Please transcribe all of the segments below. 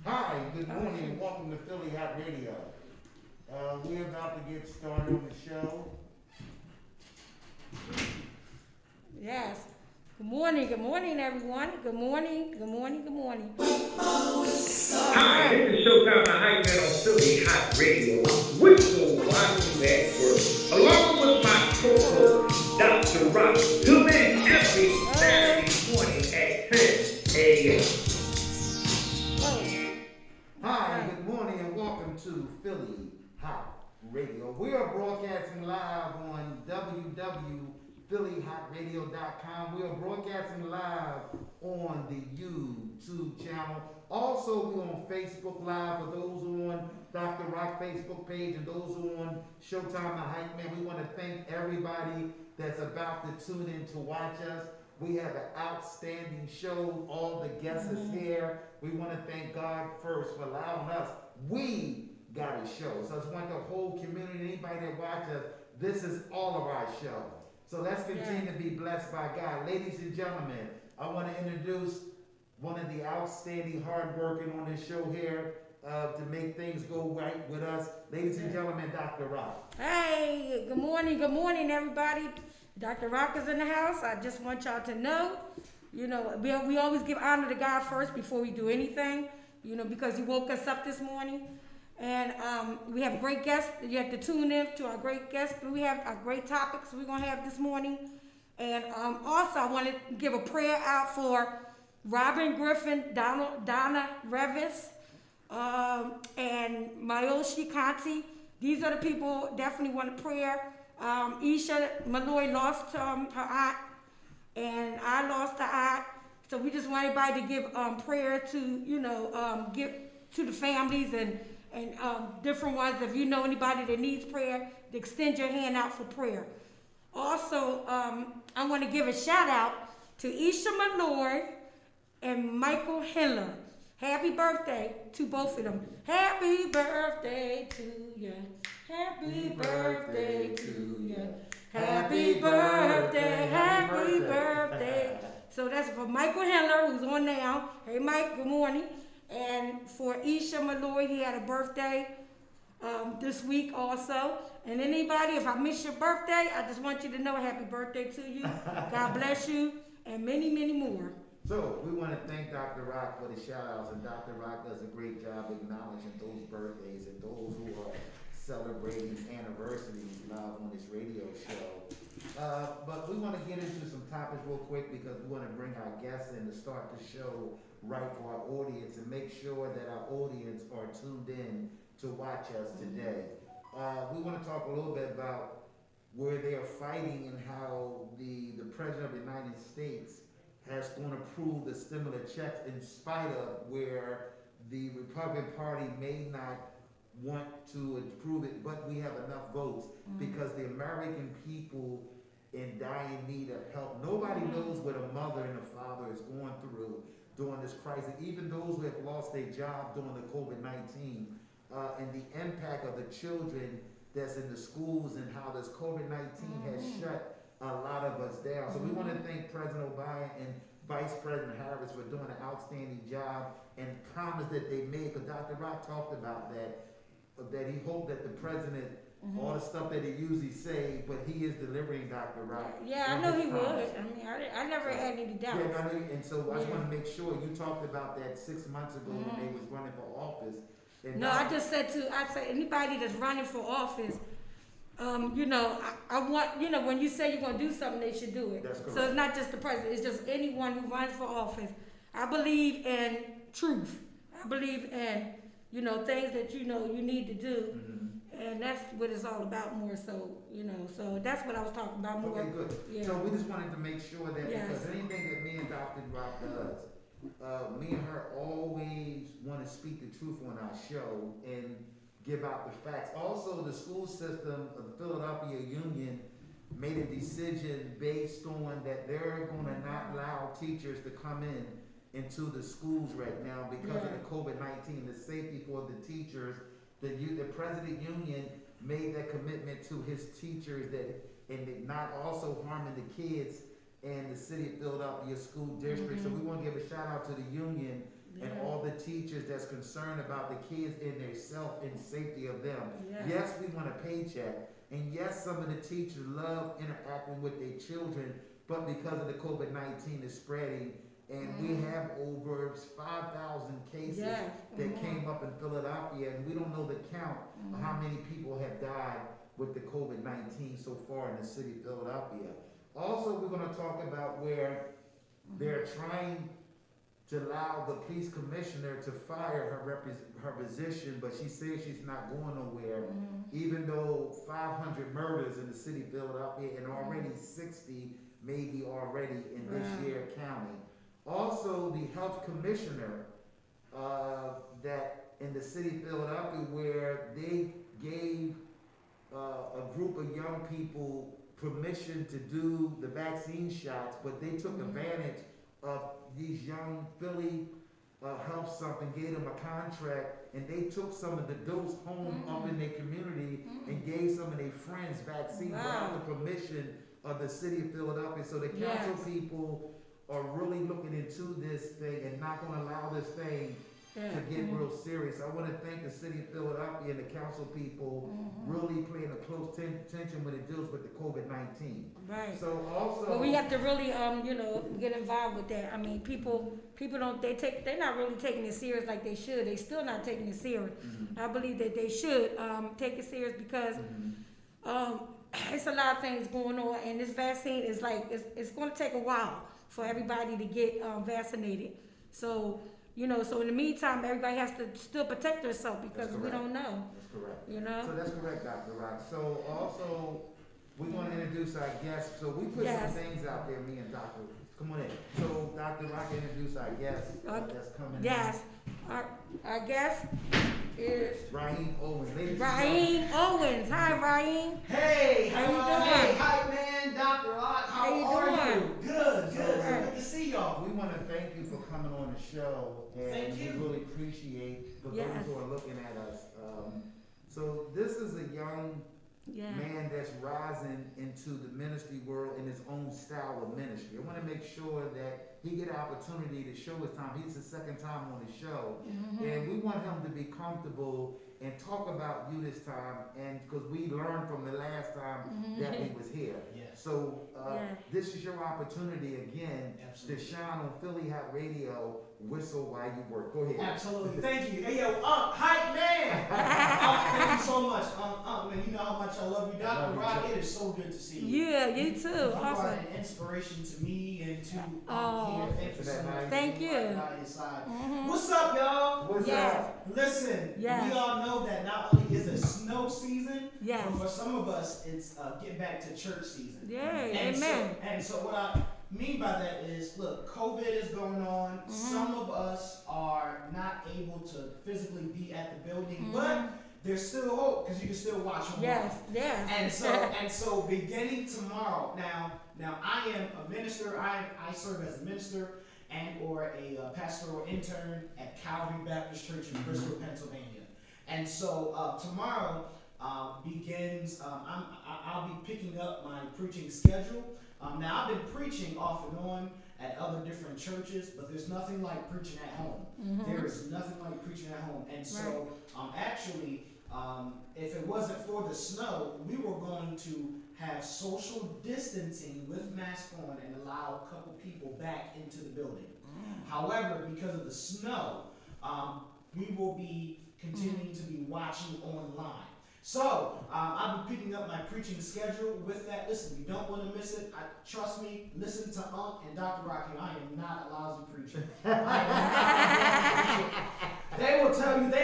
Hi, good morning, and welcome to Philly Hot Radio. We're about to get started on the show. Yes. Good morning, everyone. Good morning, good morning, good morning. All Hi, right. this is Showtime the Hype Man on Philly Hot Radio with the Washington Network, along with my co-host, Dr. Rock. Tune in every Oh, Saturday morning at 10 a.m. oh. All Hi, right. good morning, and welcome to Philly Hot Radio. We are broadcasting live on www.phillyhotradio.com. We are broadcasting live on the YouTube channel. Also, we're on Facebook Live for those who are on Dr. Rock Facebook page and those who are on Showtime the Hype Man. We want to thank everybody that's about to tune in to watch us. We have an outstanding show. All the guests is here. We want to thank God first for allowing us. We got a show. So I just want the whole community, anybody that watches us, this is all of our show. So let's continue Yes. to be blessed by God. Ladies and gentlemen, I want to introduce one of the outstanding hard working on this show here to make things go right with us. Ladies and gentlemen, Dr. Rock. Hey, good morning, everybody. Dr. Rock is in the house. I just want y'all to know, we always give honor to God first before we do anything, because He woke us up this morning. And we have great guests. You have to tune in to our great guests. We have our great topics we're going to have this morning. And also, I want to give a prayer out for Robin Griffin, Donna Revis, and Mayoshi Kanti. These are the people definitely want a prayer. Isha Malloy lost her aunt, and I lost the aunt. So we just want everybody to give prayer to, give to the families and different ones. If you know anybody that needs prayer, to extend your hand out for prayer. Also, I want to give a shout out to Isha Malloy and Michael Hiller. Happy birthday to both of them. Happy birthday to you. Happy birthday to you. Happy birthday, happy birthday. So that's for Michael Hiller, who's on now. Hey, Mike, good morning. And for Isha Malloy, he had a birthday this week also. And anybody, if I miss your birthday, I just want you to know happy birthday to you. God bless you, and many, many more. So we want to thank Dr. Rock for the shout outs, and Dr. Rock does a great job acknowledging those birthdays and those who are celebrating anniversaries live on this radio show. But we want to get into some topics real quick because we want to bring our guests in to start the show right for our audience and make sure that our audience are tuned in to watch us today. We want to talk a little bit about where they are fighting and how the President of the United States has going to approve the stimulus checks in spite of where the Republican Party may not want to approve it, but we have enough votes because the American people in dire need of help. Nobody knows what a mother and a father is going through during this crisis, even those who have lost their job during the COVID-19 and the impact of the children that's in the schools and how this COVID-19 has shut a lot of us down. So we want to thank President Obama and Vice President Harris for doing an outstanding job and promise that they made. Because Dr. Rock talked about that he hoped that the president, all the stuff that he usually say, but he is delivering, Dr. Rock. Yeah, I know he would. I mean, I never had any doubts. Yeah, I know, and so I just Yeah. want to make sure you talked about that 6 months ago when they was running for office. And No, I just said I said anybody that's running for office, I want, when you say you're going to do something, they should do it. That's correct. So it's not just the president, it's just anyone who runs for office. I believe in truth. I believe in, things that you need to do. And that's what it's all about more so, so that's what I was talking about more. Okay, good. Yeah. So we just wanted to make sure that Yes. because anything that me and Dr. Rock does, me and her always want to speak the truth on our show and give out the facts. Also, the school system of the Philadelphia Union made a decision based on that they're going to not allow teachers to come into the schools right now because of the COVID-19, the safety for the teachers. The President Union made that commitment to his teachers that and not also harming the kids and the City of Philadelphia School District. So we want to give a shout out to the union and all the teachers that's concerned about the kids and their self and safety of them. Yes, we want a paycheck. And yes, some of the teachers love interacting with their children, but because of the COVID-19 is spreading, and we have over 5,000 cases that came up in Philadelphia, and we don't know the count of how many people have died with the COVID-19 so far in the city of Philadelphia. Also, we're going to talk about where they're trying to allow the police commissioner to fire her position, but she says she's not going nowhere, even though 500 murders in the city of Philadelphia and already 60 maybe already in this year county. Also, the health commissioner that in the city of Philadelphia, where they gave a group of young people permission to do the vaccine shots, but they took advantage of these young Philly health something, gave them a contract, and they took some of the dose home up in their community and gave some of their friends vaccine without the permission of the city of Philadelphia. So the council people are really looking into this thing and not going to allow this thing to get real serious. I want to thank the city of Philadelphia and the council people really paying a close attention when it deals with the COVID-19. Right. So also, but we have to really, get involved with that. I mean, people don't, they're not really taking it serious like they should. They still not taking it serious. I believe that they should take it serious because it's a lot of things going on, and this vaccine is like it's going to take a while for everybody to get vaccinated. So. So in the meantime, everybody has to still protect themselves because we don't know. That's correct. So that's correct, Dr. Rock. So also, we want to introduce our guests. So we put some things out there, me and Dr. Come on in. So Dr. Rock introduce our guest that's coming in. Our guest is Raheem Owens. Raheem Owens. Hi, Raheem. Hey, how you doing? Hey, hype man, Dr. Hott. How you are doing? you? Good. So good to see y'all. We want to thank you for coming on the show, and Thank you. we really appreciate for those who are looking at us. So this is a young man that's rising into the ministry world in his own style of ministry. I want to make sure that he get an opportunity to show his time. He's the second time on the show, and we want him to be comfortable and talk about you this time, and because we learned from the last time that he was here. Yes. So this is your opportunity again to Absolutely. shine on Philly Hot Radio. Whistle while you work. Go ahead. Absolutely. Thank you. Hey, yo, hype man. Thank you so much. Man, you know how much I love you, Dr. Rock. It is so good to see you. Yeah, you too. You Awesome. are an inspiration to me and to here. Thank you so much. Thank you. By your side. What's up, y'all? What's Yes. up? Listen, Yes. we all know that not only is it snow season, Yes. but for some of us, it's get back to church season. Yeah, And amen. So what I mean by that is, look, COVID is going on. Some of us are not able to physically be at the building, but there's still hope because you can still watch online. Yes. And so beginning tomorrow, now I am a minister. I serve as a minister and or a pastoral intern at Calvary Baptist Church in Bristol, Pennsylvania. And so tomorrow begins. I'll be picking up my preaching schedule. Now I've been preaching off and on at other different churches, but there's nothing like preaching at home. There is nothing like preaching at home. And so actually, if it wasn't for the snow, we were going to have social distancing with masks on and allow a couple people back into the building. However, because of the snow, we will be continuing to be watching online. So, I'll be picking up my preaching schedule with that. Listen, you don't want to miss it. Trust me, listen to and Dr. Rocky. I am not a lousy preacher. They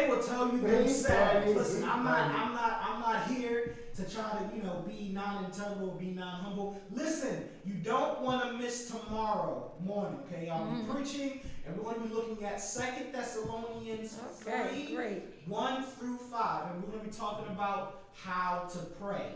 will tell you themselves. Listen, I'm not here to try to, be non-intelligent or be non-humble. Listen, you don't want to miss tomorrow morning, okay? I'll be preaching, and we're going to be looking at 2 Thessalonians 3, 1 through 5, and we're going to be talking about how to pray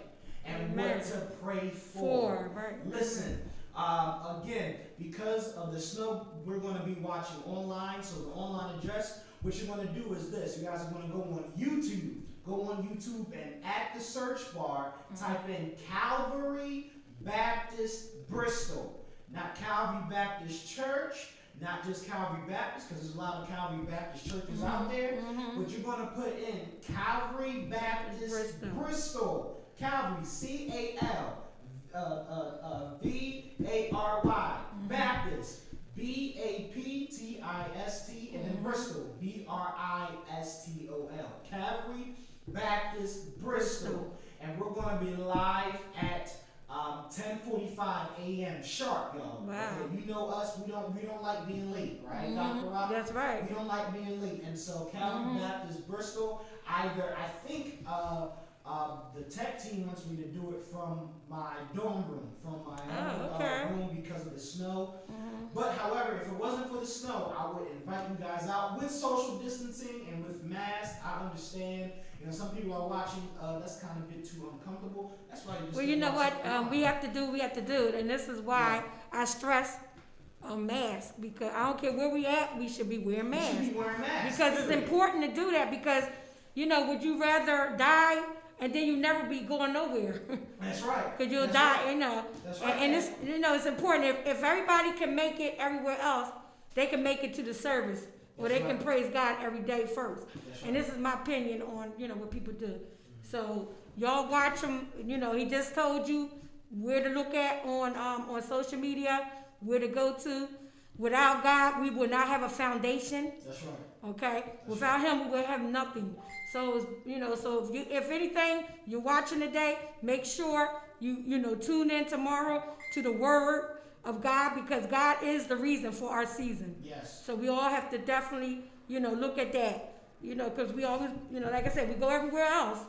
and what to pray for. Listen, again, because of the snow, we're going to be watching online, so the online address, what you're going to do is this. You guys are going to go on YouTube. Go on YouTube and at the search bar, type in Calvary Baptist Bristol. not Calvary Baptist Church, not just Calvary Baptist, because there's a lot of Calvary Baptist churches out there, but you're going to put in Calvary Baptist Bristol. Calvary, C-A-L-V-A-R-Y, Baptist, B-A-P-T-I-S-T, and then Bristol, B-R-I-S-T-O-L. Calvary Baptist Bristol. And we're going to be live at 10:45 a.m. sharp, y'all. Wow. Okay, you know us, we don't like being late, right, Dr. Rock? That's right. We don't like being late. And so Calvary Baptist Bristol, I think the tech team wants me to do it from my dorm room, from my room because of the snow. But however, if it wasn't for the snow, I would invite you guys out with social distancing and with masks. I understand. You know, some people are watching. That's kind of a bit too uncomfortable. That's why you just. Well, you know what? We have to do, and this is why I stress a mask, because I don't care where we at, we should be wearing masks. We should be wearing masks. Because it's important to do that, because, you know, would you rather die and then you never be going nowhere? That's right. Because you'll die, you know. That's right. And it's, you know, it's important. If everybody can make it everywhere else, they can make it to the service, or they can praise God every day first. And this is my opinion on, you know, what people do. So y'all watch him. You know, he just told you where to look at on social media, where to go to. Without God, we will not have a foundation. That's right. Okay. Without Him, we will have nothing. So you know, so if anything you're watching today, make sure you know tune in tomorrow to the Word of God, because God is the reason for our season. Yes. So we all have to definitely, you know, look at that. You know, because we always, you know, like I said, we go everywhere else.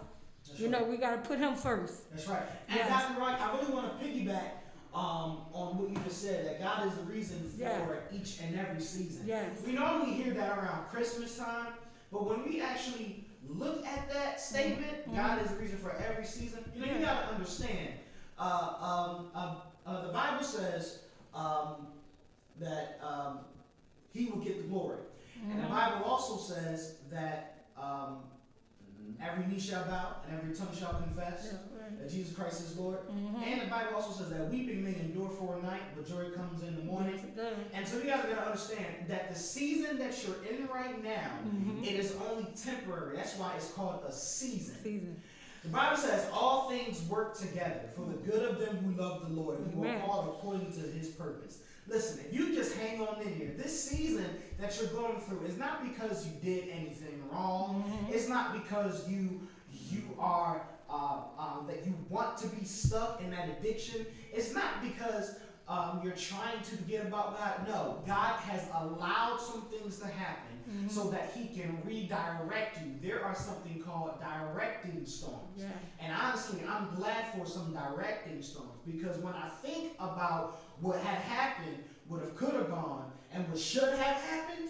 That's you know, we got to put Him first. That's right. And Dr. Wright, I really want to piggyback on what you just said, that God is the reason for each and every season. Yes. We normally hear that around Christmas time, but when we actually look at that statement, God is the reason for every season, you know, you got to understand, the Bible says that He will get the glory. And the Bible also says that every knee shall bow and every tongue shall confess that Jesus Christ is Lord. And the Bible also says that weeping may endure for a night, but joy comes in the morning. And so you guys got to understand that the season that you're in right now, it is only temporary. That's why it's called a season. The Bible says all things work together for the good of them who love the Lord and who are called according to His purpose. Listen, if you just hang on in here, this season that you're going through is not because you did anything wrong. It's not because you are that you want to be stuck in that addiction. It's not because you're trying to forget about God. No, God has allowed some things to happen so that He can redirect you. There are something called directing storms. And honestly, I'm glad for some directing storms, because when I think about what had happened, what have could have gone, and what should have happened,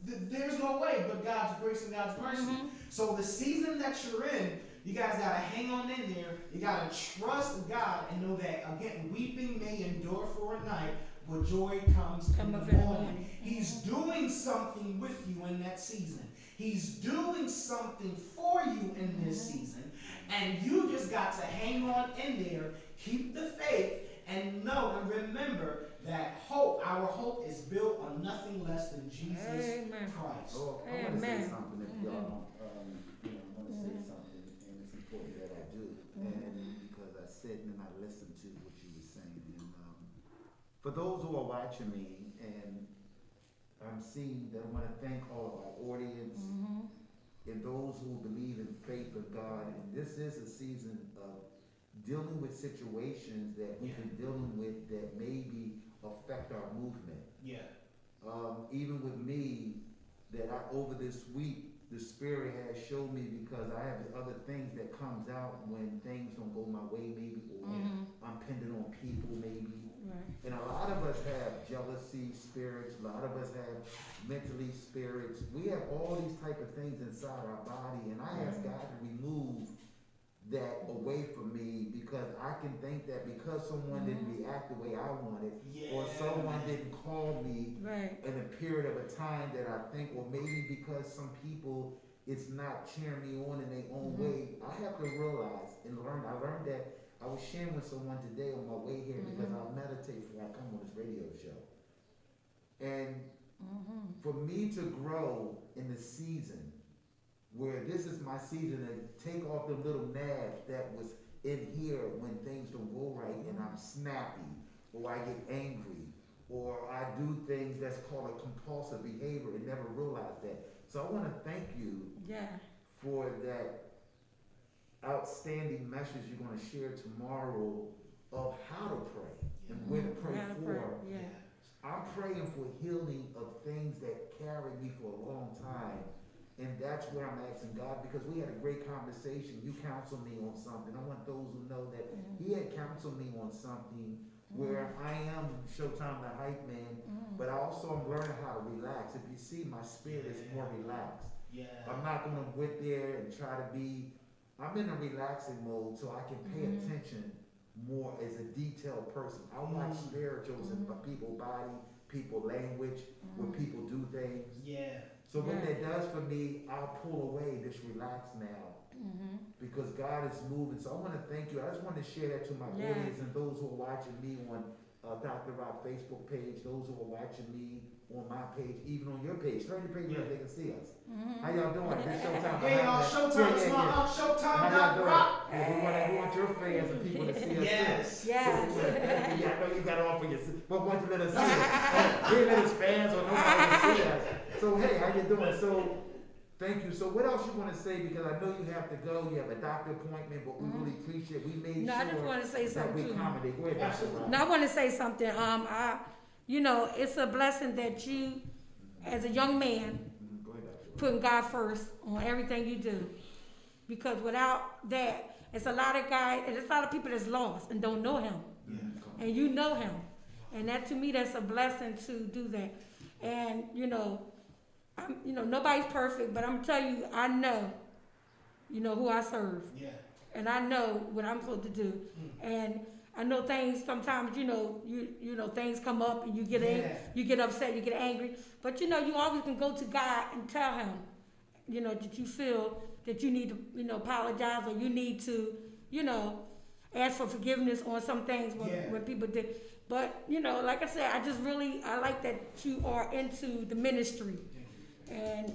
there's no way but God's grace and God's mercy. So the season that you're in, you guys got to hang on in there. You got to trust God and know that, again, weeping may endure for a night, but joy comes in the morning. He's doing something with you in that season. He's doing something for you in this season. And you just got to hang on in there, keep the faith, and know and remember that hope, our hope, is built on nothing less than Jesus Christ. Oh, I want to say something if y'all don't, you know, I want to say something, and it's important that I do, and because I sit and I listen to what you were saying, and for those who are watching me, and I'm seeing that, I want to thank all of our audience, and those who believe in faith of God, and this is a season of dealing with situations that we've been dealing with that maybe affect our movement. Even with me, that over this week, the Spirit has showed me, because I have other things that comes out when things don't go my way, maybe, or I'm dependent on people, maybe. And a lot of us have jealousy spirits, a lot of us have mentally spirits. We have all these type of things inside our body, and I ask God to remove that away from me, because I can think that because someone didn't react the way I wanted, or someone didn't call me in a period of a time that I think, or maybe because some people, it's not cheering me on in their own way. I have to realize and learn. I learned that I was sharing with someone today on my way here because I meditate before I come on this radio show. And for me to grow in the season where this is my season to take off the little nabs that was in here when things don't go right and I'm snappy or I get angry or I do things that's called a compulsive behavior and never realize that. So I want to thank you for that outstanding message you're going to share tomorrow of how to pray and where to pray for. I'm praying for healing of things that carried me for a long time. And that's where I'm asking God, because we had a great conversation. You counseled me on something. I want those who know that he had counseled me on something where I am Showtime the hype man, but I also am learning how to relax. If you see, my spirit is more relaxed. I'm not going to get there and try to be, I'm in a relaxing mode so I can pay attention more as a detailed person. I watch spirituals in people's body, people language, where people do things. So what that does for me, I'll pull away, just relax now. Because God is moving. So I want to thank you. I just want to share that to my audience and those who are watching me on Dr. Rock Facebook page, those who are watching me on my page, even on your page. Turn your page up, they can see us. How y'all doing? This Showtime. Hey y'all, Showtime, it's my Showtime. How y'all doing? We want your fans and people to see us too. Yes. Yeah, I know you got it all for yourself, but want to let us see it. We let us fans or nobody can see us. So hey, how you doing? So thank you. So what else you want to say? Because I know you have to go. You have a doctor appointment, but we really appreciate. We made sure I just want to say that something we too. accommodate. Go ahead, Dr. Rock. No, I want to say something. It's a blessing that you, as a young man, Go ahead, Dr. Rock. putting God first on everything you do. Because without that, it's a lot of guys, and it's a lot of people that's lost and don't know him. And you know him. And that, to me, that's a blessing to do that. And, nobody's perfect, but I'm telling you, I know, who I serve. And I know what I'm supposed to do. And I know things sometimes, things come up and you get you get upset, you get angry. But you always can go to God and tell him, that you feel that you need to, apologize, or you need to, ask for forgiveness on some things when people did. But, like I said, I like that you are into the ministry. And,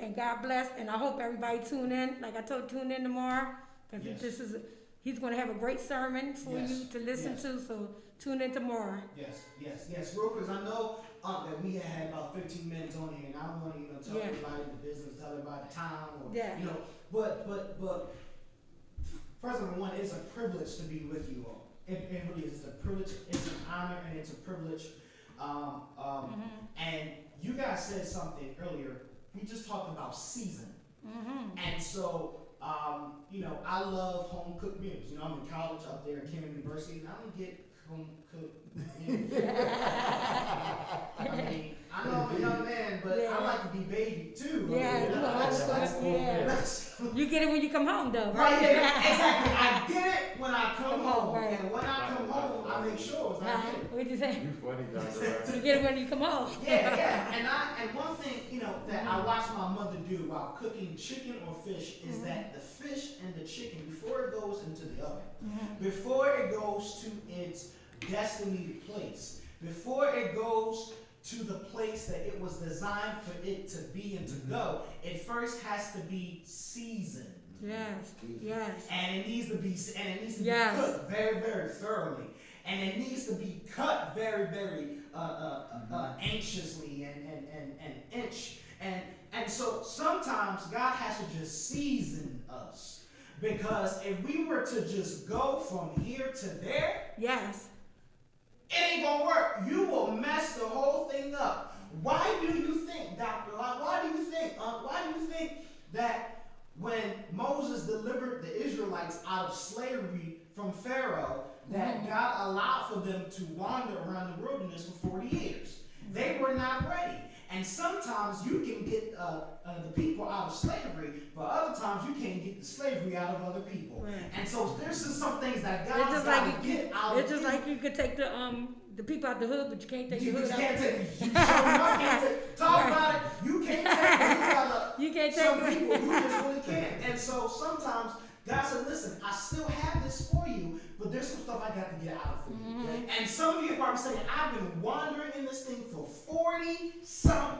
and God bless. And I hope everybody tune in. Like I told, tune in tomorrow. Because he's going to have a great sermon for you to listen to. So tune in tomorrow. Yes. Real quick, I know that we had about 15 minutes on here, and I don't want to, tell everybody the business, tell everybody the time, or, but first of all, it's a privilege to be with you all. It really is. It's a privilege. It's an honor, and it's a privilege. And you guys said something earlier. We just talked about season, and so. I love home cooked meals. I'm in college up there at Campbell University, and I don't get home cooked meals. I know I'm a young man, but I like to be baby too. You get it when you come home, though. Right? Exactly. I get it when I come home, and when I come home, I make sure I get it. What'd you say? You funny, Dr. You get it when you come home. And one thing that I watch my mother do while cooking chicken or fish is that the fish and the chicken, before it goes into the oven, before it goes to its destiny place, before it goes to the place that it was designed for it to be and to go, it first has to be seasoned. Yes. And it needs to be cooked very, very thoroughly. And it needs to be cut very, very anxiously and inch. And so sometimes God has to just season us. Because if we were to just go from here to there, it ain't gonna work. You will mess the whole thing up. Why do you think, Doctor? Why do you think that when Moses delivered the Israelites out of slavery from Pharaoh, that God allowed for them to wander around the wilderness for 40 years? They were not ready. And sometimes you can get the people out of slavery, but other times you can't get the slavery out of other people. Right. And so there's just some things that God's got to get out of It's just like you could take the people out the hood, but you can't take the hood out. You can't talk about it. You can't take the hood out of some people who just really can't. And so sometimes God said, listen, I still have this for you, but there's some stuff I got to get out of for you. And some of you are probably saying, I've been wandering in this thing for 40-some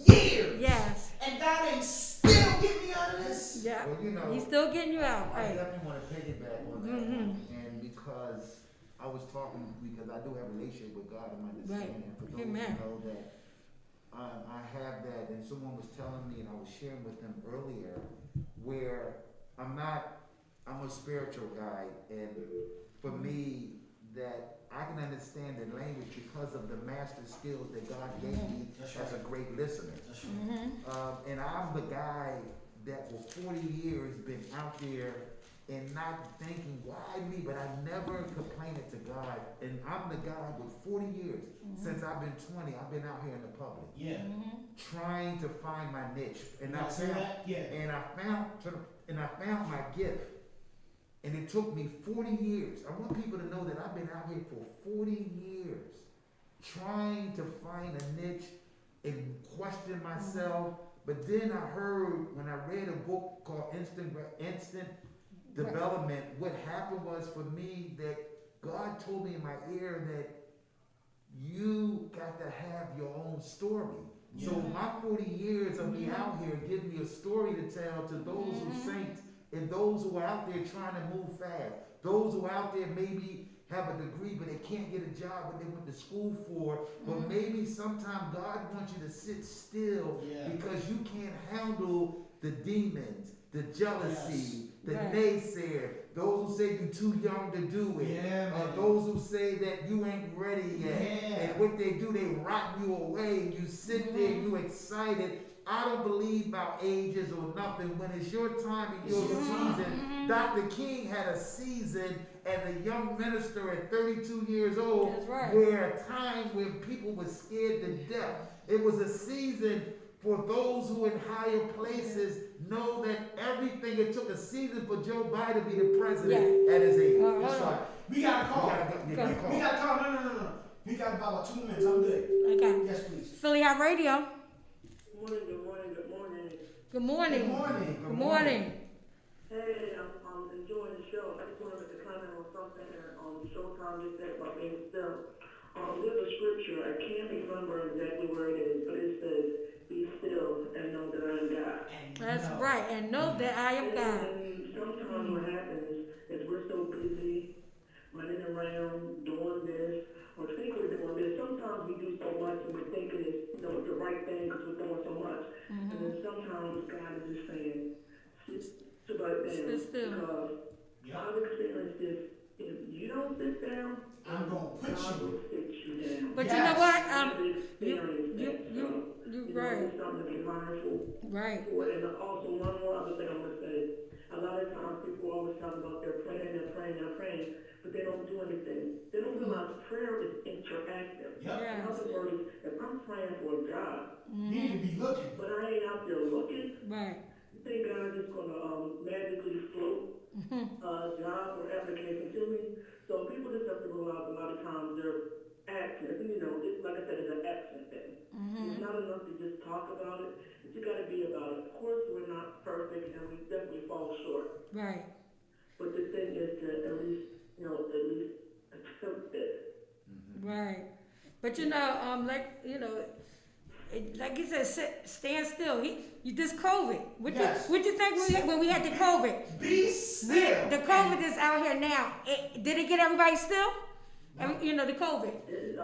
years. Yes. And God ain't still getting me out of this. Yeah. Well, you know, He's still getting you out. I Right. definitely want to piggyback on that one. And because I was talking, because I do have a relationship with God and my understanding. For those Amen. who know that I have that, and someone was telling me, and I was sharing with them earlier, where I'm a spiritual guy, and for me, that I can understand the language because of the master skills that God gave me as a great listener. And I'm the guy that for 40 years been out there and not thinking, why me? But I never complained it to God. And I'm the guy with 40 years, since I've been 20, I've been out here in the public. Yeah. Trying to find my niche. And You I say found, that? Yeah. and I found my gift. And it took me 40 years. I want people to know that I've been out here for 40 years trying to find a niche and question myself. But then I heard, when I read a book called Instant Development, what happened was for me that God told me in my ear that you got to have your own story. So my 40 years of me out here give me a story to tell to those who saints and those who are out there trying to move fast. Those who are out there maybe have a degree but they can't get a job what they went to school for. But maybe sometime God wants you to sit still because you can't handle the demons, the jealousy, the naysayer, those who say you're too young to do it, those who say that you ain't ready yet, and what they do, they rock you away, and you sit there, you excited. I don't believe about ages or nothing. When it's your time and your season, Dr. King had a season as a young minister at 32 years old, where a time when people were scared to death. It was a season for those who in higher places know that everything, it took a season for Joe Biden to be the president at his age. That's right. We got a call. We got a call. No. We got about 2 minutes. I'm good. Okay. Yes, please. Philly Hot Radio. Good morning. Good morning. Good morning. Good morning. Hey, I'm enjoying the show. I just wanted to comment on something Showtime just said about being still. There's a scripture, I can't remember exactly where it is, but it says, be still and know that I am God. That's right, and know that I am God. And sometimes what happens is we're so busy running around doing this or think we're doing this. Sometimes we do so much and we're thinking it's the right thing because we're doing so much. And then sometimes God is just saying, sit right down. Sit still. Because I've experienced this. If you don't sit down, I'm going to put God you. will sit you down. But you know what? You right. It's something to be mindful. Right. For. And also one more other thing I'm going to say. A lot of times people always talk about they're praying, but they don't do anything. They don't realize prayer is interactive. Yep. In other words, if I'm praying for a job, You need to be looking. but I ain't out there looking, Right. you think God is going to magically float a job or application to me? So people just have to realize a lot of times they're acting. It's like I said, it's an action thing. It's not enough to just talk about it. You got to be about it. Of course, we're not perfect, and we definitely fall short. Right. But the thing is to at least attempt it. Right. But like you said, stand still. This COVID. What you think when we had the COVID? Be still. The COVID is out here now. Did it get everybody still? The COVID.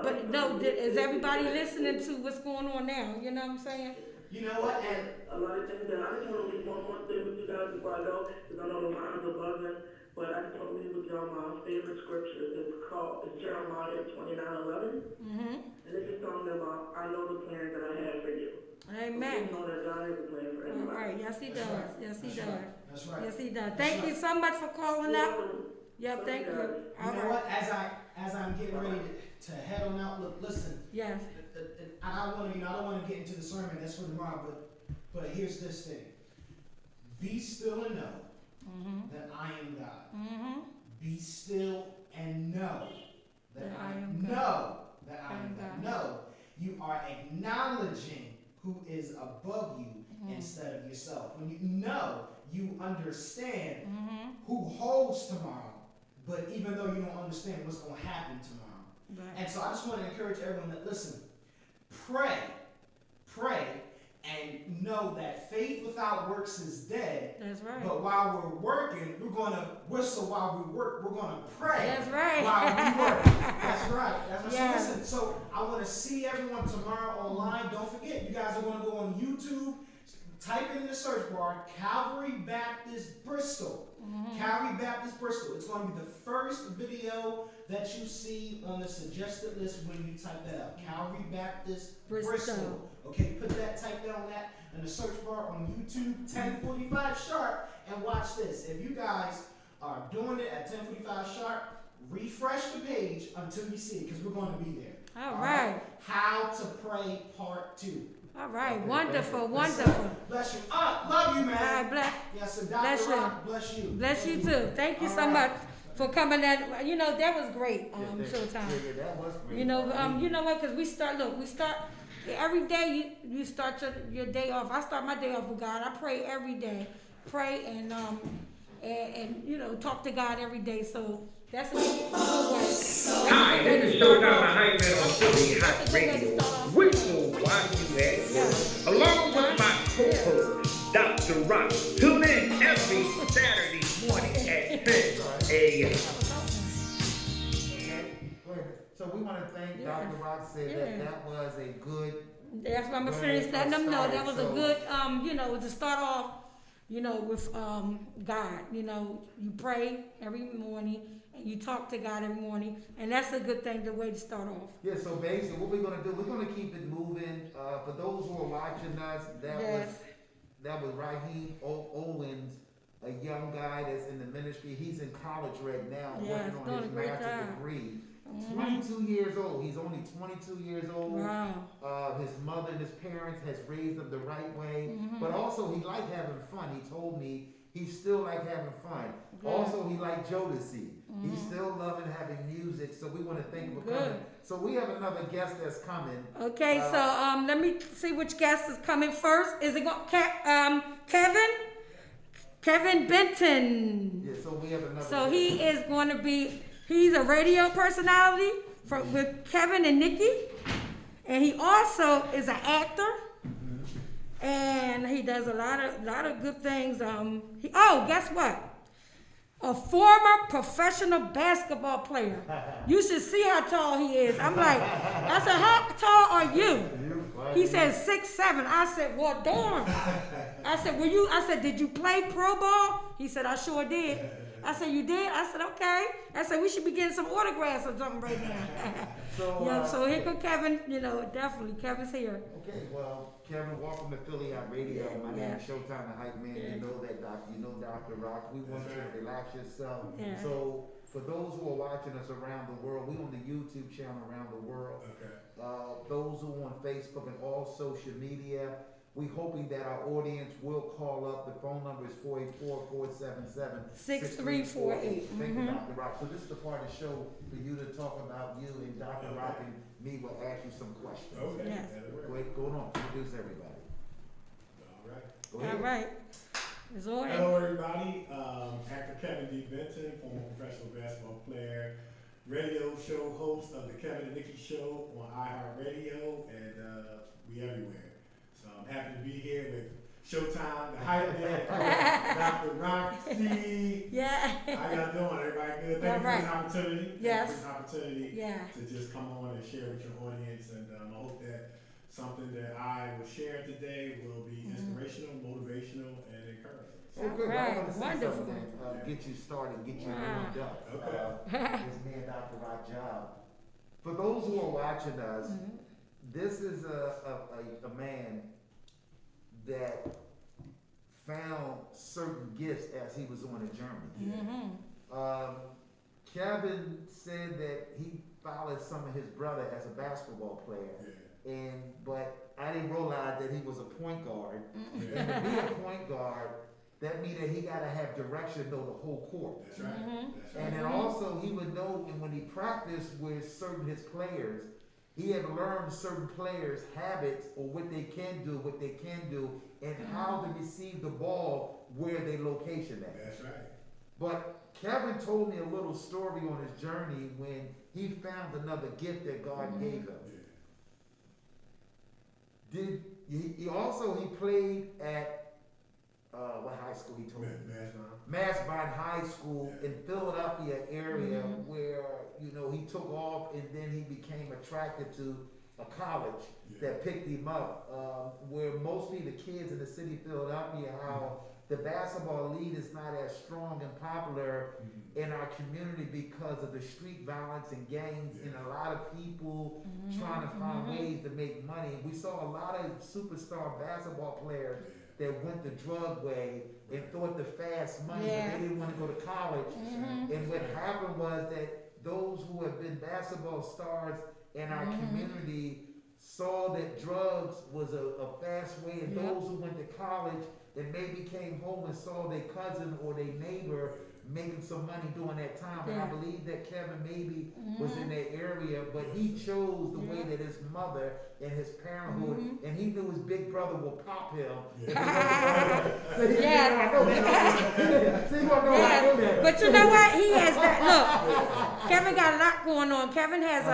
But no, is everybody listening to what's going on now? You know what I'm saying? You know what? And a lot of things that I just want to leave one more thing with you guys before I go, because I know the lines are buzzing. But I just want to leave with y'all my favorite scripture. It's Jeremiah 29:11. And it's just talking about, I know the plans that I have for you. Amen. So you know that God has a plan for everybody. All right. Yes, he does. Right. Yes, he That's does. right. That's right. Yes, he does. Thank you so much for calling up. Yep, thank you. You know what? As I'm getting ready to head on out, look, listen. Yes. I don't want to get into the sermon. That's for tomorrow. But here's this thing: be still and know that I am God. Be still and know that I am God. No, you are acknowledging who is above you instead of yourself. When you know, you understand who holds tomorrow, but even though you don't understand what's going to happen tomorrow. Right. And so I just want to encourage everyone that listen, pray, and know that faith without works is dead. That's right. But while we're working, we're going to whistle while we work. We're going to pray That's right. while we work. That's right. That's right. Yeah. So listen, so I want to see everyone tomorrow online. Don't forget, you guys are going to go on YouTube. Type in the search bar, Calvary Baptist Bristol. Calvary Baptist Bristol. It's going to be the first video that you see on the suggested list when you type that up. Calvary Baptist Bristol. Okay, type that on that in the search bar on YouTube, 10:45 sharp, and watch this. If you guys are doing it at 10:45 sharp, refresh the page until you see it, because we're going to be there. All right. How to Pray Part 2. All right. Wonderful. Wonderful. Bless you. Love you, man. All right. Bless. Yes, sir. Bless Dr. you. Rock, bless you. Bless you too. Thank you All so right. much for coming. That that was great. Showtime. Yeah, that was great. You know what? Because we start every day. You start your day off. I start my day off with God. I pray every day. Pray and talk to God every day. So that's a good way. Hi, this is Showtime the Hype Man on Philly Hot Radio. Whistle while you at work. Along with my co-host, Dr. Rock. Tune in every Saturday morning at 10 a.m. So we want to thank Dr. Rock, said that was a good. That's why I'm gonna finish letting them know that was a good, to start off, with God. You pray every morning and you talk to God every morning, and that's a good thing, the way to start off. Yeah, so basically what we're gonna do, we're gonna keep it moving. For those who are watching us, that was Raheem Owens, a young guy that's in the ministry. He's in college right now, working on his master's degree. 22 years old. He's only 22 years old. Wow. His mother and his parents has raised him the right way. But also he liked having fun. He told me he still liked having fun. Also he liked Jodeci. He's still loving having music. So we want to thank him for coming. So we have another guest that's coming. Okay, so let me see which guest is coming first. Is it Kevin? Kevin Benton. Yeah, so we have another So guest. he is going to be. He's a radio personality with Kevin and Nikki, and he also is an actor, and he does a lot of good things. Guess what? A former professional basketball player. You should see how tall he is. I'm like, I said, how tall are you? He said 6'7". I said, well, damn. I said, did you play pro ball? He said, I sure did. I said, you did? I said, okay. I said, we should be getting some autographs or something right now. So here go Kevin, definitely. Kevin's here. Okay, well, Kevin, welcome to Philly Hot Radio. My name is Showtime the Hype Man. You know that, Dr. Rock. We want you to relax yourself. Yeah. So, for those who are watching us around the world, we on the YouTube channel around the world. Okay. Those who are on Facebook and all social media, we hoping that our audience will call up. The phone number is 484-477-6348. Thank you, Dr. Rock. So this is the part of the show for you to talk about you, and Dr. Rock and me will ask you some questions. Okay. Yes. Go ahead, go on, introduce everybody. All right. Go ahead. All right. It's all right. Hello, everybody. Actor Kevin D. Benton, former professional basketball player, radio show host of the Kevin and Nikki Show on iHeartRadio, and we everywhere. So I'm happy to be here with Showtime, the Hype Man, Dr. Rock, Steve. Yeah. How y'all doing? Everybody good? Thank you for this opportunity. Yes. Thank you for this opportunity Yeah. to just come on and share with your audience, and I hope that something that I will share today will be inspirational, motivational, and encouraging. Oh, good. Right. I want to say Wonderful. something, get you started, get you warmed up. Okay. It's me and Dr. Rock job. For those who are watching us, this is a man that found certain gifts as he was on a journey. Kevin said that he followed some of his brother as a basketball player, but I didn't realize that he was a point guard. And to be a point guard, that means that he got to have direction, know the whole court. That's right. That's right. And then also he would know, and when he practiced with certain his players, he had learned certain players' habits or what they can do, and how to receive the ball where they location at. That's right. But Kevin told me a little story on his journey when he found another gift that God gave him. He played at what high school he told me? Massbon High School in Philadelphia area where, he took off and then he became attracted to a college that picked him up. Where mostly the kids in the city of Philadelphia, how the basketball league is not as strong and popular in our community because of the street violence and gangs and a lot of people trying to find ways to make money. We saw a lot of superstar basketball players that went the drug way and thought the fast money, but they didn't want to go to college. And what happened was that those who have been basketball stars in our community saw that drugs was a fast way, and those who went to college and maybe came home and saw their cousin or their neighbor making some money during that time. And I believe that Kevin maybe was in that area, but he chose the way that his mother and his parenthood, and he knew his big brother will pop him. So he But you know what? He has that. Look, Kevin got a lot going on. Kevin has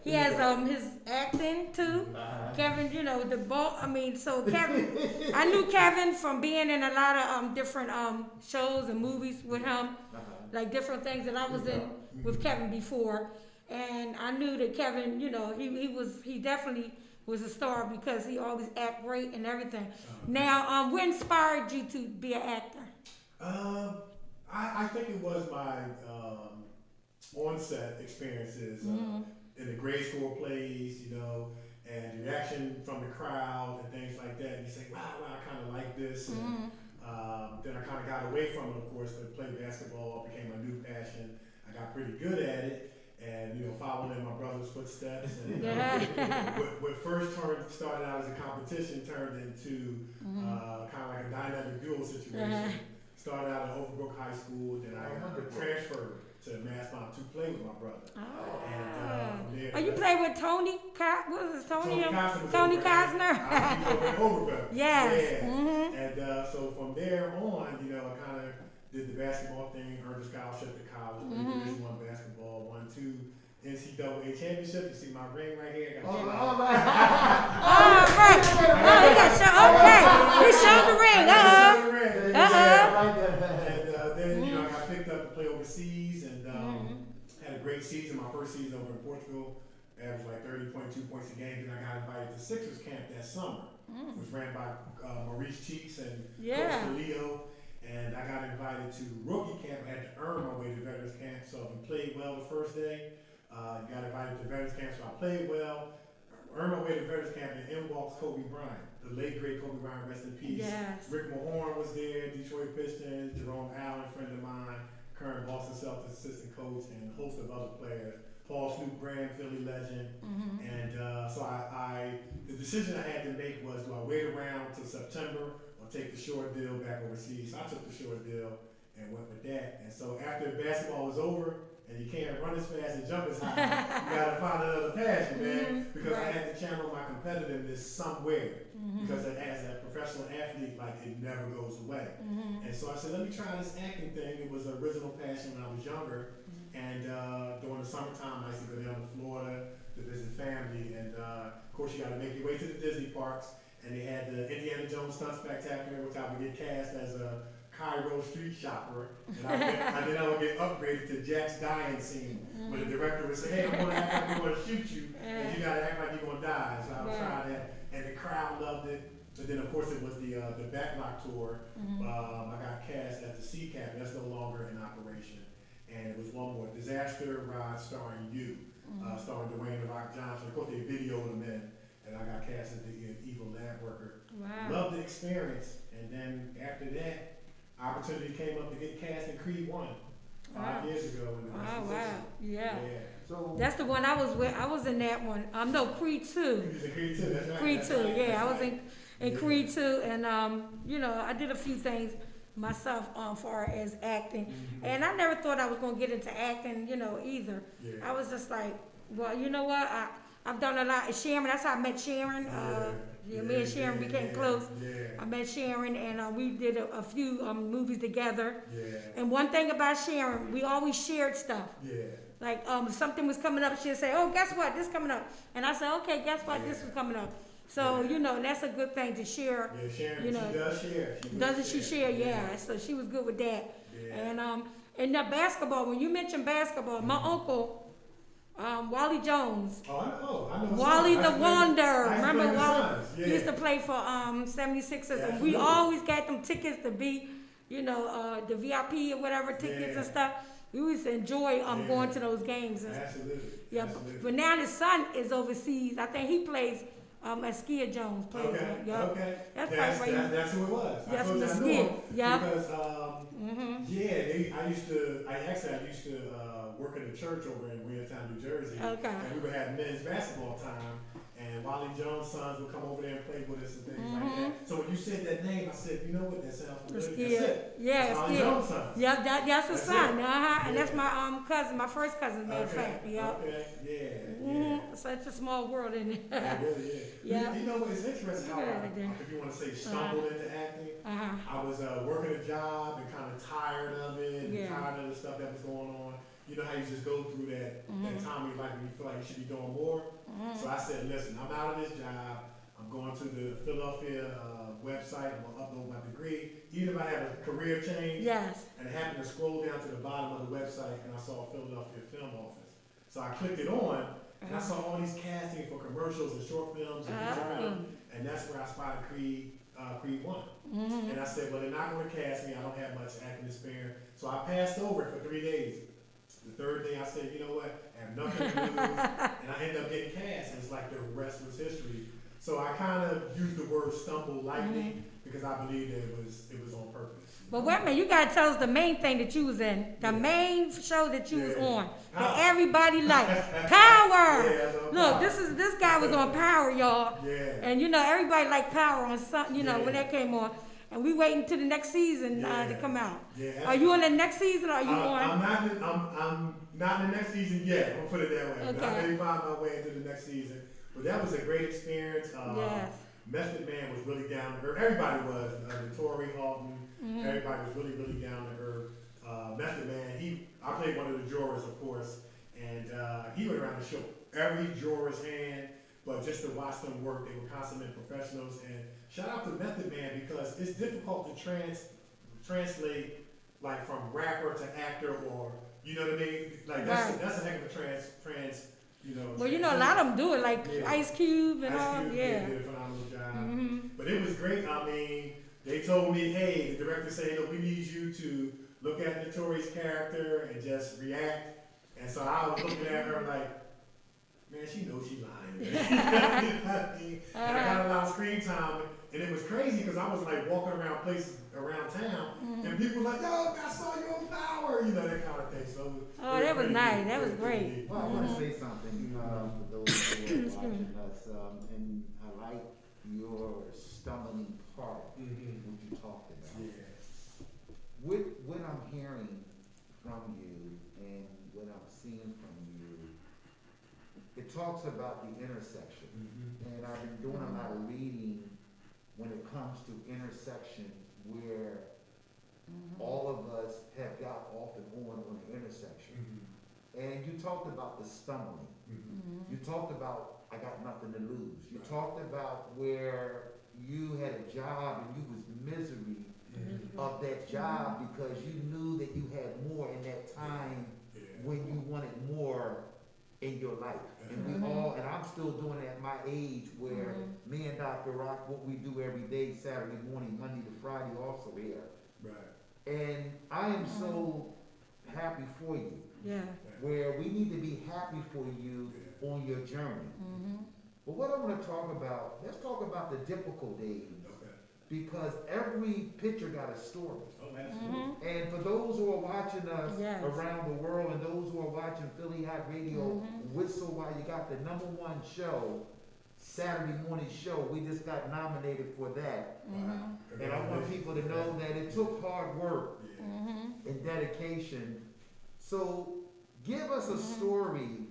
he has his acting too. Kevin, the ball. So Kevin, I knew Kevin from being in a lot of different shows and movies with him, like different things that I was in with Kevin before, and I knew that Kevin, he definitely was a star because he always act great and everything. Now, what inspired you to be an actor? I think it was my on-set experiences in the grade school plays, and the reaction from the crowd and things like that. And you say, wow, I kind of like this. And, then I kind of got away from it, of course, to play basketball became my new passion. I got pretty good at it. And following in my brother's footsteps, and what first started out as a competition turned into kind of like a dynamic duo situation. Started out at Overbrook High School, then I transferred to Massbon to play with my brother. And you played with Tony? What was it, Tony? Tony Costner. I was over Overbrook. Yes. Yeah. And so from there on, I kind of did the basketball thing, earned a scholarship to college, played Division I basketball, won 2 NCAA championships. You see my ring right here? I got right. He got show. Okay. He showed the ring. And then, I got picked up to play overseas and had a great season. My first season over in Portugal, averaged like 30.2 points a game. Then I got invited to Sixers camp that summer, which ran by Maurice Cheeks and Coach Leo. And I got invited to rookie camp. I had to earn my way to Veterans camp. So if you played well the first day, got invited to Veterans camp. So I played well, earned my way to Veterans camp, and in walks Kobe Bryant, the late great Kobe Bryant, rest in peace. Yes. Rick Mahorn was there, Detroit Pistons, Jerome Allen, friend of mine, current Boston Celtics assistant coach, and a host of other players. Paul Snoop Graham, Philly legend. And so the decision I had to make was, do I wait around till September or take the short deal back overseas? So I took the short deal and went with that. And so after basketball was over, and you can't run as fast and jump as high, you gotta find another passion, man. Because I had to channel my competitiveness somewhere. Because as a professional athlete, like, it never goes away. And so I said, let me try this acting thing. It was an original passion when I was younger. And during the summertime, I used to go down to Florida to visit family. And of course, you gotta make your way to the Disney parks. And they had the Indiana Jones Stunt Spectacular, which I would get cast as a Cairo street shopper, and then I would get upgraded to Jack's dying scene, where the director would say, hey, I'm gonna act like we're gonna shoot you, and you gotta act like you're gonna die. So I was trying that, and the crowd loved it. And then of course it was the Backlot tour. I got cast as the Sea Captain. That's no longer in operation. And it was one more, Disaster Ride starring you, starring Dwayne The Rock Johnson. Of course they videoed him in, and I got cast as the evil lab worker. Wow. Loved the experience, and then after that, opportunity came up to get cast in Creed 1 5 years ago. Wow. Yeah. So that's the one I was with. I was in that one. No, Creed 2. You was in Creed 2, that's right. Creed 2, right. I was in Creed 2, and I did a few things myself far as acting, and I never thought I was gonna get into acting, either. I was just like, well, you know what, I've done a lot. Sharon, that's how I met Sharon. Me and Sharon became close. I met Sharon, and we did a few movies together. And one thing about Sharon, we always shared stuff. Like something was coming up, she'd say, "Oh, guess what? This coming up," and I said, "Okay, guess what? This was coming up." So you know, that's a good thing to share. Sharon, you know, she does share. Doesn't she share? Yeah. So she was good with that. And the basketball. When you mentioned basketball, my uncle. Wally Jones. Oh, I know. Wally the Wonder. Remember Wally? Yeah. He used to play for 76ers, and we always got them tickets to be, the VIP or whatever tickets and stuff. We used to enjoy going to those games. Absolutely. Yeah, but now his son is overseas. I think he plays at Skia Jones. Plays, Okay. That's who it was. That's I the told Skia. Yeah. Because I used to work in a church over in Williamstown, New Jersey. Okay. And we would have men's basketball time, and Wally Jones' sons would come over there and play with us and things like that. So when you said that name, I said, you know what, that sounds familiar. That's it. Yeah, that's Wally Jones' sons. Yeah, that's his son. It. And that's my cousin, my first cousin, matter of fact. Yeah. Okay. Such a small world, isn't it? It really is. Yeah. You know what? It's interesting how if you want to say stumbled into acting. I was working a job and kind of tired of it, and tired of the stuff that was going on. You know how you just go through that time in your life when you feel like you should be doing more. So I said, listen, I'm out of this job. I'm going to the Philadelphia website. I'm going to upload my degree. Even if I have a career change. Yes. And I happened to scroll down to the bottom of the website, and I saw Philadelphia Film Office. So I clicked it on, and I saw all these casting for commercials and short films and feature films, and that's where I spotted Creed 1. And I said, well, they're not going to cast me. I don't have much acting experience. So I passed over it for 3 days. The third day I said, you know what, I have nothing to lose, and I ended up getting cast, and it's like the rest was history. So I kind of used the word stumble lightly because I believe that it was on purpose. But wait a minute, you gotta tell us the main thing that you was in, the main show that you was on, that everybody liked, Power. Look, Power. this guy was on Power, y'all, and everybody liked Power on something, when that came on. And we waiting till the next season to come out. Are you on the next season or are you on? I'm not in the next season yet. I'll put it that way. Okay. I may find my way into the next season. But that was a great experience. Method Man was really down to earth. Everybody was. Tori Houghton. Everybody was really, really down to earth. Method Man. I played one of the jurors, of course, and he went around the show every juror's hand. But just to watch them work, they were consummate professionals. And shout out to Method Man because it's difficult to translate like from rapper to actor, or you know what I mean. Like that's a heck of a trans. Well, a lot of them do it, like Ice Cube and all. Cube did a phenomenal job. But it was great. I mean, they told me, hey, the director said, look, we need you to look at Notorious' character and just react. And so I was looking at her like, man, she knows she lying. You know what I mean? And I got a lot of screen time, and it was crazy because I was like walking around places around town, and people were like, yo, I saw you on Power, that kind of thing. So that was nice. That was great. Well, I want to say something for those who are watching us, and I like your stumbling part, what you talked about. What I'm hearing from you and what I'm seeing from you, it talks about the intersection. And I've been doing a lot of reading when it comes to intersection where all of us have got off and on the intersection. And you talked about the stumbling. You talked about, I got nothing to lose. You talked about where you had a job and you was misery of that job because you knew that you had more in that time when you wanted more in your life. And we all, and I'm still doing it at my age where me and Dr. Rock, what we do every day, Saturday morning, Monday to Friday, also here. And I am so happy for you. Where we need to be happy for you on your journey. But what I want to talk about, let's talk about the difficult days. Because every picture got a story. And for those who are watching us around the world and those who are watching Philly Hot Radio, whistle while you got the #1 show, Saturday morning show. We just got nominated for that. And I want people to know that it took hard work and dedication. So give us a story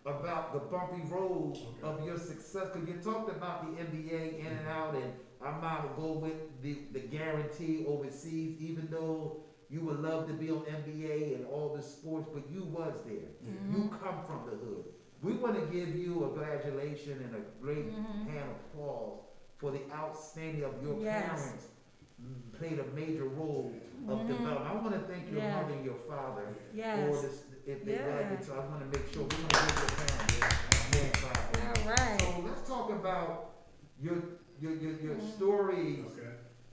about the bumpy road of your success, because you talked about the NBA in and out, and I might go with the guarantee overseas, even though you would love to be on NBA and all the sports, but you was there. You come from the hood. We want to give you a congratulation and a great hand of applause for the outstanding of your parents played a major role of development. I want to thank your mother and your father for this. If they love it, so I want to make sure we want to give your parents All right. So let's talk about your stories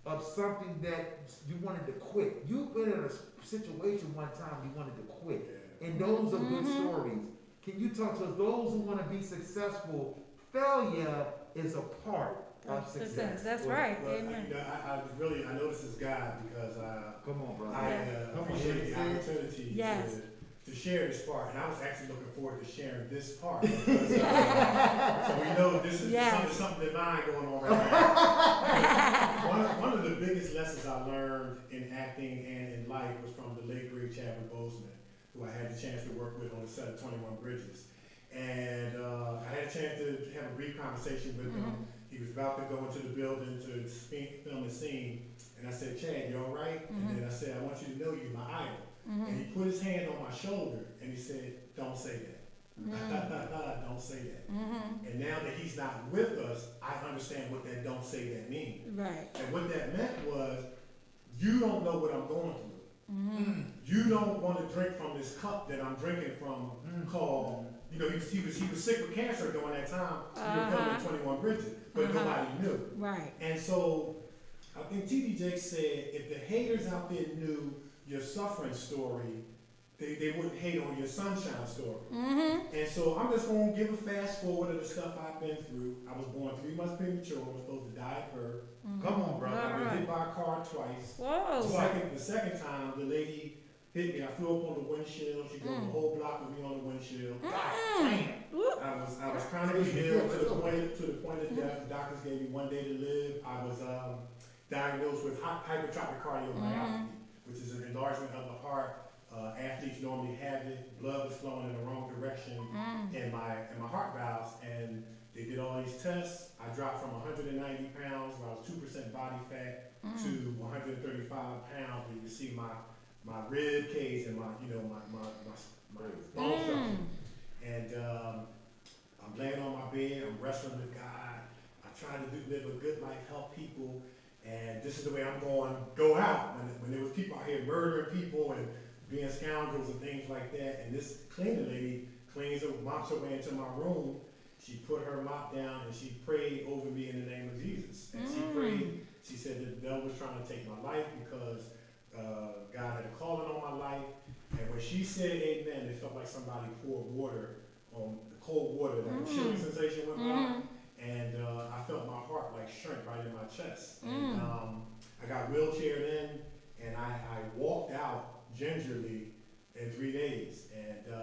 of something that you wanted to quit. You've been in a situation one time you wanted to quit, and those are good stories. Can you talk to us? Those who want to be successful, failure is a part of success. That's right. Well, Amen. I know this is God because Come on, brother. I appreciate the opportunity to share this part, and I was actually looking forward to sharing this part because, so we know this is something divine going on right now. One of the biggest lessons I learned in acting and in life was from the late great Chadwick Boseman, who I had the chance to work with on the set of 21 Bridges. And I had a chance to have a brief conversation with him. He was about to go into the building to film a scene, and I said, "Chad, you all right?" And then I said, "I want you to know you're my idol." And he put his hand on my shoulder, and he said, "Don't say that. Don't say that." And now that he's not with us, I understand what that "don't say that" means. Right. And what that meant was, you don't know what I'm going through. You don't want to drink from this cup that I'm drinking from called, you know, he was sick with cancer during that time. He was filming 21 Bridges, but nobody knew. Right. And so I think T.D. Jakes said, if the haters out there knew your suffering story, they wouldn't hate on your sunshine story. And so I'm just going to give a fast forward of the stuff I've been through. I was born 3 months premature. I was supposed to die at birth. Come on, brother. I've been hit by a car twice. Whoa. The second time, the lady hit me. I flew up on the windshield. She drove the whole block with me on the windshield. I was trying to be ill to the point of death. The doctors gave me 1 day to live. I was diagnosed with hypertrophic cardiomyopathy, which is an enlargement of the heart. Athletes normally have it. Blood was flowing in the wrong direction in my heart valves, and they did all these tests. I dropped from 190 pounds, where I was 2% body fat, to 135 pounds. Where you can see my rib cage and my bone structure. And I'm laying on my bed. I'm wrestling with God. I try to live a good life, help people, and this is the way I'm going to go out. When there was people out here murdering people and being scoundrels and things like that, and this cleaning lady mops her way into my room. She put her mop down and she prayed over me in the name of Jesus. And she prayed, she said that the devil was trying to take my life because God had a calling on my life. And when she said amen, it felt like somebody poured water on the cold water, like a chilling sensation went by. And I felt my heart like shrink right in my chest. And I got wheelchaired in, and I walked out gingerly in 3 days. And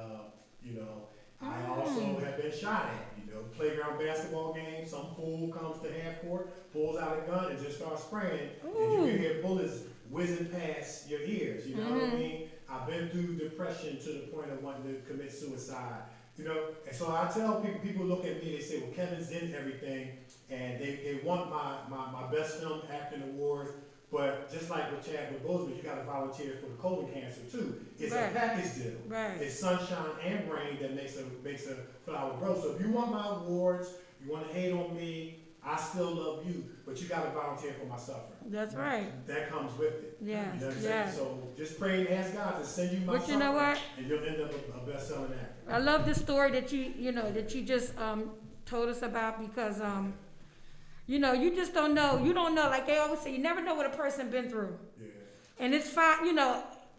I also have been shot at, playground basketball games. Some fool comes to half court, pulls out a gun and just starts spraying, and you can hear bullets whizzing past your ears, you know what I mean? I've been through depression to the point of wanting to commit suicide, and so I tell people look at me, they say, well, Kevin's in everything, and they want my best film acting awards. But just like with Chadwick Boseman, you got to volunteer for the colon cancer too. It's a package deal. Right. It's sunshine and rain that makes a flower grow. So if you want my awards, you want to hate on me, I still love you. But you got to volunteer for my suffering. That's right. That comes with it. Yeah. You know what I'm saying? So just pray and ask God to send you my suffering. But you know what? And you'll end up a best-selling actor. I love the story that you just told us about, because you just don't know. You don't know. Like they always say, you never know what a person been through. Yeah. And it's fine.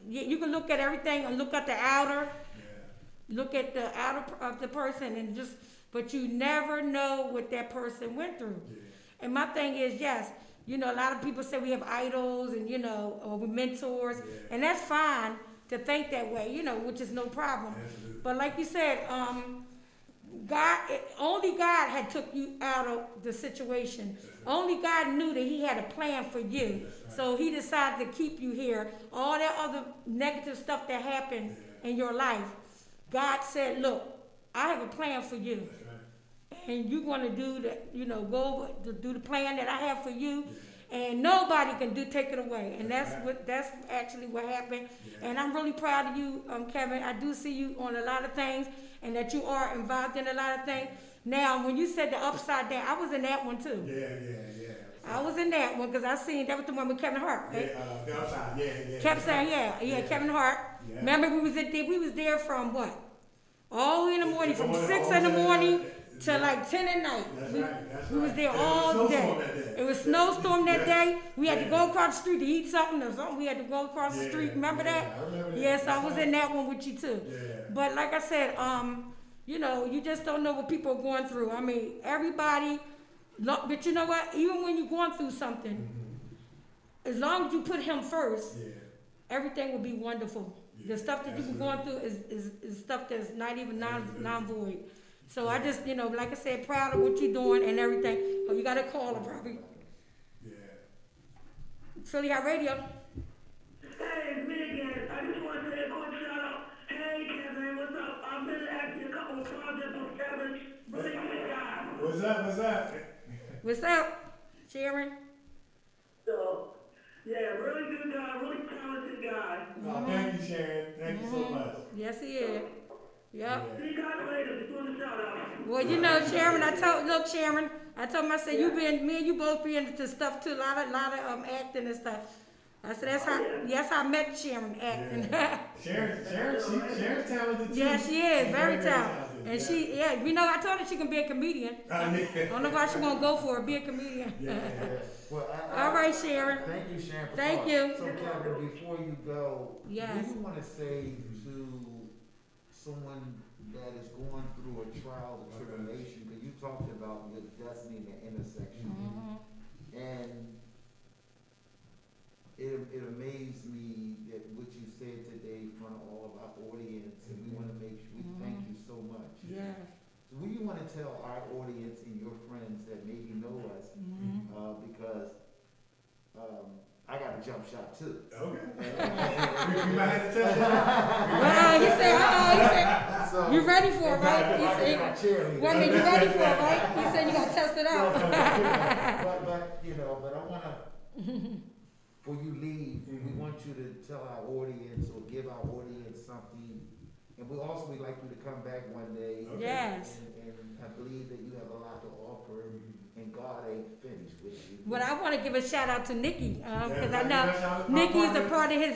You can look at everything and look at the outer. Yeah. Look at the outer of the person but you never know what that person went through. Yeah. And my thing is, yes, a lot of people say we have idols and, or mentors. Yeah. And that's fine to think that way, which is no problem. Absolutely. But like you said, only God had took you out of the situation. Only God knew that he had a plan for you. Right. So he decided to keep you here. All that other negative stuff that happened in your life, God said, look, I have a plan for you. That's right. And you're gonna do the, go over to do the plan that I have for you, and nobody can take it away. And that's actually what happened. Yeah. And I'm really proud of you, Kevin. I do see you on a lot of things, and that you are involved in a lot of things. Now, when you said the upside down, I was in that one too. Yeah. I was in that one because I seen that was the one with Kevin Hart, right? Yeah, the upside, yeah. Kept saying, yeah, Kevin Hart. Yeah. Remember, we was there from what? All in the morning, from Going 6 all in the day, morning yeah. to like 10 at night. That's we, right, that's we was right. there And it was all a day. snowstorm that day. It was snowstorm that Yeah. day. We had to Yeah. go across the street to eat something or something. We had to go across the Yeah, street. Remember yeah, that? I remember that. Yes, I That's was right. in that one with you too. Yeah. But like I said, you just don't know what people are going through. I mean, everybody, but you know what? Even when you're going through something, as long as you put him first, Yeah. everything will be wonderful. Yeah, The stuff that you've been going through is stuff that's not even non-void. So I just, like I said, proud of what you're doing and everything. Oh, you got a caller probably. Yeah. Philly Hot Radio. Hey, it's me again. I just want to say a quick shout out. Hey, Kevin, what's up? I've been asking a couple of projects with Kevin. Really good guy. What's up? What's up, Sharon? So, yeah, really good guy, really talented guy. Oh, thank you, Sharon. Thank you so much. Yes, he is. Yep. See you guys later. Just want to shout out. Well, Sharon, Sharon, I told him, I said, me and you both be into stuff too, a lot of acting and stuff. I said, that's how I met Sharon, acting. Yeah. Sharon's talented too. Yeah, she is, She's very talented. And yeah. I told her she can be a comedian. Yeah. I don't know why she won't go for it, be a comedian. Yeah. Well, All right, Sharon. Thank you, Sharon. For Thank calling. you. So, Kevin, before you go, Yes. what do you want to say to someone that is going through a trial or tribulation? Because you talked about your destiny and the intersection, and it amazed me that what you said today in front of all of our audience, and we want to make sure we thank you so much. Yes. So what do you want to tell our audience and your friends that maybe know us? Because I got a jump shot too. Okay. We might have to tell you. Well, he said, So, you ready for it, right? He I said, got my cheerleader. well, I mean, you ready for it, right? He said you got to test it out. but I want to, before you leave, we want you to tell our audience or give our audience something. And we'd like you to come back one day. Okay. Yes. And I believe that you have a lot to offer, and God ain't finished with you. But I want to give a shout out to Nikki, because I Yeah, know that's Nikki is a our part of his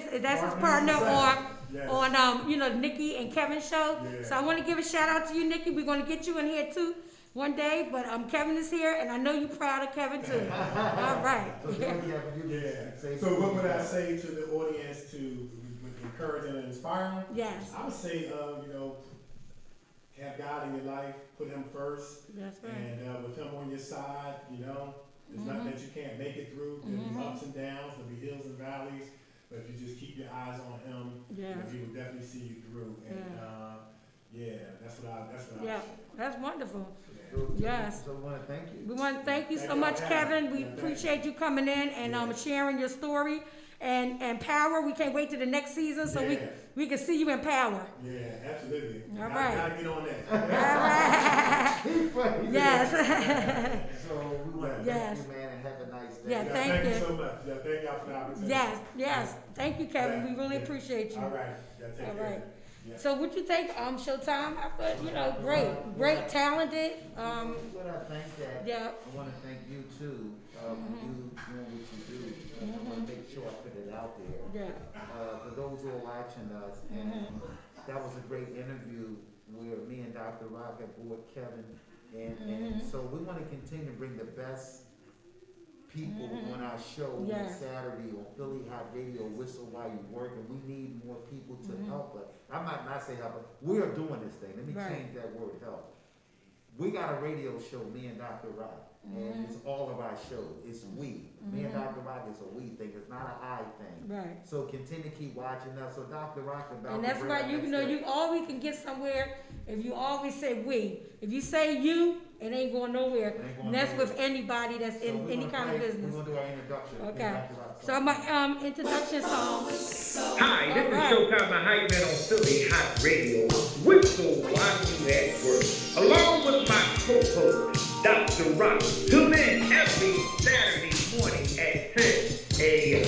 partner partner. Yes. on Nikki and Kevin's show. Yeah. So I want to give a shout out to you, Nikki. We're going to get you in here too one day, but Kevin is here, and I know you're proud of Kevin too. All right. So, Kevin, you Yeah. say So what would I say to the audience to encourage and inspire them? Yes. I would say, have God in your life, put Him first, That's right. and with Him on your side, there's nothing that you can't make it through. There'll be ups and downs, there'll be hills and valleys, but if you just keep your eyes on Him, Yes. He will definitely see you through. And that's what I Yeah, would say. that's wonderful. So, Yes. So I want to thank you. We want to thank you so Thank you much, for having Kevin. me. We Yeah, thank appreciate you coming in and sharing your story and Power. We can't wait till the next season so Yeah. we can see you in Power. Yeah, absolutely. All right. Gotta get on that. All right. Yes. So we want to Yes. thank you, man, and have a nice day. Yeah, thank Thank you. you so much. Yeah, thank y'all for the opportunity. Yes. Thank you, Kevin. We really Yeah. appreciate you. All right. Yeah, take All care. right. Yeah. So what you think, Showtime? I thought, great, talented. What I think that, Yeah. I want to thank you too, for you doing what you do. I want to make sure I put it out there. Yeah. For those who are watching us, and that was a great interview where me and Dr. Rock have brought Kevin, and so we want to continue to bring the best people on our show on Yes. Saturday on Philly Hot Radio, Whistle While You Work, and we need more people to help us. I might not say help us, we are doing this thing. Let me Right. change that word, help. We got a radio show, me and Dr. Rock, and it's all of our shows. It's we. Me and Dr. Rock is a we thing. It's not an I thing. Right. So continue to keep watching us. So Dr. Rock about And to that's bring why our you next know step. you always can get somewhere if you always say we. If you say you, it ain't going nowhere. It ain't going And that's nowhere. with anybody that's So in we're any gonna kind of play- business. We're gonna do our introduction. Okay. Dr. Rock So song. my introduction song. Hi, this Alright. is Showtime, the hype man on Philly Hot Radio. Whistle while you at work. Along with my co-host, Dr. Rock. Tune in every Saturday morning at 10 a.m.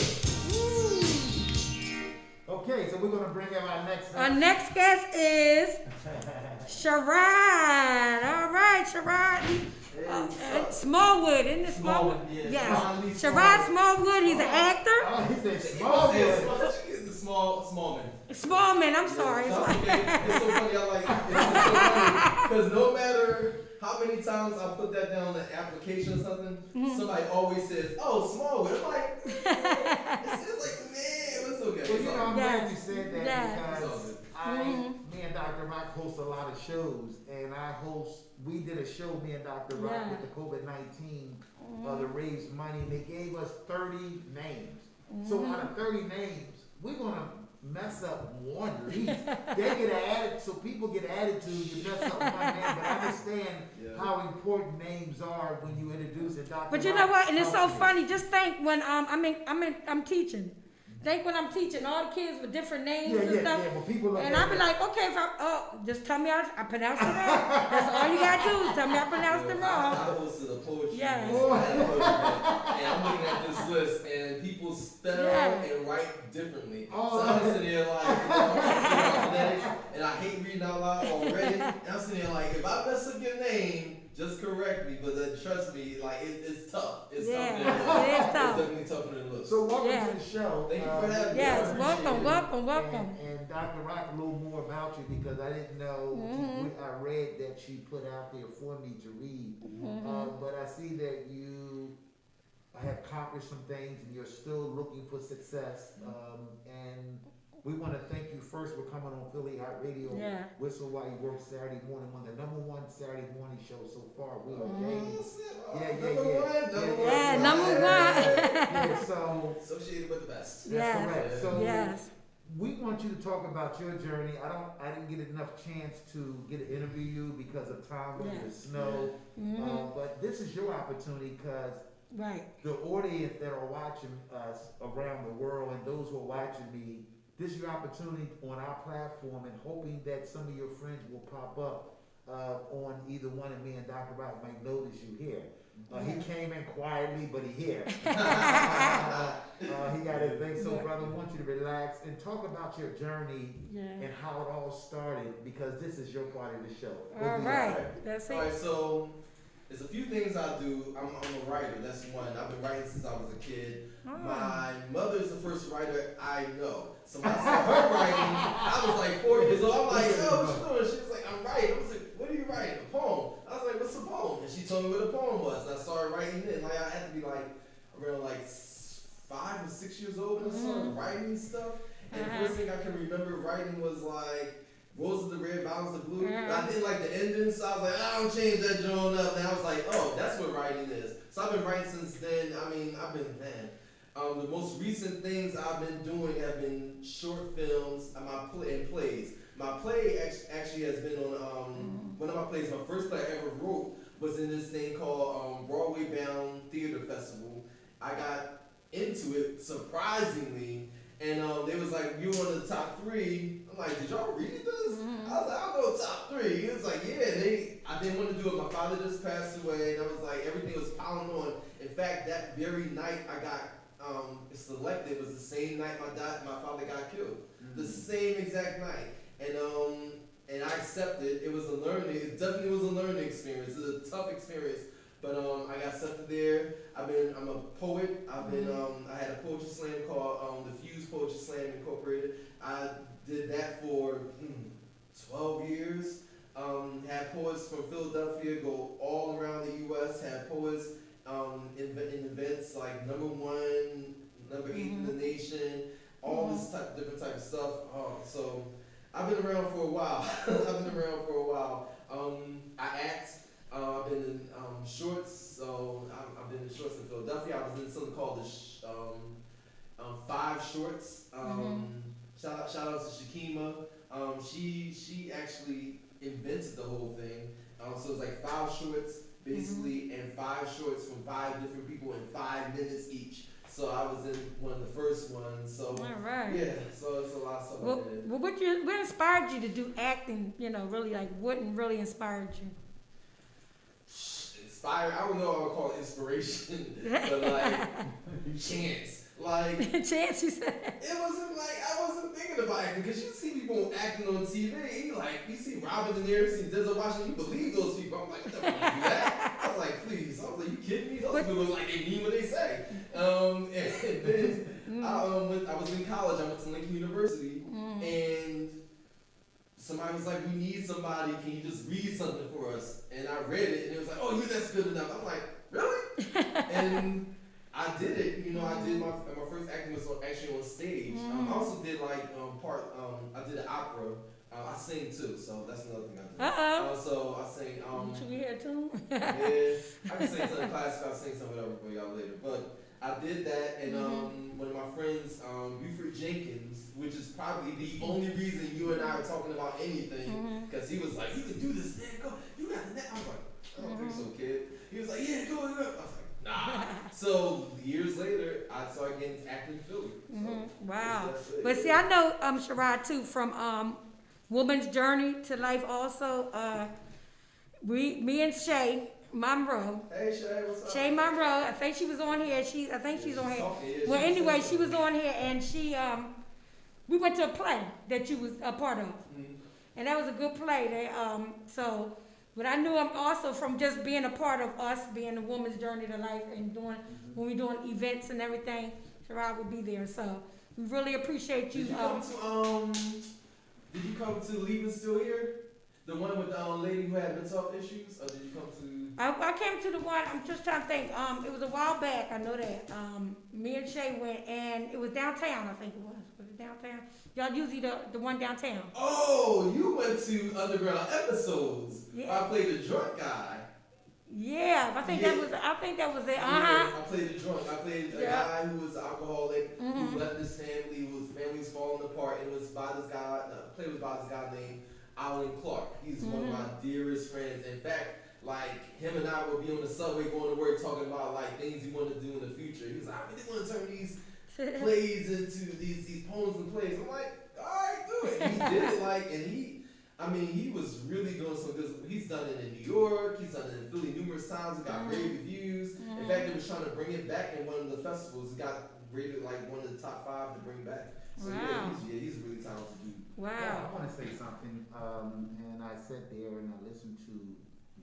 Okay, so we're gonna bring up our next. Our next guest is Sherrod. All right, Sherrod. Smallwood, isn't it Smallwood? Yes. Sherrod Smallwood, he's an actor. Oh, he said Smallwood. Small man. Smallman, I'm sorry. It's okay. It's so funny. I like it. It's so funny because no matter how many times I put that down on the application or something, somebody always says, "Oh, Smallwood." I'm like, it's like, man, it's okay. Well, you know, I'm glad you Yes. said that Yes. because me and Dr. Rock host a lot of shows, and we did a show, me and Dr. Rock, Yeah. with the COVID-19 to raise money. They gave us 30 names. So out of 30 names, we're gonna mess up one at least. They get added, so people get added to you mess up one name. But I understand how important names are when you introduce it, Dr. But you Rock, know what? And it's so help me. funny. Just think when I'm teaching. Think when I'm teaching all the kids with different names and stuff. But people look And at I be it. like, okay, just tell me I pronounce it wrong. That's all you gotta do is tell me I pronounced it I wrong. hosted a poetry Yes. and I'm looking at this list and people spell and write differently. Oh. So I'm sitting there like, and I hate reading out loud already. And I'm sitting there like, if I mess up your name, just correct me, but then trust me, like it's tough. It's Yeah, tougher than it looks. it is tough. It's definitely tougher than it looks. So welcome Yeah. to the show. Thank you for having me. Yes, I welcome, appreciate it. welcome. And Dr. Rock, a little more about you because I didn't know what I read that she put out there for me to read. But I see that you have accomplished some things and you're still looking for success. And we want to thank you first for coming on Philly Hot Radio. Yeah. Whistle While You Work Saturday morning, one of the #1 Saturday morning show so far. We are Oh, James. Number one. Yeah, so Associated with the best. that's Yes. correct. So Yes. we want you to talk about your journey. I didn't get enough chance to get to interview you because of time with the Yes. snow. But this is your opportunity because Right. the audience that are watching us around the world and those who are watching me, this is your opportunity on our platform and hoping that some of your friends will pop up on either one of me and Dr. Rock might notice you here. He came in quietly, but he here. He got his thing. So, brother, I want you to relax and talk about your journey Yeah. and how it all started because this is your part of the show. All right. That's All right, it. so there's a few things I do. I'm a writer. That's one. I've been writing since I was a kid. My mother is the first writer I know. So when I saw her writing, I was like 4 years old. I'm like, yo, what you doing? She was like, I'm writing. I was like, what are you writing? A poem. I was like, what's a poem? And she told me what a poem was. And I started writing it. Like I had to be like around like 5 or 6 years old when I started writing stuff. And the first thing I can remember writing was like Roses the Red, Violets the Blue. I didn't like the ending, so I was like, I don't change that joint up. And I was like, oh, that's what writing is. So I've been writing since then. I mean, the most recent things I've been doing have been short films and plays. My play actually has been on one of my plays. My first play I ever wrote was in this thing called Broadway Bound Theater Festival. I got into it surprisingly, and they was like, "You on the top 3?" I'm like, "Did y'all read this?" I was like, "I'll go top 3." He was like, "Yeah." I didn't want to do it. My father just passed away, and I was like, everything was piling on. In fact, that very night I got selected was the same night my father got killed. The same exact night. And I accepted. It was a learning. It definitely was a learning experience. It was a tough experience, but I got accepted there. I'm a poet. I had a poetry slam called the Fuse Poetry Slam Incorporated. I did that for 12 years. Had poets from Philadelphia go all around the U.S. Had poets in events like #1, #8 in the nation, all this different type of stuff. So I've been around for a while. I act. I've been in shorts. So I've been in shorts in Philadelphia. I was in something called the 5 Shorts. Shout out to Shakima. She actually invented the whole thing. So it's like 5 shorts basically, and 5 shorts from 5 different people in 5 minutes each. So I was in one of the first ones. So All right. yeah, so it's a lot of stuff I did. Well, what inspired you to do acting? You know, really like what really inspired you? Inspired, I don't know what I would call it inspiration, but like chance. Like Chance, you said. it wasn't like I wasn't thinking about acting because you see people acting on TV, like you see Robin De Niro, you see Denzel Washington, you believe those people. I'm like, what the fuck do that? I was like, please. I was like, you kidding me? Those people look like they mean what they say. And then I was in college. I went to Lincoln University, and somebody was like, we need somebody. Can you just read something for us? And I read it, and it was like, oh, that's good enough. I'm like, really? And I did it. You know, I did my first acting was actually on stage. I also did like I did an opera. I sing too, so that's another thing I do. So I sing. Should we hear too? Yeah, I can sing something classic. I'll sing some whatever for y'all later. But I did that, and one of my friends, Buford Jenkins, which is probably the only reason you and I are talking about anything, because he was like, "You can do this, man. Go, you got the net." I was like, "I don't think so, kid." He was like, "Yeah, go." I was like, "Nah." So years later, I started getting acting in Philly. So Wow. that's it. But see, I know Sherrod too from Woman's Journey to Life. Also, me and Shay Monroe. Hey Shay, what's up? Shay Monroe, I think she was on here. I think she's on here. Okay, yeah, Well, she was anyway, on she was on here, and we went to a play that you was a part of, and that was a good play. But I knew him also from just being a part of us, being a Woman's Journey to Life, and doing when we doing events and everything. Sherrod would be there, so we really appreciate you. Did you come to Leaving Still Here? The one with the lady who had mental health issues, or did you come to? I came to the one. I'm just trying to think. It was a while back. I know that. Me and Shay went, and it was downtown. I think it was. Was it downtown? Y'all usually the one downtown. Oh, you went to Underground Episodes. Yeah. I played the drunk guy. Yeah, I think that was. I think that was it. Yeah, I played the drunk. I played a guy who was alcoholic, who left his family, whose family was falling apart, and it was by this guy. The play was by this guy named Alan Clark. He's one of my dearest friends. In fact, like him and I would be on the subway going to work talking about like things we want to do in the future. He was like, I really want to turn these plays into these poems and plays. I'm like, all right, do it. And he did it and he was really doing some good. He's done it in New York. He's done it in Philly numerous times. He got rave reviews. In fact, they was trying to bring it back in one of the festivals. He got rated like one of the top 5 to bring back. So he's a really talented dude. Wow. Well, I want to say something, and I sat there and I listened to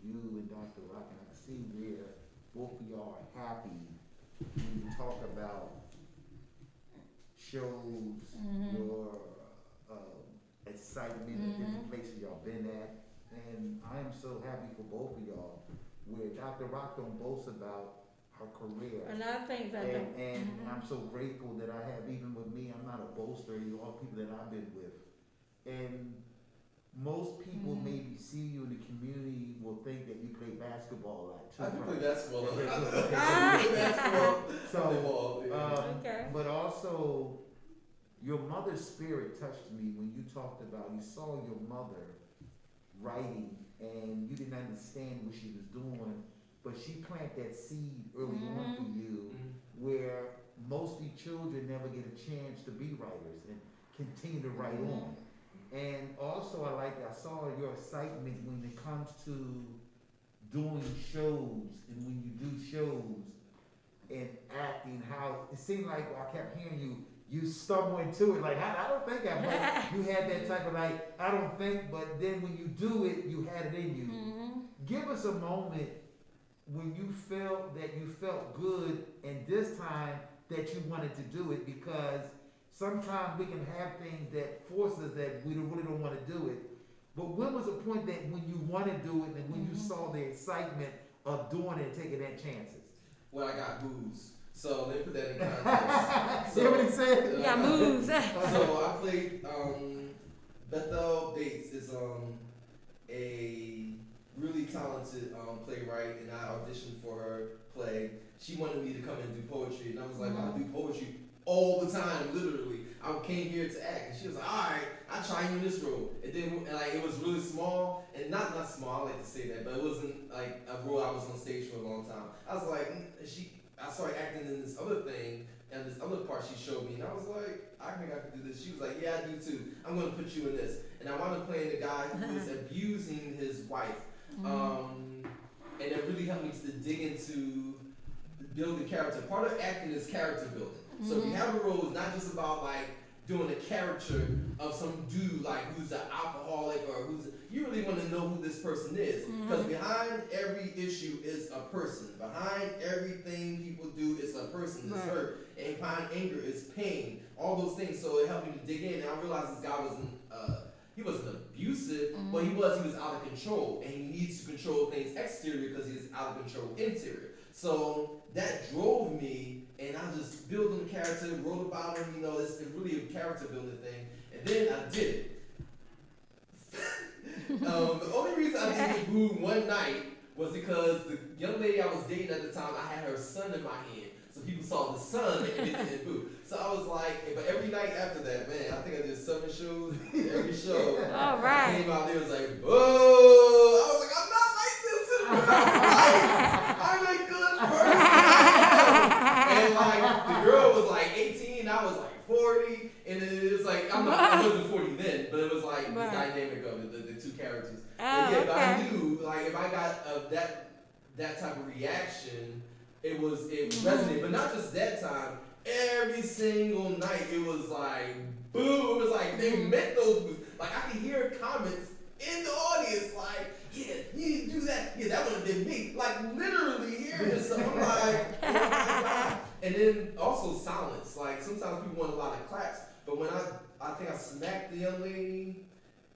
you and Dr. Rock, and I see where both of y'all are happy when you talk about shows, your excitement at different places y'all been at, and I am so happy for both of y'all, where Dr. Rock don't boast about her career. And other things I don't. And I'm so grateful that I have, even with me, I'm not a boaster, all people that I've been with. And most people maybe see you in the community will think that you play basketball a lot too. I do play basketball. But also, your mother's spirit touched me when you talked about, you saw your mother writing and you didn't understand what she was doing, but she planted that seed early on for you where mostly children never get a chance to be writers and continue to write on. And also I saw your excitement when it comes to doing shows, and when you do shows and acting, how it seemed like I kept hearing you stumble into it, like I don't think you had that type of like, I don't think, but then when you do it, you had it in you. Give us a moment when you felt that you felt good, and this time that you wanted to do it, because sometimes we can have things that force us that we really don't want to do it. But when was the point that when you want to do it and when you saw the excitement of doing it and taking that chances? Well, I got moves. So let me put that in context. See what he said? You got moves. So I played Bethel Bates is a really talented playwright, and I auditioned for her play. She wanted me to come and do poetry, and I was like, I do poetry all the time, literally. I came here to act, and she was like, all right, I'll try you in this role. And then, like, it was really small, and not small, I like to say that, but it wasn't, like, a role I was on stage for a long time. I was like, I started acting in this other thing, and this other part she showed me, and I was like, I think I can do this. She was like, yeah, I do too. I'm going to put you in this. And I wound up playing the guy who was abusing his wife. And it really helped me to dig into building character. Part of acting is character building. So if you have a role, it's not just about like doing a character of some dude like who's an alcoholic or you really want to know who this person is. Because behind every issue is a person. Behind everything people do is a person that's hurt. And behind anger is pain. All those things. So it helped me to dig in. And I realized this guy wasn't abusive, but he was out of control. And he needs to control things exterior because he's out of control interior. So that drove me, and I just built on the character, wrote about him, it's really a character building thing. And then I did it. The only reason I didn't get booed one night was because the young lady I was dating at the time, I had her son in my hand. So people saw the son and didn't boo. So I was like, but every night after that, man, I think I did 7 shows. Every show, all right. I came out there and was like, whoa! I was like, I'm not like this in real life. I'm a good person. And like, the girl was like 18, I was like 40, and it was like, I wasn't 40 then, but it was like the dynamic of it, the two characters. But I knew, like, if I got that type of reaction, it resonated. But not just that time, every single night, it was like, boo, it was like, they meant those boos. Like, I could hear comments in the audience, like, yeah, you need to do that. Yeah, that would have been me. Like, literally hearing this stuff. I'm like, oh my God. And then also silence. Like, sometimes people want a lot of claps, but when I think I smacked the young lady,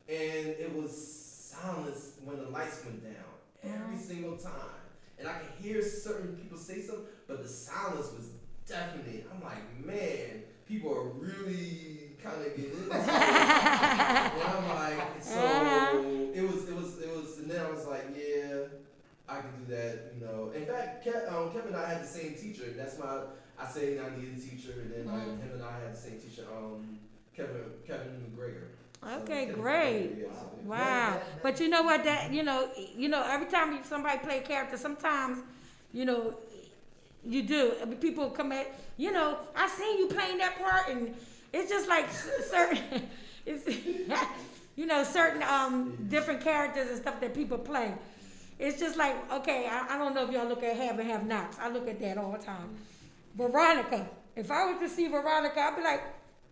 and it was silence when the lights went down. Every single time. And I could hear certain people say something, but the silence was definitely, I'm like, man, people are really kind of getting into it. And I'm like, so it was, and then I was like, yeah, I can do that, In fact, Kevin and I had the same teacher. That's why I say I need a teacher, and then him and I had the same teacher, Kevin McGregor. Okay, So, great. Wow. But you know what, that, every time somebody play a character, sometimes, you do. I mean, people come at, I seen you playing that part, and it's just like certain, certain different characters and stuff that people play. It's just like, okay, I don't know if y'all look at have and have nots. I look at that all the time. Veronica. If I was to see Veronica, I'd be like,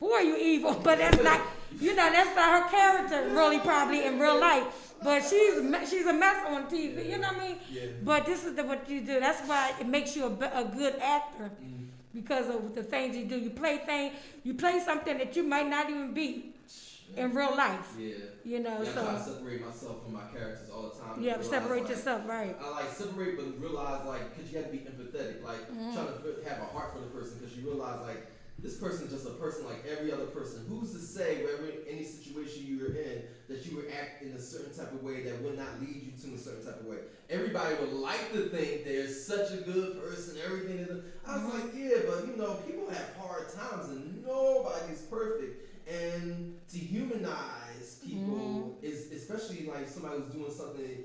boy, you evil. But that's not, that's not her character really probably in real life. But she's a mess on TV, you know what I mean? Yeah. But this is what you do. That's why it makes you a good actor because of the things you do. You play something that you might not even be in real life. Yeah. So. I try to separate myself from my characters all the time. Yeah, separate yourself, right. I like separate, but realize because you have to be empathetic, like trying to have a heart for the person, because you realize this person is just a person like every other person. Who's to say wherever any situation you were in that you would act in a certain type of way that would not lead you to a certain type of way? Everybody would like to think they're such a good person, everything is. I was like, yeah, but people have hard times and nobody's perfect. And to humanize people is especially like somebody who's doing something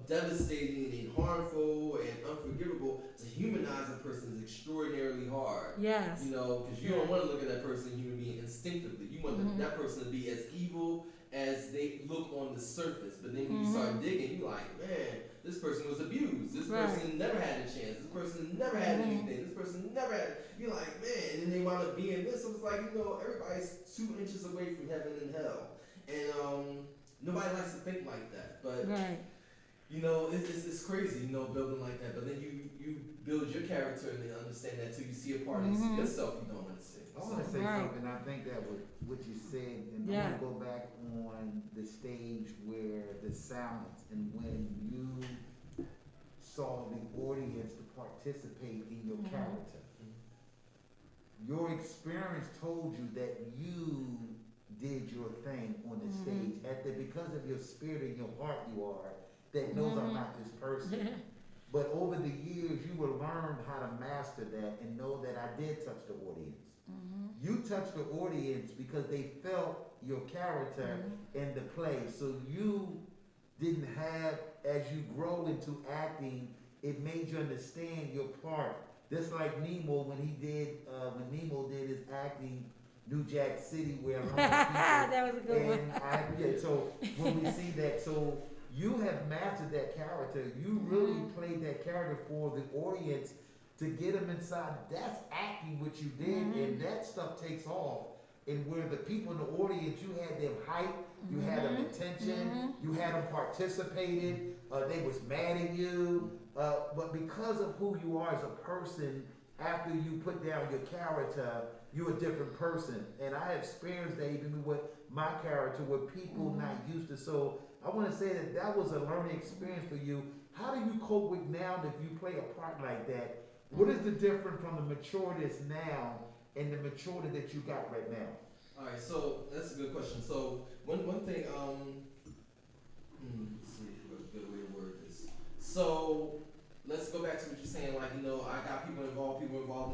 devastating and harmful and unforgivable. To humanize a person is extraordinarily hard. Yes. Because you don't want to look at that person, human being, instinctively. You want that person to be as evil as they look on the surface. But then when you start digging, you're like, man, this person was abused. This person never had a chance. This person never had anything. This person never had. You're like, man, and then they wound up being this. So it's like, everybody's 2 inches away from heaven and hell, and nobody likes to think like that. But it's crazy, building like that. But then you build your character and then understand that too. You see a part of yourself you don't understand. I want to say something. I think that what you said, and I want to go back on the stage where the silence and when you saw the audience to participate in your character. Your experience told you that you did your thing on the stage. Because of your spirit and your heart, you are that knows I'm not this person. But over the years, you will learn how to master that and know that I did touch the audience. You touched the audience because they felt your character in the play. So you didn't have, as you grow into acting, it made you understand your part. Just like Nemo when Nemo did his acting, New Jack City, where a lot of people, That was a good one. so when we see that, so you have mastered that character. You really played that character for the audience to get them inside. That's acting what you did, and that stuff takes off. And where the people in the audience, you had them hype, you had them attention, you had them participated, they was mad at you, but because of who you are as a person, after you put down your character, you're a different person. And I experienced that even with my character, with people not used to. So I want to say that that was a learning experience for you. How do you cope with now if you play a part like that? What is the difference from the maturity that's now and the maturity that you got right now? All right, so that's a good question. So one thing, let's see what a good way to word this. So let's go back to what you're saying. Like, I got people involved in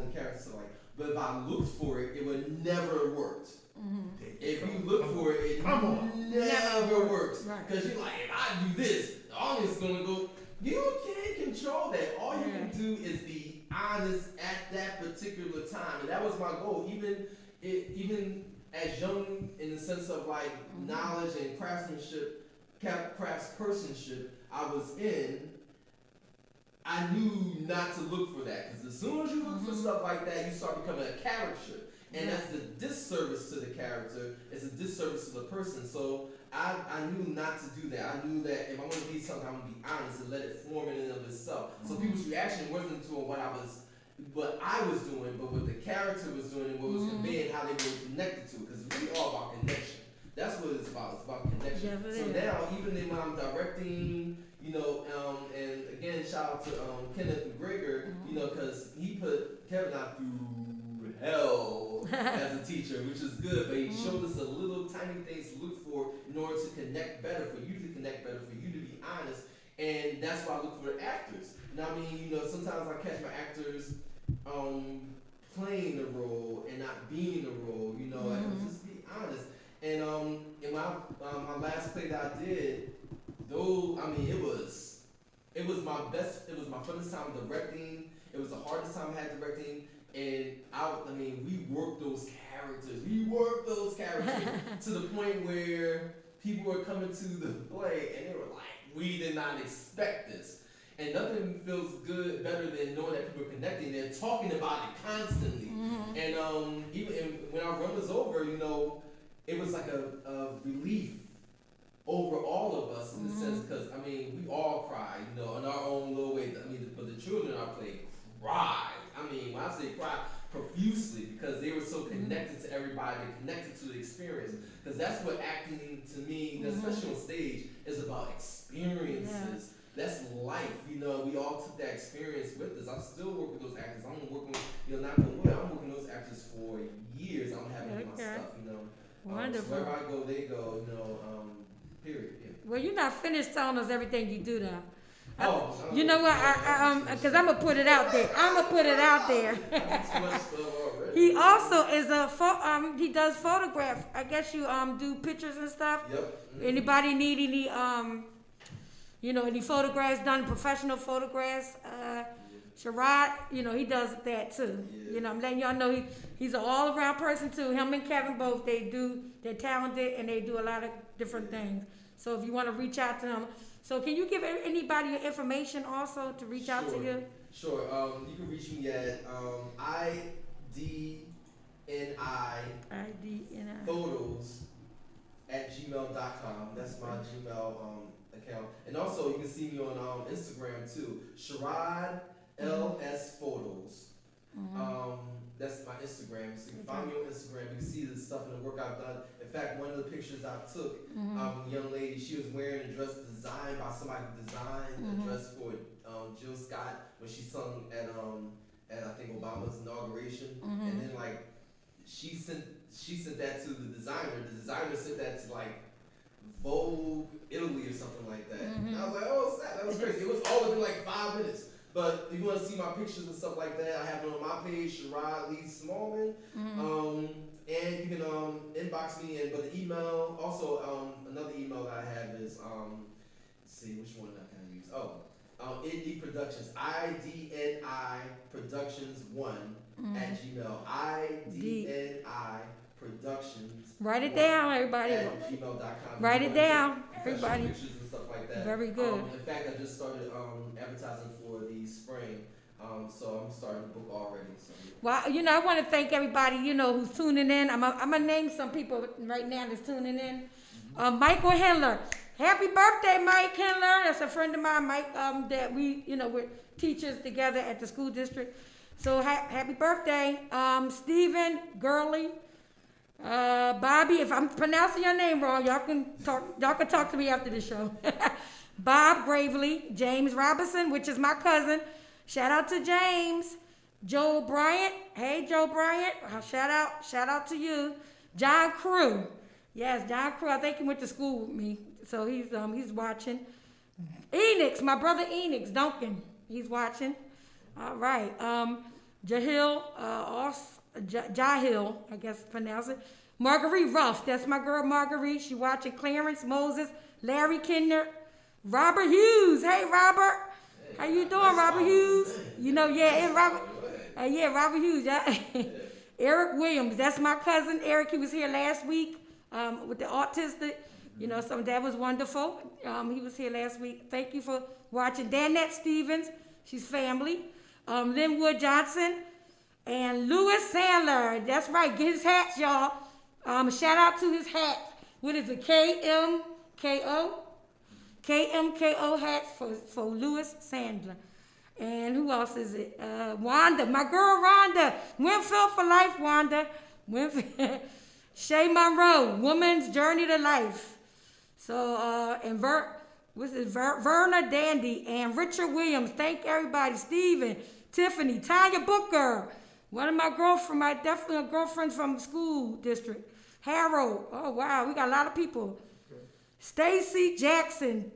the character. So like, but if I looked for it, it would never worked. If you look for it, it never works. Because you're like, if I do this, the audience is gonna go. You can't control that. All you can do is be honest at that particular time, and that was my goal. Even as young, in the sense of like knowledge and craftspersonship, I was in. I knew not to look for that, because as soon as you look for stuff like that, you start becoming a caricature, and that's a disservice to the character. It's a disservice to the person. So I knew not to do that. I knew that if I'm going to be something, I'm going to be honest and let it form in and of itself. So people's reaction wasn't to what I was doing, but what the character was doing and what was conveying, how they were connected to it. Because it's really all about connection. That's what it's about. It's about connection. So now, even when I'm directing, and again, shout out to Kenneth McGregor, because he put Kevin out through hell as a teacher, which is good, but he showed us a little tiny things to look for in order to connect better, for you to connect better, for you to be honest, and that's why I look for the actors. Now, I mean, sometimes I catch my actors playing the role and not being the role, and just be honest. And in my last play that I did, though, I mean, it was my best, it was my funnest time directing, it was the hardest time I had directing, and we worked those characters to the point where people were coming to the play and they were like, we did not expect this. And nothing feels good better than knowing that people are connecting. They're talking about it constantly. And even when our run was over, it was like a relief over all of us in the sense, because we all cry, in our own little way. But the children I played cried. When I say cry, profusely, because they were so connected to everybody, connected to the experience. Because that's what acting to me, especially on stage, is about experiences. That's life, we all took that experience with us. I still work with those actors. I'm working with, knock on wood, I'm working with those actors for years. I'm having my stuff, Wonderful. So wherever I go, they go, period. Yeah. Well, you're not finished telling us everything you do now. You know what? Because I'm gonna put it out there. He also is he does photograph. I guess you do pictures and stuff. Yep. Anybody need any any photographs done, professional photographs? Sherrod, he does that too. Yeah. I'm letting y'all know he's an all-around person too. Him and Kevin both, they're talented and they do a lot of different things. So if you want to reach out to him. So can you give anybody your information also to reach out to you? Sure. You can reach me at IDNI photos @gmail.com. That's my Gmail account. And also you can see me on Instagram too. Sherrod LS Photos. That's my Instagram. So you can find me on Instagram. You can see the stuff and the work I've done. In fact, one of the pictures I took, a young lady, she was wearing a dress designed by somebody who designed a dress for Jill Scott when she sung at I think Obama's inauguration. And then like she sent that to the designer. The designer sent that to like Vogue Italy or something like that. And I was like, oh snap, that was crazy. It was all within like 5 minutes. But if you want to see my pictures and stuff like that, I have it on my page, Sherrod Lee Smallman. And you can inbox me. But the email, also another email that I have is let's see which one I can use. Indie Productions, IDNI Productions 1 at Gmail. IDNI Productions. Write it down, everybody. At gmail.com. Write it down, everybody. Pictures and stuff like that. Very good. In fact, I just started advertising for the spring, so I'm starting to book already. So. Well, I want to thank everybody, who's tuning in. I'm gonna name some people right now that's tuning in. Michael Handler. Happy birthday, Mike Handler. That's a friend of mine, Mike, that we're teachers together at the school district. So happy birthday. Stephen Gurley. Bobby, if I'm pronouncing your name wrong, y'all can talk to me after the show. Bob Gravely, James Robinson, which is my cousin. Shout out to James. Joe Bryant. Hey, Joe Bryant. Shout out to you. John Crew. Yes, John Crew. I think he went to school with me, so he's watching. Enix, my brother Enix Duncan. He's watching. All right. Jahil, Jahil, I guess pronounce it. Marguerite Ruff, that's my girl Marguerite. She watching. Clarence Moses, Larry Kinder, Robert Hughes. Hey, Robert. How you doing, Robert Hughes? Robert Hughes. Yeah. Eric Williams, that's my cousin. Eric, he was here last week with the autistic. That was wonderful. He was here last week. Thank you for watching. Danette Stevens, she's family. Linwood Johnson and Louis Sandler. That's right. Get his hats, y'all. Shout out to his hats. What is it? KMKO? KMKO hats for Louis Sandler. And who else is it? Wanda, my girl Rhonda. Winfield for life, Wanda. Shay Monroe, Woman's Journey to Life. So, and Verna Dandy and Richard Williams. Thank everybody. Steven, Tiffany, Tanya Booker. One of my girlfriends from the school district. Harold. Oh, wow. We got a lot of people. Stacy Jackson.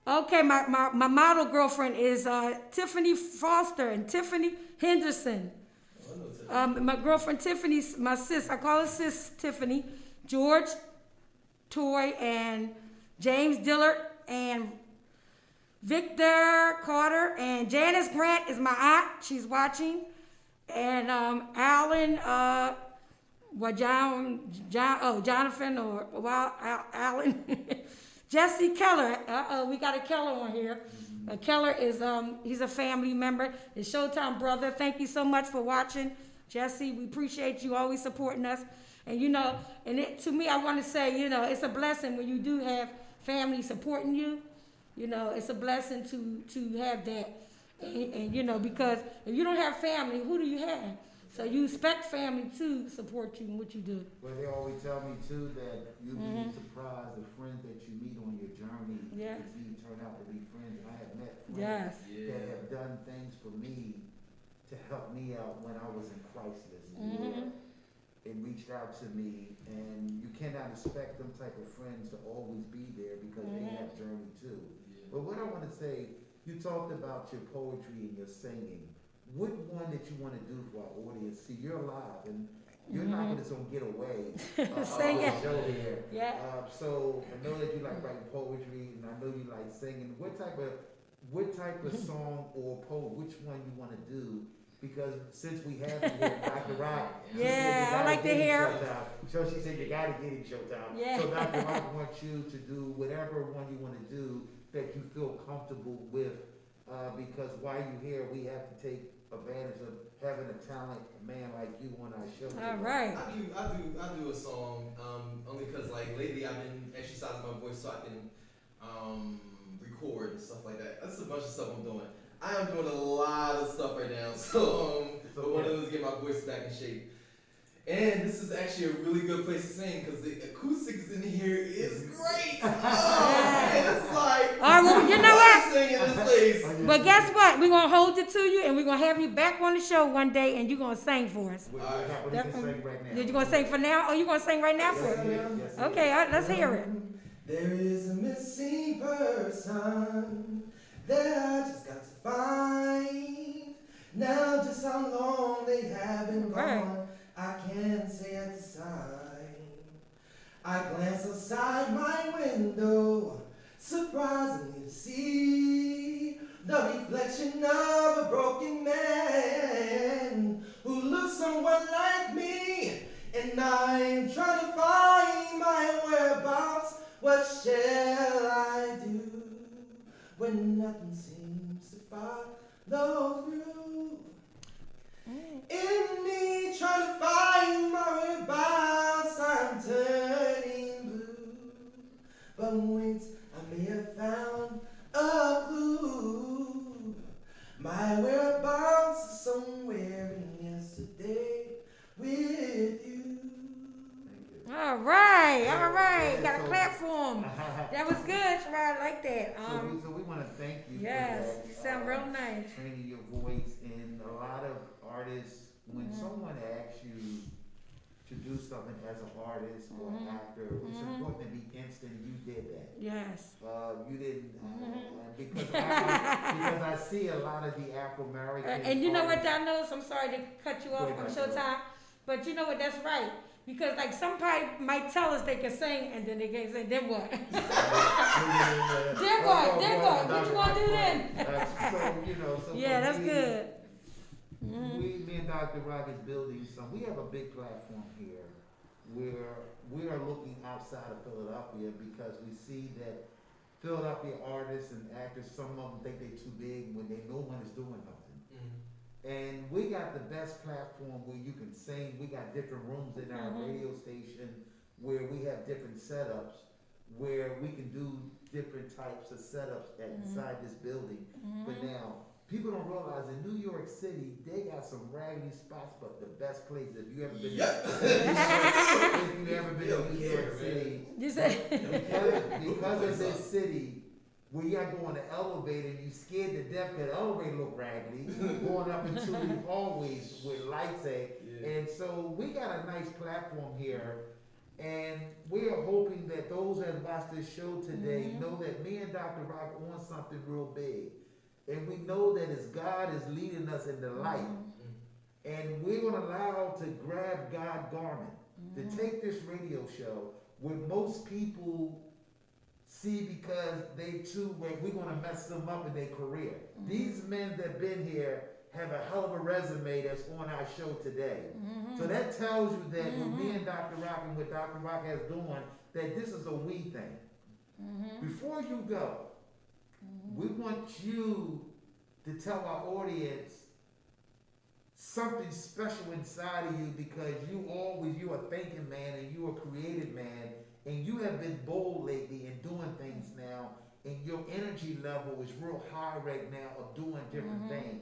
Okay, my model girlfriend is Tiffany Foster and Tiffany Henderson. My girlfriend Tiffany's my sis. I call her sis Tiffany. George Toy and James Dillard and Victor Carter and Janice Grant is my aunt. She's watching. And Alan, Jonathan or Alan. Jesse Keller. We got a Keller on here. Keller is he's a family member. His Showtime brother. Thank you so much for watching, Jesse. We appreciate you always supporting us. And to me, I want to say, it's a blessing when you do have family supporting you. It's a blessing to have that. And because if you don't have family, who do you have? So you expect family to support you in what you do. Well, they always tell me too that you'll be surprised the friends that you meet on your journey. Yeah. You turn out to be friends. And I have met friends that have done things for me to help me out when I was in crisis. And reached out to me, and you cannot expect them type of friends to always be there because they have journey too. But what I want to say, you talked about your poetry and your singing. What one that you want to do for our audience? See, you're live, and you're not just gonna get away Sing it. show here. Yeah. So I know that you like writing poetry, and I know you like singing. What type of song or poem? Which one you want to do? Because since we have you here, Dr. Rock, I like to hear. So she said you gotta get him Showtime. Yeah. So Dr. Rock wants you to do whatever one you want to do that you feel comfortable with. Because while you're here, we have to take advantage of having a talent man like you on our show. All right. I do a song only because lately I've been exercising my voice so I can record and stuff like that. That's a bunch of stuff I'm doing. I am doing a lot of stuff right now, but one of them is get my voice back in shape. And this is actually a really good place to sing because the acoustics in here is great. Man, it's like, all right, well, you know what? Sing in this place. But guess what? We're going to hold it to you, and we're going to have you back on the show one day, and you're going to sing for us. What you can sing right now. You're going to sing for now? Oh, you're going to sing right now for us? Yes, Okay, all right, let's hear it. There is a missing person that I just got to find. right. gone, I can't say at the sign. I glance outside my window, surprisingly to see the reflection of a broken man who looks somewhat like me. And I'm trying to find my whereabouts. What shall I do when nothing seems to follow through? In me trying to find my whereabouts, I'm turning blue. But wait, I may have found a clue. My whereabouts is somewhere in yesterday with you. All right. Got a clap for him. That was good, Sherrod. I like that. So we want to thank you Yes, for that. you sound real nice. Training your voice, and a lot of artists, when someone asks you to do something as an artist or an actor, it's important to be instant. You did that. Yes. You didn't, because I see a lot of the Afro-American And you know what artists- that knows? I'm sorry to cut you off Go on ahead, Showtime, but you know what? That's right. Because like somebody might tell us they can sing and then they can't sing. Then what? Then what? What you gonna do then? So Yeah, for that's me, good. Me and Dr. Rock is building some. We have a big platform here where we are looking outside of Philadelphia because we see that Philadelphia artists and actors, some of them think they're too big when no one is doing nothing. And we got the best platform where you can sing. We got different rooms in our radio station where we have different setups where we can do different types of setups inside this building. But now, people don't realize in New York City, they got some raggedy spots, but the best place. If you ever been, if you ever been to New York City, You said because of this city, where you got to go on the elevator, you scared to death because the elevator look raggedy, going up into the hallways with lights at. And so we got a nice platform here, and we are hoping that those that watch this show today know that me and Dr. Rock on something real big. And we know that as God is leading us in the light, and we're going to allow to grab God's garment, to take this radio show where most people see because they too, we're going to mess them up in their career. These men that been here have a hell of a resume that's on our show today. So that tells you that with me and Dr. Rock and what Dr. Rock has doing, that this is a we thing. Before you go, we want you to tell our audience something special inside of you because you a thinking man and you a creative man. And you have been bold lately in doing things now, and your energy level is real high right now of doing different things.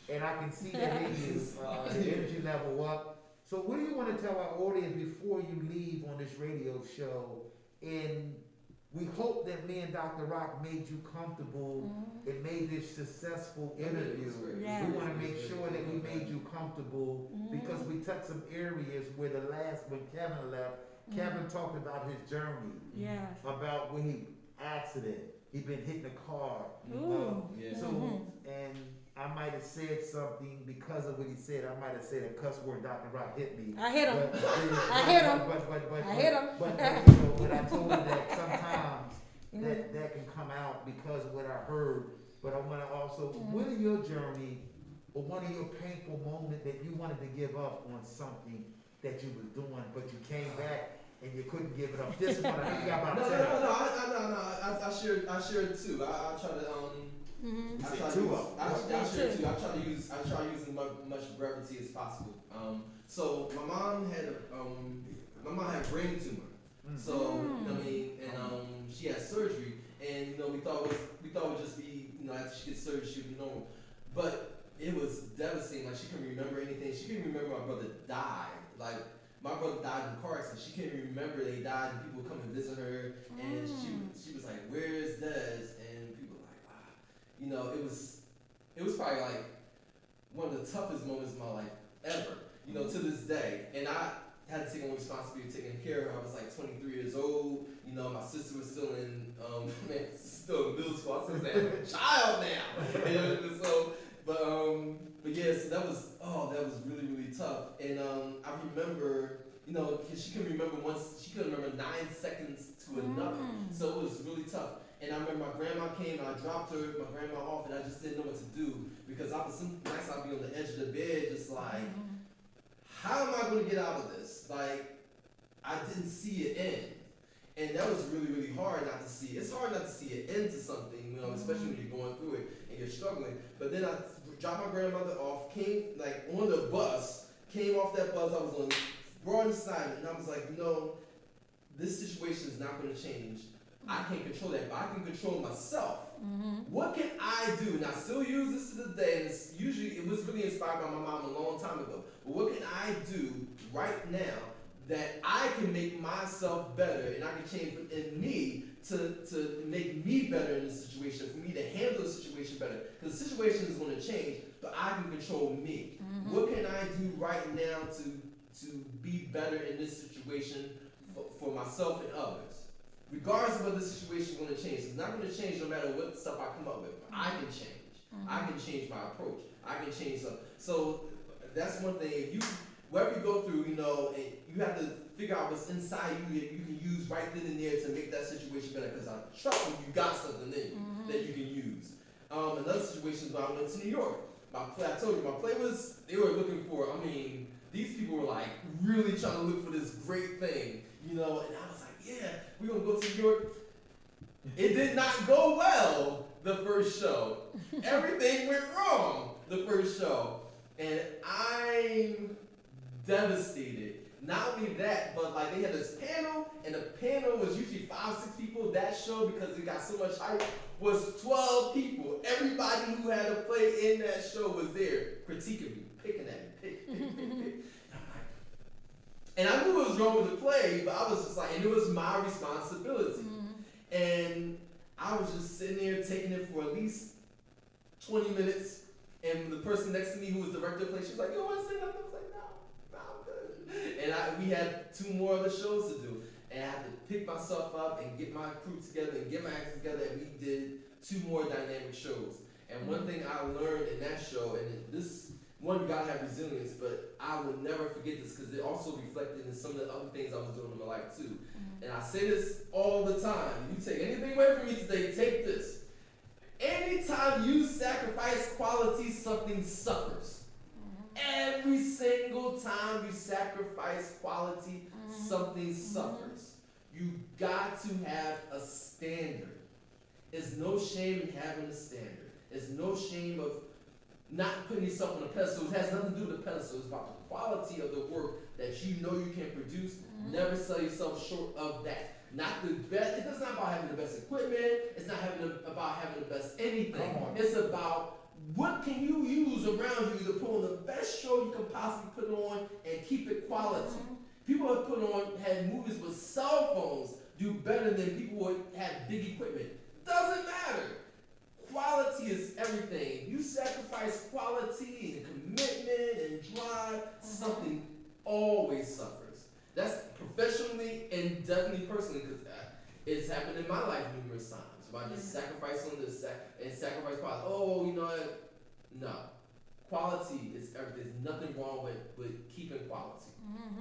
And I can see that in you, the energy level up. So what do you want to tell our audience before you leave on this radio show? And we hope that me and Dr. Rock made you comfortable and made this successful interview. Yeah. We want to make sure that we made you comfortable because we touched some areas where when Kevin left, Kevin talked about his journey. Yes. About when he been hitting a car. So, and I might have said something because of what he said. I might have said a cuss word. Dr. Rock hit me. I hit him. I hit him. I hit him. But I told him that sometimes that can come out because of what I heard. But I want to also, what is your journey or one of your painful moments that you wanted to give up on something that you was doing, but you came back and you couldn't give it up? This is what I think you got about No, 10. I share it too. I try to I try to use as much brevity as possible. So my mom had brain tumor. So you know what I mean, and she had surgery, and we thought it would just be after she gets surgery she would be normal, but it was devastating. Like she couldn't remember anything. She couldn't remember my brother died. Like my brother died in a car accident. She couldn't remember that he died, and people would come and visit her, and she was like, "Where is Des?" And people were like, "Ah," it was probably like one of the toughest moments of my life ever. To this day, and I had to take on responsibility of taking care of her. I was like 23 years old. My sister was still in middle school. I was still a child now. But yeah, so that was really, really tough. remember, you know, 'cause she couldn't remember 9 seconds to another. So it was really tough. And I remember my grandma came, I dropped my grandma off, and I just didn't know what to do because some nights I'd be on the edge of the bed, just like, how am I going to get out of this? Like, I didn't see it end. And that was really, really hard not to see. It's hard not to see an end to something, you know, especially when you're going through it and you're struggling. But then I dropped my grandmother off, came like on the bus, came off that bus, I was on broad assignment, and I was like, you know, this situation is not going to change. I can't control that, but I can control myself. What can I do? And I still use this to this day, and it was really inspired by my mom a long time ago. But what can I do right now that I can make myself better, and I can change in me to make me better in this situation, for me to handle the situation better? Because the situation is going to change, but I can control me. What can I do right now to be better in this situation for myself and others? Regardless of whether the situation is going to change. It's not going to change no matter what stuff I come up with. But I can change. I can change my approach. I can change something. So that's one thing. If wherever you go through, you know, and you have to figure out what's inside you that you can use right then and there to make that situation better. Because I trust you got something in you that you can use. Another situation is when I went to New York. I told you, my play was, they were looking for, these people were like really trying to look for this great thing, you know, and I was like, yeah, we're going to go to New York. It did not go well the first show. Everything went wrong the first show. And I'm devastated. Not only that, but like they had this panel, and the panel was usually 5-6 people. That show, because it got so much hype, was 12 people. Everybody who had a play in that show was there critiquing me, picking at me, pick. And I knew what was wrong with the play, but I was just like, and it was my responsibility. And I was just sitting there taking it for at least 20 minutes. And the person next to me who was the director of the play, she was like, you don't want to say nothing? I was like, no, I'm good. And we had 2 more other shows to do. And I had to pick myself up and get my crew together and get my acts together, and we did 2 more dynamic shows. And one thing I learned in that show, and this one, you gotta have resilience, but I will never forget this because it also reflected in some of the other things I was doing in my life too. And I say this all the time. You take anything away from me today, take this. Anytime you sacrifice quality, something suffers. Every single time you sacrifice quality, something suffers. You got to have a standard. There's no shame in having a standard. There's no shame of not putting yourself on a pedestal. It has nothing to do with the pedestal. It's about the quality of the work that you know you can produce. Never sell yourself short of that. Not the best. It's not about having the best equipment. It's not about having the best anything. It's about what can you use around you to put on the best show you can possibly put on and keep it quality. People have had movies with cell phones do better than people who had big equipment. Doesn't matter. Quality is everything. You sacrifice quality and commitment and drive, something always suffers. That's professionally and definitely personally, because it's happened in my life numerous times. Where I just sacrifice on this and sacrifice quality. Oh, you know what? No. Quality is everything. There's nothing wrong with keeping quality.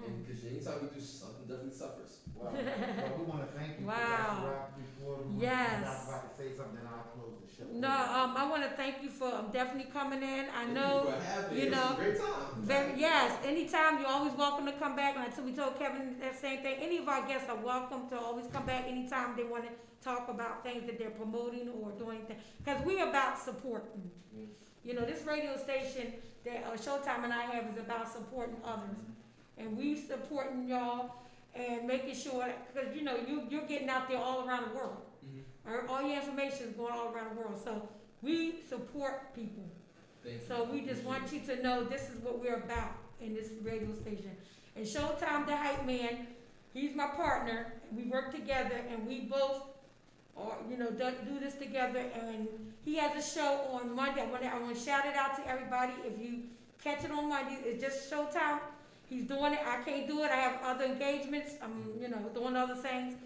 And because anytime we do something, definitely suffers. Well, we want to thank you for that, Rock. Before we about to say something, I'll close the show. No, I want to thank you for definitely coming in. I know, Thank you for having me. you know, It was a great time. yes, anytime you're always welcome to come back. And until we told Kevin that same thing, any of our guests are welcome to always come back anytime they want to talk about things that they're promoting or doing things. Because we're about supporting. You know, this radio station that Showtime and I have is about supporting others. And we supporting y'all and making sure, because you know, you're getting out there all around the world. All your information is going all around the world. So we support people. So we just want you to know this is what we're about in this radio station. And Showtime the Hype Man, he's my partner. We work together and we both do this together. And he has a show on Monday. I want to shout it out to everybody. If you catch it on Monday, it's just Showtime. He's doing it. I can't do it. I have other engagements. I'm, doing other things.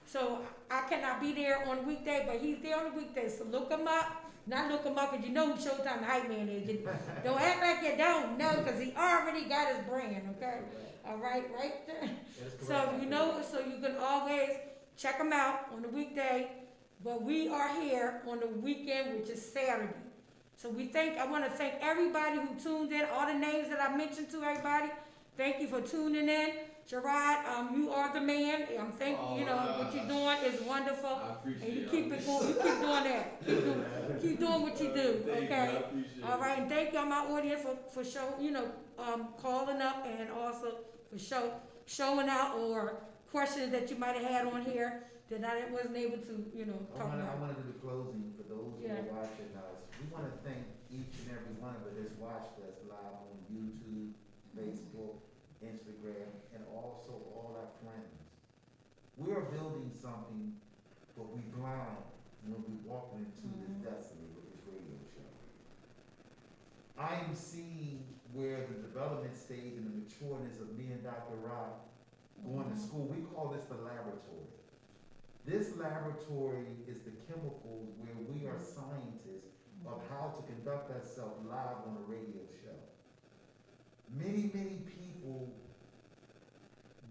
So I cannot be there on a weekday, but he's there on the weekday. So look him up. Not look him up because you know who Showtime the Hype Man is. Don't act like you don't know because he already got his brand, okay? All right, right there. That's So correct. you know, so you can always check them out on the weekday, but we are here on the weekend, which is Saturday. So I want to thank everybody who tuned in, all the names that I mentioned to everybody. Thank you for tuning in. Gerard, you are the man. You know, what you're doing is wonderful. I appreciate And you it. keep it going, you keep doing that. Keep doing what you do, Thank you, I okay? appreciate All it. right, and thank y'all, my audience, for calling up and also for showing out or questions that you might have had on here that I wasn't able to, talk I about. want to do the closing for those who Yeah. are watching us. We want to thank each and every one of us that's watched us live on YouTube, Facebook, Instagram, and also all our friends. We are building something, but we blind when we walk into this destiny with this radio show. I am seeing where the development stage and the matureness of me and Dr. Rock going to school. We call this the laboratory. This laboratory is the chemicals where we are scientists of how to conduct ourselves live on a radio show. Many, many people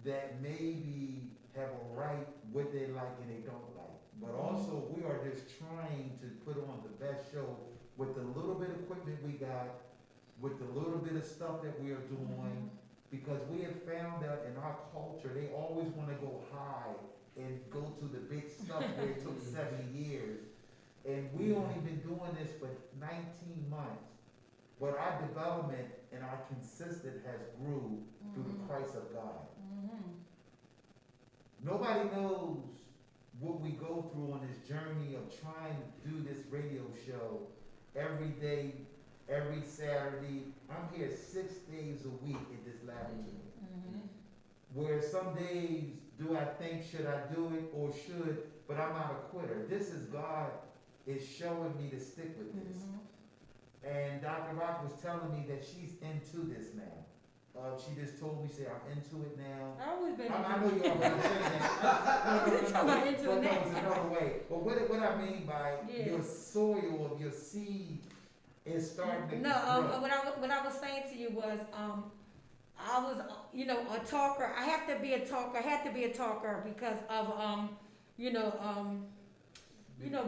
that maybe have a right what they like and they don't like. But also we are just trying to put on the best show with the little bit of equipment we got, with the little bit of stuff that we are doing, because we have found that in our culture, they always want to go high and go to the big stuff where it took 70 years. And we only been doing this for 19 months. But our development and our consistent has grew through the Christ of God. Nobody knows what we go through on this journey of trying to do this radio show every day, every Saturday. I'm here 6 days a week in this laboratory. Where some days do I think, should I do it or should, but I'm not a quitter. This is God is showing me to stick with this. And Dr. Rock was telling me that she's into this now. She just told me, say, I'm into it now. I always been. I know you already said that. You're talking about into But it no, now. it's another way. But what I mean by Yeah. your soil of your seed is starting to No, grow. what I was saying to you was, I was, a talker. I have to be a talker. I had to be a talker because of,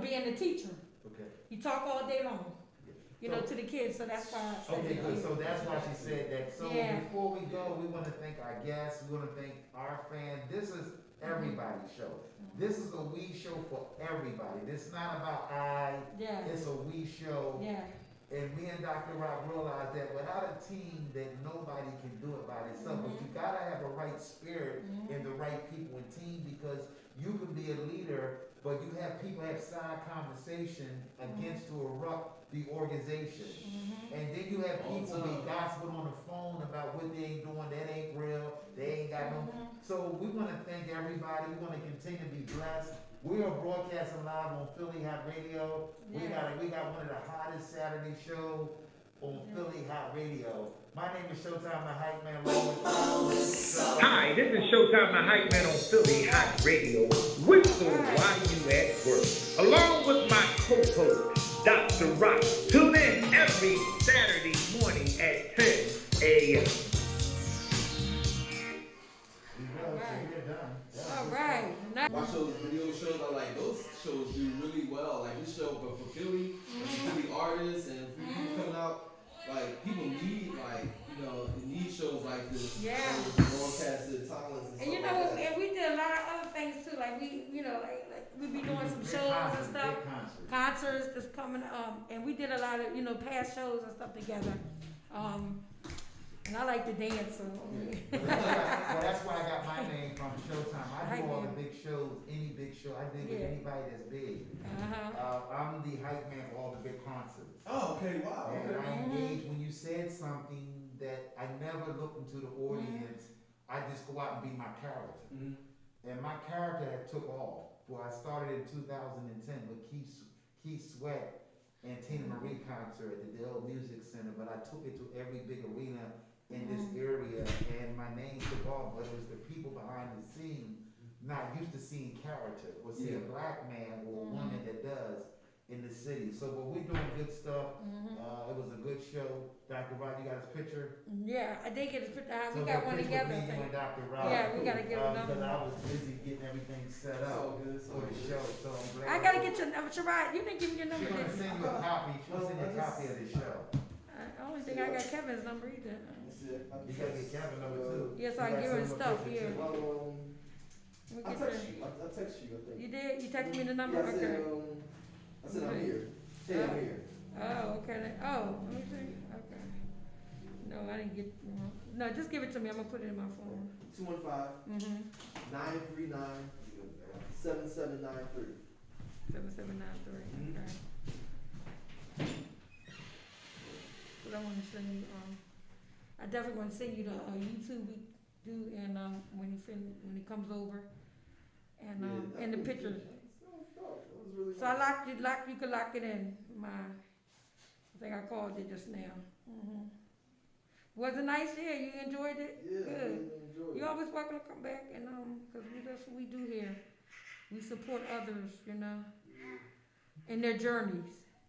being a teacher. Okay. You talk all day long, to the kids. So that's why. I said Okay, it. good. So that's why she said that. So Yeah. before we go, we want to thank our guests. We want to thank our fans. This is everybody's show. This is a we show for everybody. This is not about Yeah. It's a we show. Yeah. And me and Dr. Rock realized that without a team, that nobody can do it by themselves. But you gotta have a right spirit and the right people and team, because you can be a leader, but you have people have side conversation against to erupt the organization. And then you have people be gossiping on the phone about what they ain't doing, that ain't real, they ain't got no. So we wanna thank everybody, we wanna continue to be blessed. We are broadcasting live on Philly Hot Radio. We got one of the hottest Saturday shows on Philly Hot Radio. My name is Showtime, the hype man. Hi, this is Showtime, the hype man on Philly Hot Radio. Whistle while you at work. Along with my co-host, Dr. Rock. Tune in every Saturday morning at 10 a.m. All right. Watch those video shows. I like those shows do really well. Like this show, but for Philly, Philly artists and for people coming out, like people need need shows like this. Yeah. Broadcasted talents and And stuff like that. and we did a lot of other things too. Like we be doing some shows and stuff. Concerts that's coming, and we did a lot of, past shows and stuff together. And I like to dance, so. That's why I got my name from Showtime. I do all the big shows, any big show. I dig with anybody that's big. I'm the hype man for all the big concerts. Oh, okay, wow. And I engage when you said something that I never look into the audience. I just go out and be my character. And my character had took off. Well, I started in 2010 with Keith Sweat and Tina Marie concert at the Dell Music Center, but I took it to every big arena in this area, and my name took off, but it was the people behind the scene not used to seeing character, or see a black man or a woman that does. in the city. So, but we're doing good stuff. It was a good show. Dr. Rock, you got his picture? Yeah, I did get his picture. So We got one picture together. with I me, you think. and Dr. Rock. Yeah, we gotta get another Because I one. was busy getting everything set It's all up good, it's for all the good. show, so I'm glad. I gotta get your number, Sherrod. You didn't give me your She's number. gonna Did you? send you a copy, she's gonna send you a copy of the show. I don't think I got Kevin's number either. That's it. You gotta get Kevin number too. Yes, You I gotta give her send him a stuff, picture, yeah. too. Well, Let me I'll get text your- you. I'll text you, I think. You did? You texted me the number? Yeah, Okay. I said I'm here. Hey, I'm here. Oh, okay. Oh, let me see. Okay. No, I didn't get. No, just give it to me. I'm gonna put it in my phone. 215-939-7793. 7793. Okay. But I want to send you. I definitely want to send you the YouTube we do, and when he comes over, and the pictures. So I you could lock it in. I think I called it just now. Was it nice? Yeah, you enjoyed it? Yeah, I Good. really enjoyed it. You're always welcome to come back, and cause that's what we do here. We support others, in their journeys.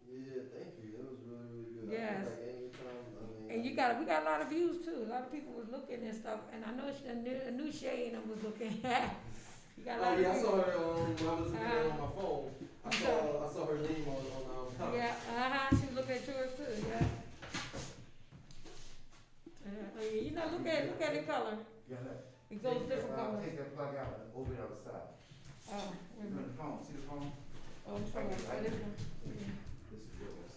Yeah, thank you. That was really, really good. Yes. I feel like anytime, And we got a lot of views too. A lot of people was looking and stuff, and I know a new Shay and them was looking. You got a lot oh of yeah, I views. saw her when I was looking at it on my phone. I saw her name on comments. Yeah, she was looking at yours too. Yeah. Look at the color. Yeah, look. It goes different colors. Take that plug out and open it on the side. Oh, wait a You on minute. the phone, see the phone? Oh, I'm sorry. Oh, this one. Yeah. This is yours.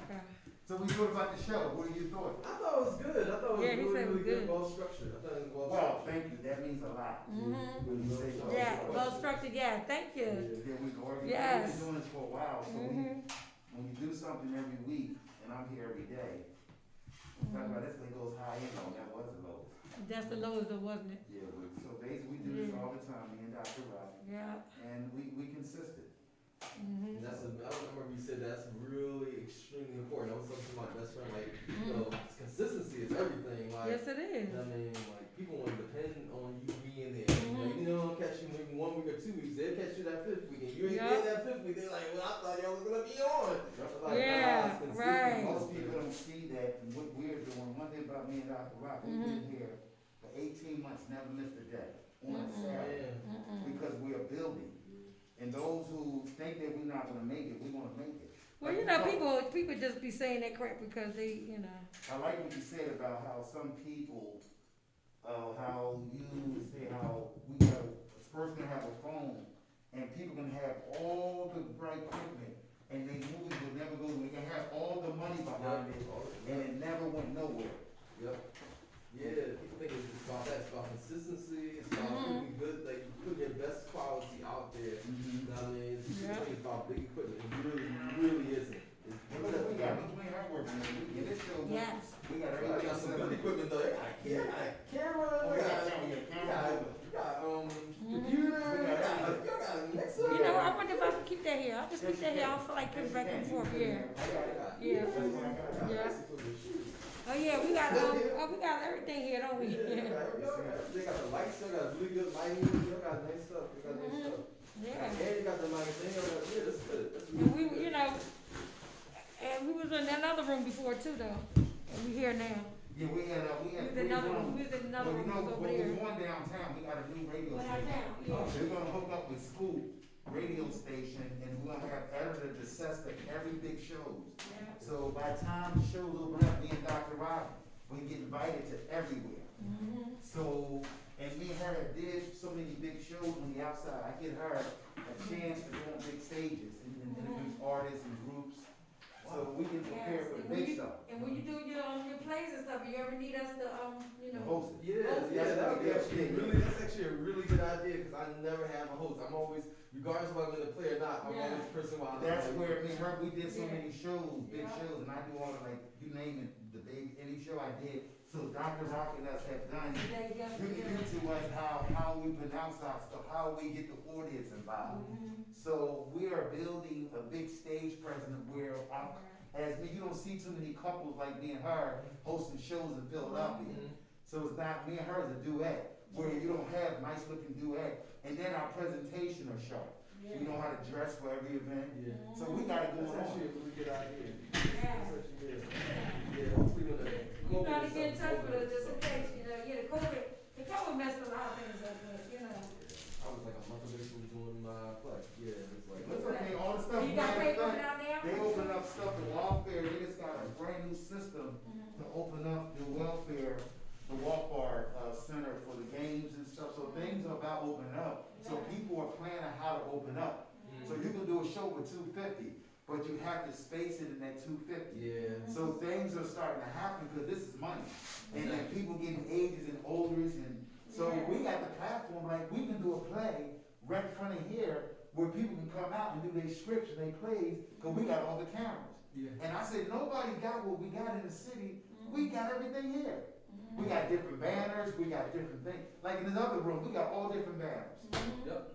Okay. So we thought about the show, what do you thought? I thought it was good. I thought it was Yeah, he really, said it was really good, good. well structured. I thought it was well Well, structured. thank you, that means a lot. When you say well Yeah, structured. well structured. Yeah, thank you. Yeah, we've Yes. been doing this for a while, so when you do something every week, and I'm here every day, talk about this thing goes high end on, that was the lowest. That's the lowest, though, wasn't it? Yeah, so basically, we do this all the time, me and Dr. Rock, Yeah. and we consistent. And I remember you said that's really extremely important. I was talking to my best friend, like, consistency is everything. Like, Yes, it is. I mean, like, people want to depend on you being there. Like, they'll catch you maybe 1 week or 2 weeks. They'll catch you that 5th week. And you ain't there that 5th week. They're like, well, I thought y'all was going to be on. Like, Yeah, it's consistent. right. Most people don't see that, and what we're doing, one thing about me and Dr. Rock, we've been here for 18 months, never missed a day, on a Saturday, because we are building. And those who think that we're not gonna make it, we're gonna make it. Well, people just be saying that crap because they. I like what you said about how some people, how you say how we got a person can have a phone, and people can have all the right equipment, and they movies will never go, they can have all the money behind it, and it never went nowhere. Yep. Yeah, people think it's just about that. It's about consistency. It's about really good, like, you put your best quality out there. You know what I mean? People think it's about big equipment. It really isn't. Look at we got our work, man. In this show, Yes. we got I everything. got some good equipment though. They got a camera. Oh, We we got got camera. computer. Y'all got a mixer. I wonder if I can keep that here. I'll just keep that here. I don't feel like coming back and forth. Yeah. Yeah. Yeah. Oh yeah, we got everything here, don't we? They got the lights. They got really good lighting. They got nice stuff. They got nice stuff. Yeah. And they got the magazine. Yeah, that's good. That's And we, and we was in another room before too, though. And we here now. Yeah, we had We was in three another rooms. room. We was in another Well, room over when there. we're going downtown, we got a new radio Went station. downtown, yeah. We're gonna hook up with Scoop radio station, and we're gonna have editor to assess every big shows. Yeah. So by the time the shows open up, me and Dr. Rob, we get invited to everywhere. So, and me and her did so many big shows on the outside. I get her a chance to go on big stages and introduce artists and groups. So we can prepare for the big stuff. And when you do your plays and stuff, you ever need us to Host it. That's actually a really good idea because I never have a host. I'm always, regardless of whether I'm in the play or not, I'm always the person while I'm That's like, where me and her, we did so many shows, big Yeah. shows, and I do all the, like, you name it, the big, any show I did. So Dr. Rock and us have done, you can to us how we pronounce our stuff, how we get the audience involved. So we are building a big stage presence where, as me, you don't see too many couples like me and her hosting shows in Philadelphia. So it's not, me and her is a duet, where you don't have nice looking duet, and then our presentation are sharp. We know how to dress for every event. Yeah. So we got it going That's on. actually a really good idea. Yeah. That's actually good. Yeah, hopefully when the You COVID gotta is get in touch something with us over, just in so- case, the COVID messed a lot of things up, but, I was like a month away from doing my play. Yeah, it's like. It's okay, all the stuff. You got matter of paper fact, down there? They open up stuff in welfare, they just got a brand new system to open up the welfare, the Walmart, center for the games and stuff, so things are about opening up. So people are planning how to open up. So you can do a show with 250, but you have to space it in that 250. Yeah. So things are starting to happen, cause this is money. And then people getting ages and olders and, so we got the platform, like we can do a play right in front of here where people can come out and do their scripts and their plays, cause we got all the cameras. Yeah. And I said, nobody got what we got in the city, we got everything here. We got different banners, we got different things, like in this other room, we got all different banners. Yep.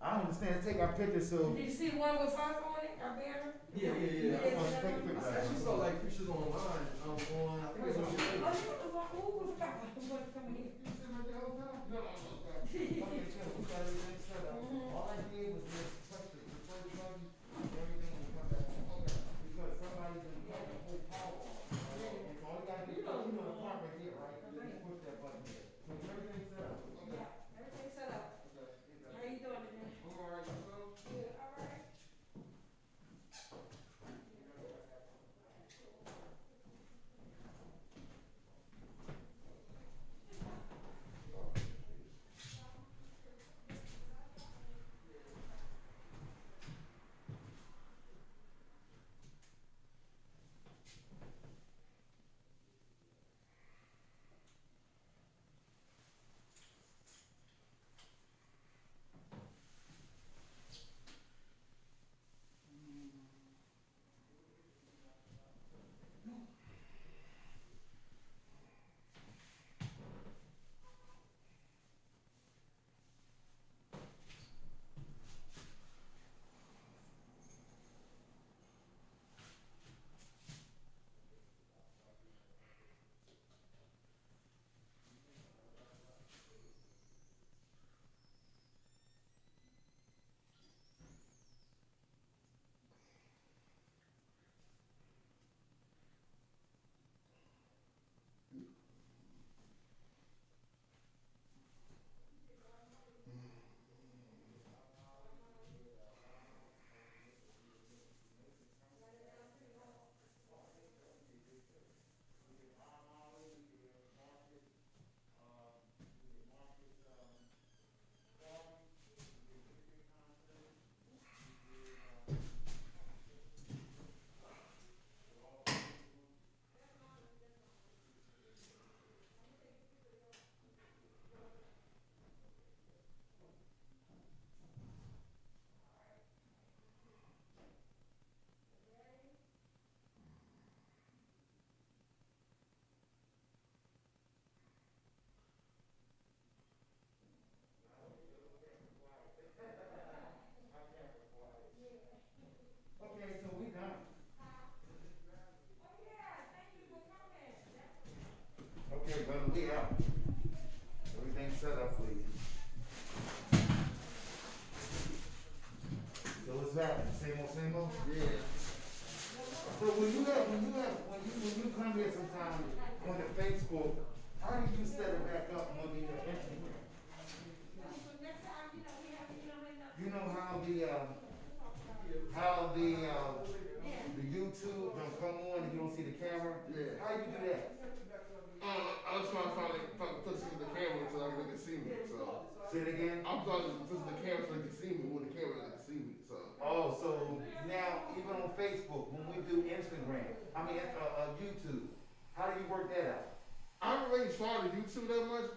I don't understand, take our pictures, so. Did you see the one with us on it, our banner? Yeah. Yeah. I want to take a picture. I actually saw like pictures online, on, I think it's on your Oh, page. you was like, ooh, we forgot who was coming here. You sit right there all the time? No, okay, good, we got everything set up. All I did was just touch the first button, everything will come back on. Okay. Because somebody's gonna cut the whole power off. And so all you gotta do is, the part right here, right? You just push that button here. So everything's set up. Okay. Yeah, everything's set up. Okay. How you doing today? I'm all right, yourself? Good, all right. Okay, so we done. Okay, brother, we out. Everything's set up for you. So what's that? Same old? Yeah. So when you come here sometime on the Facebook, how do you set it back up on the Instagram? You know how the YouTube don't come on and you don't see the camera? Yeah. How you do that? I was trying to find put the camera so they can see me. So Say it again? I'm trying to put the camera so they can see me when the camera they can see me. So Oh, so now even on Facebook, when we do Instagram, YouTube, how do you work that out? I haven't really tried to YouTube that much,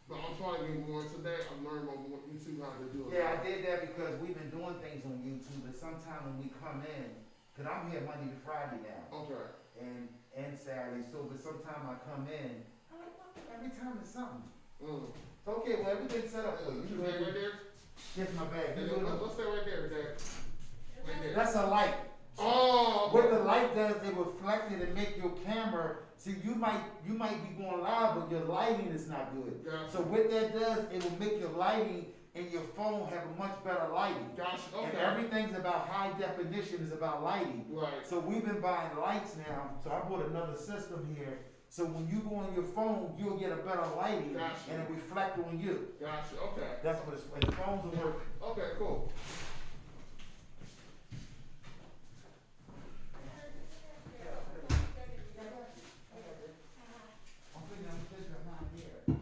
but I'm trying to get more into that. I'm learning more YouTube how to do it. Yeah, I did that because we've been doing things on YouTube, but sometime when we come in, cause I'm here Monday to Friday now, Okay. and Saturday, so but sometime I come in, I'm like, what, every time it's something. Okay, well, everything's set up for you. You bag right there? Here's my bag. Hey, what's that right there, Dad? Right there. That's a light. Oh, What okay. the light does, it reflect it and make your camera, see, you might be going live, but your lighting is not good. Gotcha. So what that does, it will make your lighting and your phone have a much better lighting. Gotcha, And okay. everything's about high definition, is about lighting. Right. So we've been buying lights now, so I bought another system here. So when you go on your phone, you'll get a better lighting Gotcha. and it reflect on you. Gotcha, okay. That's what it's, and the phones will work. Okay, cool. I'm putting them picture of mine here.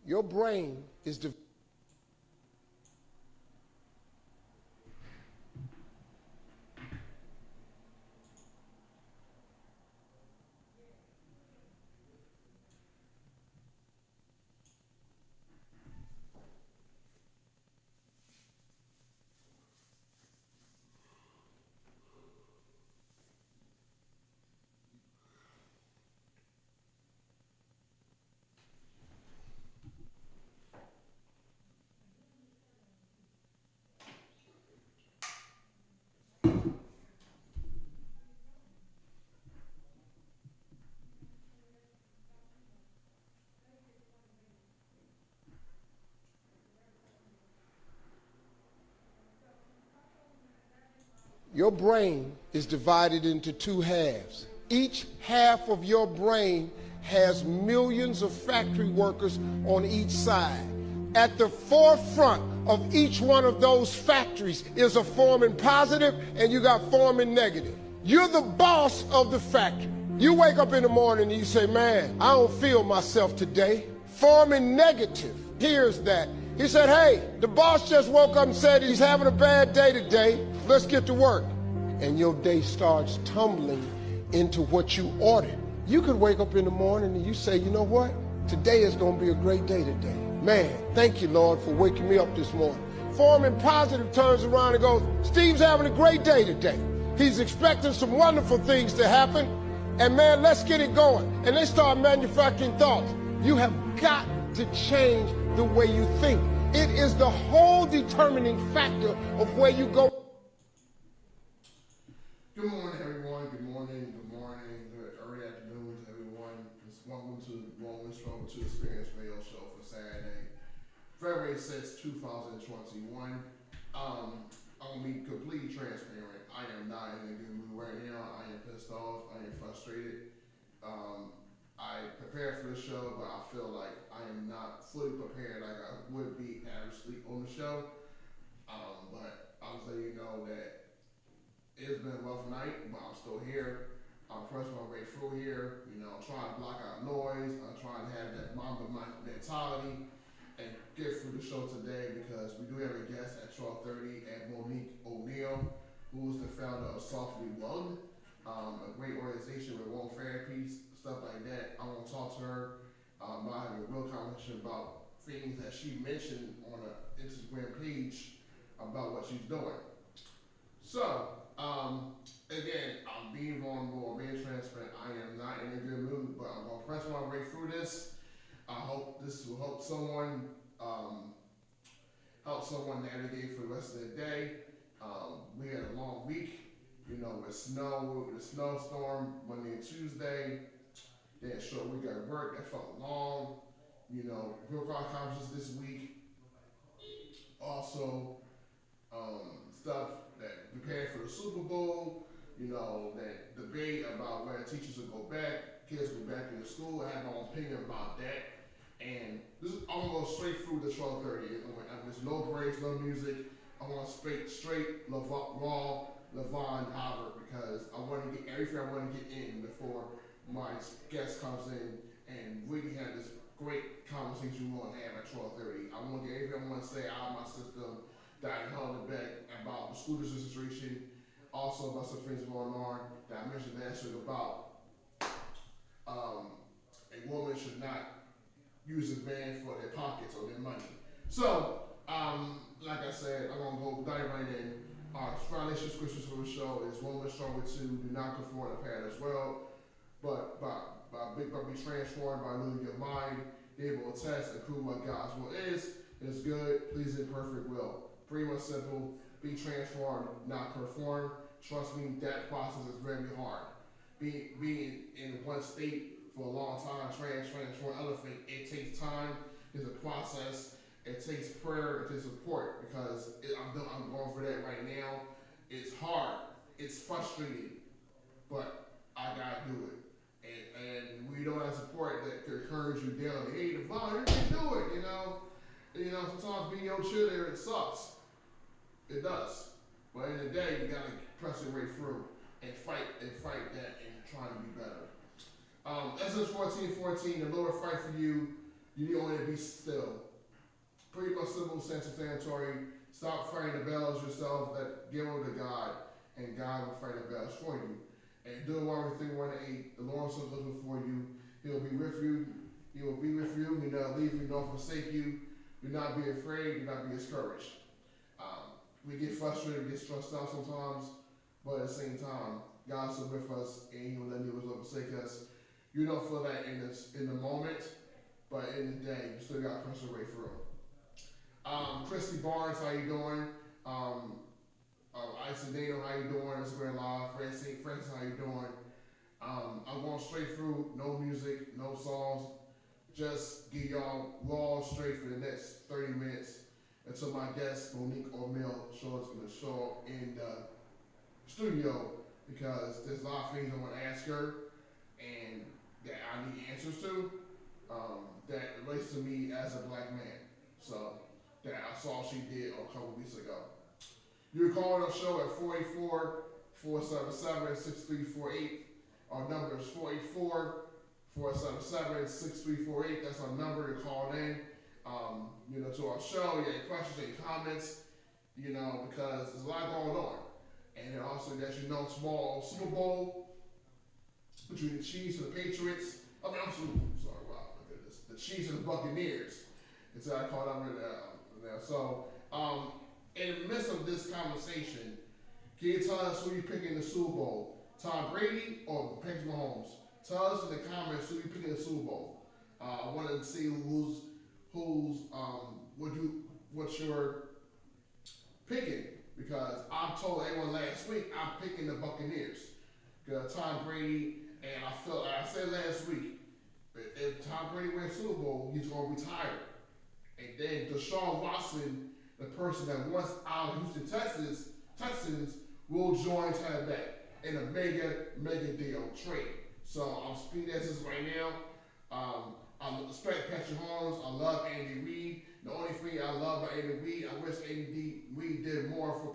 Your brain is Your brain is divided into two halves. Each half of your brain has millions of factory workers on each side. At the forefront of each one of those factories is a forming positive and you got forming negative. You're the boss of the factory. You wake up in the morning and you say, man, I don't feel myself today. Forming negative hears that. He said, hey, the boss just woke up and said he's having a bad day today. Let's get to work. And your day starts tumbling into what you ordered. You could wake up in the morning and you say, you know what? Today is going to be a great day today. Man, thank you, Lord, for waking me up this morning. Forming positive turns around and goes, Steve's having a great day today. He's expecting some wonderful things to happen. And man, let's get it going. And they start manufacturing thoughts. You have got to change the way you think. It is the whole determining factor of where you go. Good morning, everyone. Good morning. Good morning. Good early afternoon to everyone. Welcome to Woman Struggle to Experience Radio Show for Saturday, February 6, 2021. I'm gonna be completely transparent. I am not in a good mood right now. I am pissed off. I am frustrated. I prepared for the show, but I feel like I am not fully prepared like I would be averagely on the show. But I'll let you know that it's been a rough night, but I'm still here. I'm pressing my way through here. You know, I'm trying to block out noise. I'm trying to have that Mamba mentality and get through the show today because we do have a guest at 12:30 at Monique O'Neill, who is the founder of Softly Loved, a great organization with home therapies, stuff like that. I want to talk to her about having a real conversation about things that she mentioned on her Instagram page about what she's doing. So, again, I'm being vulnerable, I'm being transparent. I am not in a good mood, but I'm gonna press my way through this. I hope this will help someone navigate for the rest of the day. We had a long week, you know, with the snowstorm Monday and Tuesday. Then a short week at work that felt long. You know, Real Cross conferences this week. Also, stuff that prepared for the Super Bowl, you know, that debate about whether teachers will go back, kids go back into school. I have my own opinion about that. And this is, I'm gonna go straight through the 12:30. There's no breaks, no music. I want to straight raw Levon Howard because I want to get everything I want to get in before my guest comes in and really have this great conversation we want to have at 12:30. I want to get everything I want to say out of my system that I held it back about the school district situation, also about some things going on that I mentioned last week about a woman should not use a man for their pockets or their money. So, like I said, I'm gonna go dive right in. Our foundation scriptures for the show is Woman Struggle 2, do not conform to the pattern as well, but be transformed by renewing your mind, be able to test and prove what God's will is good, pleasing, perfect will. Pretty much simple, be transformed, not conform. Trust me, that process is very hard. Being in one state for a long time, transform other things, it takes time, it's a process, it takes prayer, it takes support, because I'm going for that right now. It's hard, it's frustrating, but I gotta do it. And we don't have support that can encourage you daily. Hey, Devon, you can do it, you know. You know, sometimes being your cheerleader, it sucks. It does. But in the day, you gotta press your way through and fight that and try to be better. Exodus 14:14, the Lord fight for you, You need only to be still. Pretty much simple, self-explanatory. Stop fighting the battles yourself. Give them to God, and God will fight the battles for you. And Deuteronomy 31:8, the Lord so goes before you. He will be with you. He will be with you. He will not leave you nor forsake you. Do not be afraid. Do not be discouraged. We get frustrated, we get stressed out sometimes, but at the same time, God's still with us, and He will not leave us nor forsake us. You don't feel that in the moment, but in the day, you still got to press your way through. Christy Barnes, how you doing? Isa Dano, how you doing? Instagram Live. Francis, how you doing? I'm going straight through, no music, no songs. Just get y'all raw straight for the next 30 minutes until my guest, Monique O'Mill, shows going to show up in the studio, because there's a lot of things I want to ask her and that I need answers to that relates to me as a black man. So that I saw she did a couple weeks ago. You can call our show at 484-477-6348. Our number is 484-477-6348. That's our number to call in, to our show. You have questions, any comments, because there's a lot going on. And then also that tomorrow Super Bowl between the Chiefs and the Patriots. I'm sorry, wow, look at this. The Chiefs and the Buccaneers. And so I called up there. So, in the midst of this conversation, can you tell us who you picking in the Super Bowl? Tom Brady or Patrick Mahomes? Tell us in the comments who you picking in the Super Bowl. I want to see what you're picking, because I told everyone last week I'm picking the Buccaneers. Because Tom Brady, and I said last week, if Tom Brady wins Super Bowl, he's going to retire. And then Deshaun Watson, the person that wants out of Houston Texans, will join Tampa Bay in a mega deal trade. So I'm speaking this right now. I respect Patrick Mahomes. I love Andy Reid. The only thing I love about Andy Reid, I wish Andy Reid did more for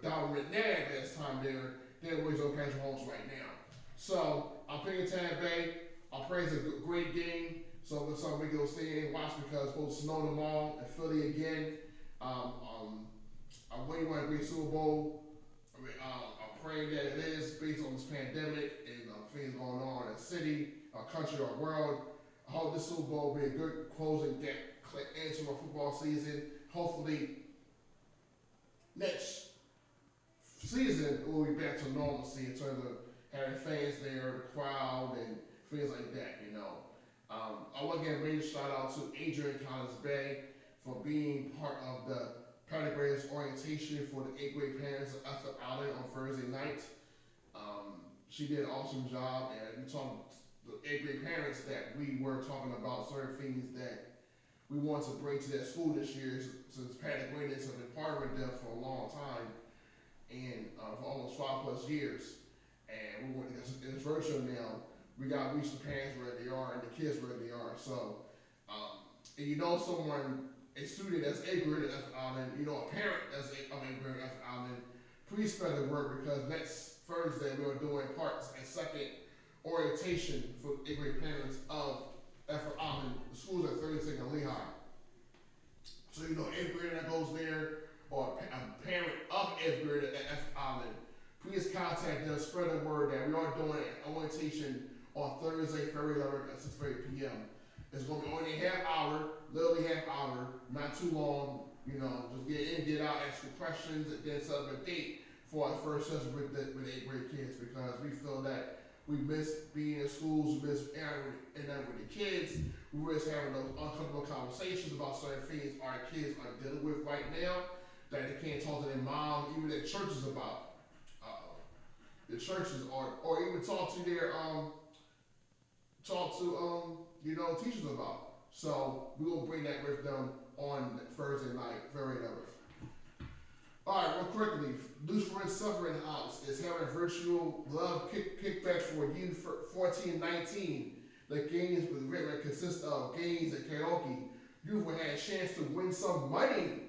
Dalvin McNabb last time there than what he's on Patrick Mahomes right now. So I'm picking Tampa Bay. I pray it's a great game. So we're going to go stay and watch, because it's supposed to snow tomorrow in Philly again. I really want a great Super Bowl. I'm praying that it is, based on this pandemic and things going on in the city, our country, our world. I hope this Super Bowl will be a good closing into our football season. Hopefully, next season we'll be back to normalcy in terms of having fans there, the crowd, and things like that. I want to give a major shout out to Adrian Collins Bay for being part of the Parent Graders orientation for the 8th grade parents of Ethel Allen on Thursday night. She did an awesome job, and we talked to the 8th grade parents that we were talking about certain things that we want to bring to that school this year, since Parent Graders have been partnering with them for a long time, and for almost 5+ years. And we want to get it's virtual now. We got to reach the parents where they are and the kids where they are. So, and someone, a student that's 8th grade at Ethel Allen, a parent that's 8th grade at Ethel Allen, please spread the word, because next Thursday we are doing parts and second orientation for 8th grade parents of Ethel Allen. The school's at 32nd and Lehigh. So 8th grader that goes there, or a parent of 8th grade at Ethel Allen, please contact them, spread the word that we are doing an orientation on Thursday, February 11th at 6:30 p.m. It's going to be only a half hour, literally half hour, not too long. Just get in, get out, ask your questions, and then set up a date for our first session with 8th grade kids, because we feel that we miss being in schools, we miss interacting with the kids, we miss having those uncomfortable conversations about certain things our kids are dealing with right now that they can't talk to their mom, even their churches about. The churches, or even talk to their teachers about. So we will bring that with them on Thursday night, February 11th. All right, real quickly, Loose Friends Suffering House is having a virtual love kickback for youth 14-19. The games consist of games and karaoke. Youth will have a chance to win some money.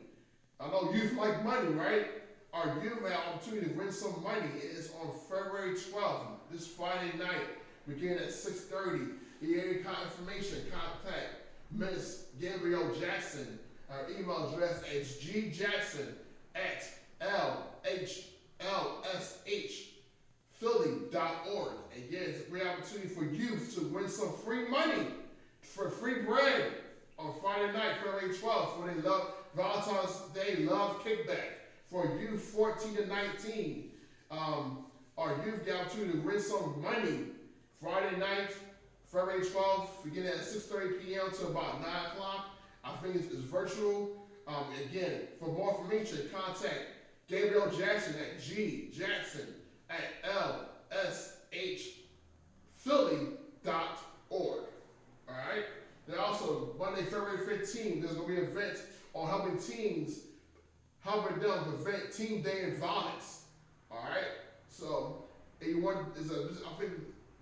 I know youth like money, right? Our youth have an opportunity to win some money. It is on February 12th, this Friday night, beginning at 6:30. If you have any information, contact Miss Gabrielle Jackson. Our email address is gjackson@lhlshphilly.org. Again, it's a great opportunity for youth to win some free money for free bread on Friday night, February 12th, when they love Valentine's Day Love Kickback for youth 14 to 19. Our youth get opportunity to win some money Friday night, February 12th, beginning at 6:30 p.m. to about 9 o'clock. I think it's virtual. Again, for more information, contact Gabriel Jackson at gjackson@lshphilly.org. Alright? Then also, Monday, February 15th, there's going to be an event on helping them prevent teen dating violence. Alright? So, if you want, I think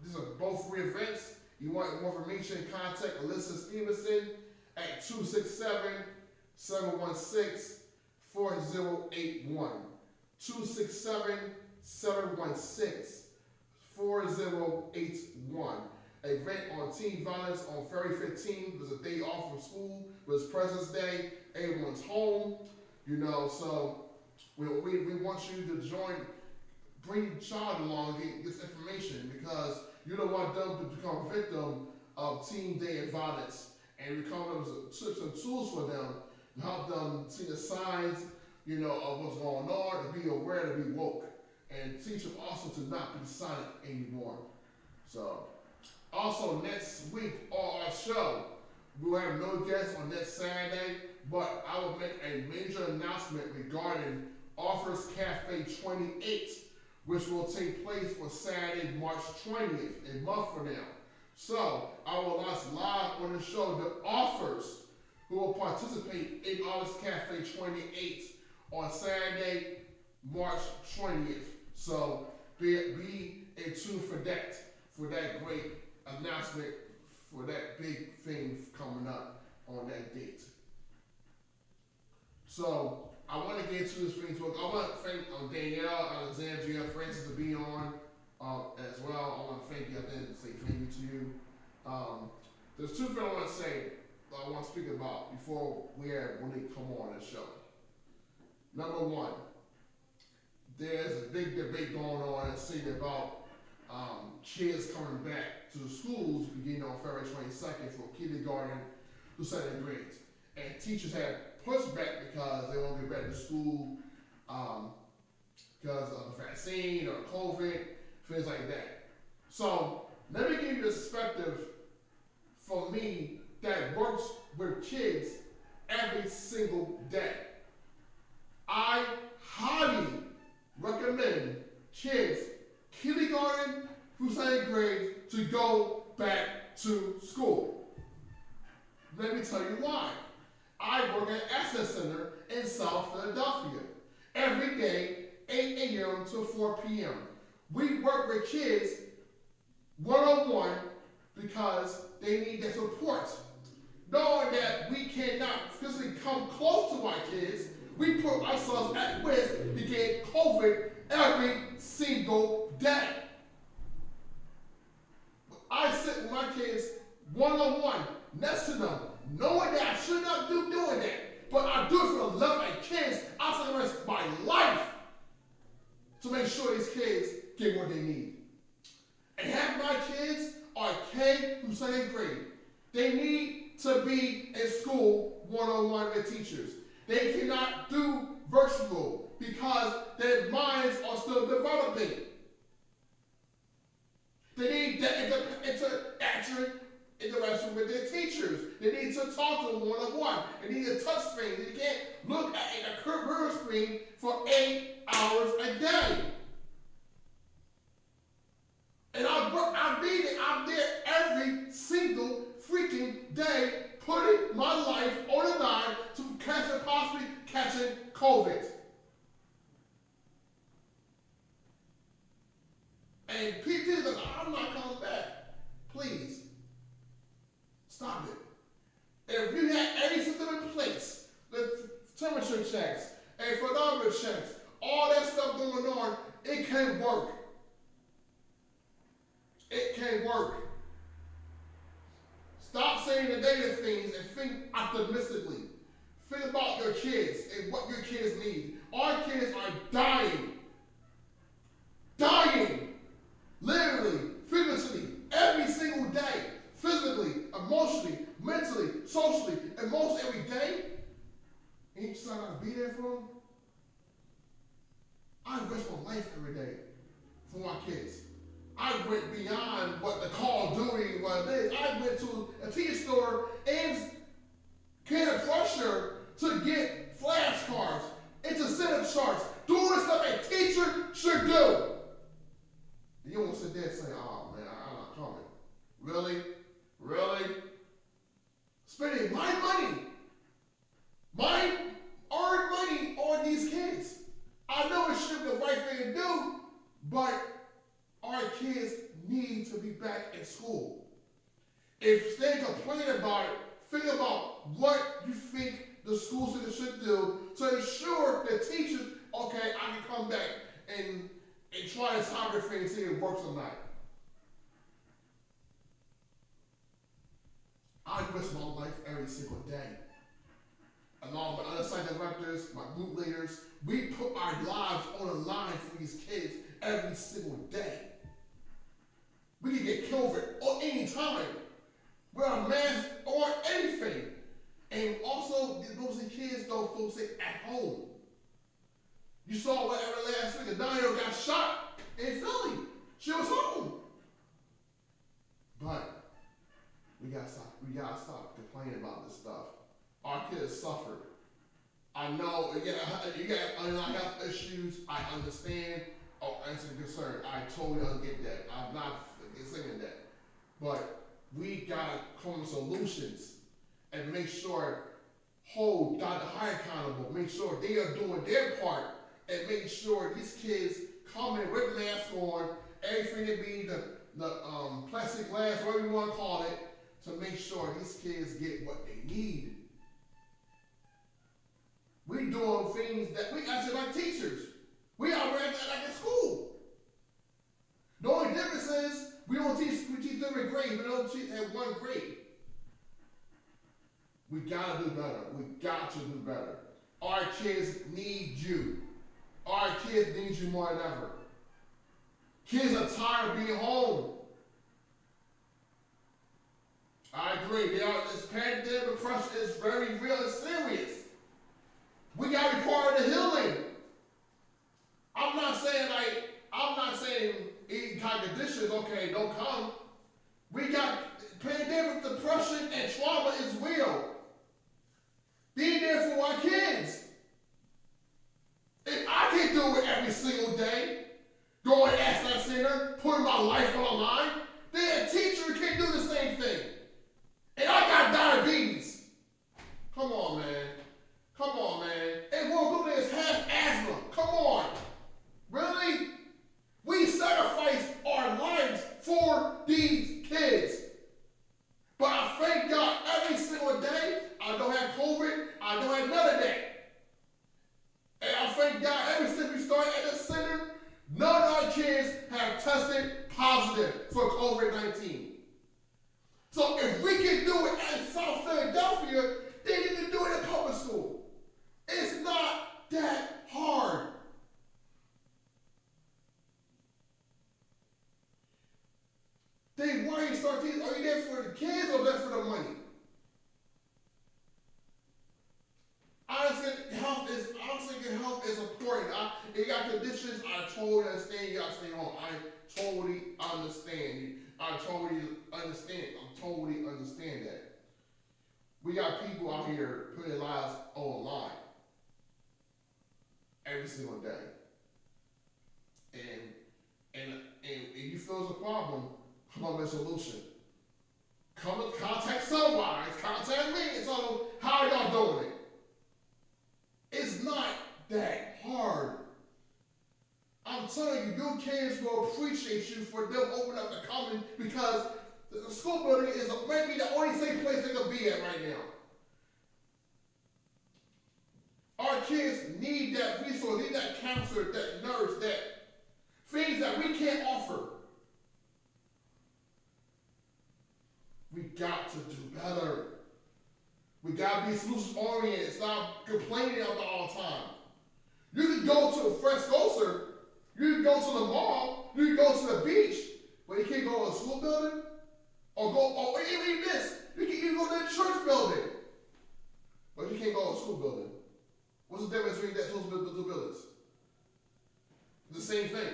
these are both free events. You want more information, contact Alyssa Stevenson at 267-716-4081. 267-716-4081. Event on teen violence on February 15th. There's a day off from school. It's President's Day. Everyone's home. So we want you to join, bring your child along and get this information, because you don't want them to become a victim of teen dating violence, and become tips and tools for them to help them see the signs, of what's going on, to be aware, to be woke, and teach them also to not be silent anymore. So, also next week on our show, we'll have no guests on next Saturday, but I will make a major announcement regarding Offers Cafe 28, which will take place on Saturday, March 20th, a month from now. So, I will announce live on the show the offers who will participate in Offers Cafe 28 on Saturday, March 20th. So, be in tune for that great announcement, for that big thing coming up on that date. So, I want to get into this thing. I want to thank Danielle, Alexandria, Francis to be on as well. I want to thank you. I didn't say thank you to you. There's two things I want to say, I want to speak about before when they come on the show. Number one, there's a big debate going on in the city about kids coming back to the schools beginning on February 22nd for kindergarten to second grades. And teachers have pushed back because they won't get back to school because of the vaccine or COVID, things like that. So, let me give you a perspective for me that works with kids every single day. I highly recommend kids, kindergarten through second grade, to go back to school. Let me tell you why. I work at Access Center in South Philadelphia. Every day, 8 a.m. to 4 p.m. We work with kids one-on-one because they need their support. Knowing that we cannot physically come close to our kids, we put ourselves at risk to get COVID every single day. I sit with my kids one-on-one, next to them, knowing that I should not be doing that, but I do it for the love of my kids. I sacrifice my life to make sure these kids get what they need. And half my kids are K through second grade. They need to be in school one-on-one with teachers. They cannot do virtual because their minds are still developing. They need that interaction with their teachers. They need to talk to them one-on-one. They need to touch things. They can't look at a computer screen for 8 hours a day. And I'm there every single freaking day, putting my life on the line to possibly catching COVID. And people are like, I'm not coming back. Please, stop it. If you had any system in place, the temperature checks, and phenomena checks, all that stuff going on, it can't work. It can't work. Stop saying change the data things and think optimistically. Think about your kids and what your kids need. Our kids are dying. Dying. Literally, figuratively, every single day. Physically, emotionally, mentally, socially, and most every day. And you decide not to be there for them? I risk my life every day for my kids. I went beyond what the Call of Duty was. I went to a TV store and peer pressure to get flashcards and to set up charts, doing stuff a teacher should do. You won't sit there and say, oh man, I'm not coming. Really? Really? Spending my money, my earned money on these kids. I know it should be the right thing to do, but our kids need to be back in school. If they complain about it, think about what you think the school system should do to ensure the teachers, okay, I can come back and try this hybrid thing and see if it works or not. I risk my life every single day. Along with other site directors, my group leaders, we put our lives on the line for these kids every single day. We can get killed at any time. Wear a mask or anything. And also, those kids don't focus it at home. You saw whatever last week, a 9-year-old got shot in Philly. She was home. But we gotta stop complaining about this stuff. Our kids suffered. I know, you got underlying health issues. I understand. Oh, that's a concern. I totally get that. I'm not saying that. But we gotta come with solutions and make sure hold Dr. High accountable. Make sure they are doing their part and make sure these kids come in with masks on, everything to be the plastic glass, whatever you want to call it, to make sure these kids get what they need. We doing things that we actually like teachers. We operate like at school. The only difference is we teach different grades, we don't teach at one grade. We gotta do better. We got to do better. Our kids need you. Our kids need you more than ever. Kids are tired of being home. I agree. This pandemic pressure is very real and serious. We got to be part of the healing. I'm not saying eating kind of dishes, okay, don't come. We got pandemic depression and trauma is real. Be there for our kids. If I can do it every single day, going at that center, putting my life on the line, then a teacher can do the same thing. And I got diabetes. Come on, man. Come on, man. And we'll do this half asthma. Come on. Really? We sacrifice our lives for these kids. But I thank God every single day I don't have COVID. I don't have none of that. And I thank God ever since we started at the center, none of our kids have tested positive for COVID-19. So if we can do it at South Philadelphia, then you can do it at public school. It's not that hard. Then why you start teaching? Are you there for the kids or there for the money? I'm thinking health is important. You got conditions, I totally understand you gotta stay home. I totally understand. I totally understand that. We got people out here putting their lives on the line every single day. And if you feel it's a problem, come up with a solution. Come and contact somebody, contact me and tell them how y'all doing it. It's not that hard. I'm telling you, your kids will appreciate you for them opening up the common because the school building is maybe the only safe place they're going to be at right now. Our kids need that resource, need that counselor, that nurse, that things that we can't offer. We got to do better. better. We gotta be solution oriented. Stop complaining about it all the time. You can go to a fresh grocer, you can go to the mall, you can go to the beach, but you can't go to a school building, or even this. You can even go to a church building, but you can't go to a school building. What's the difference between those two buildings? The same thing.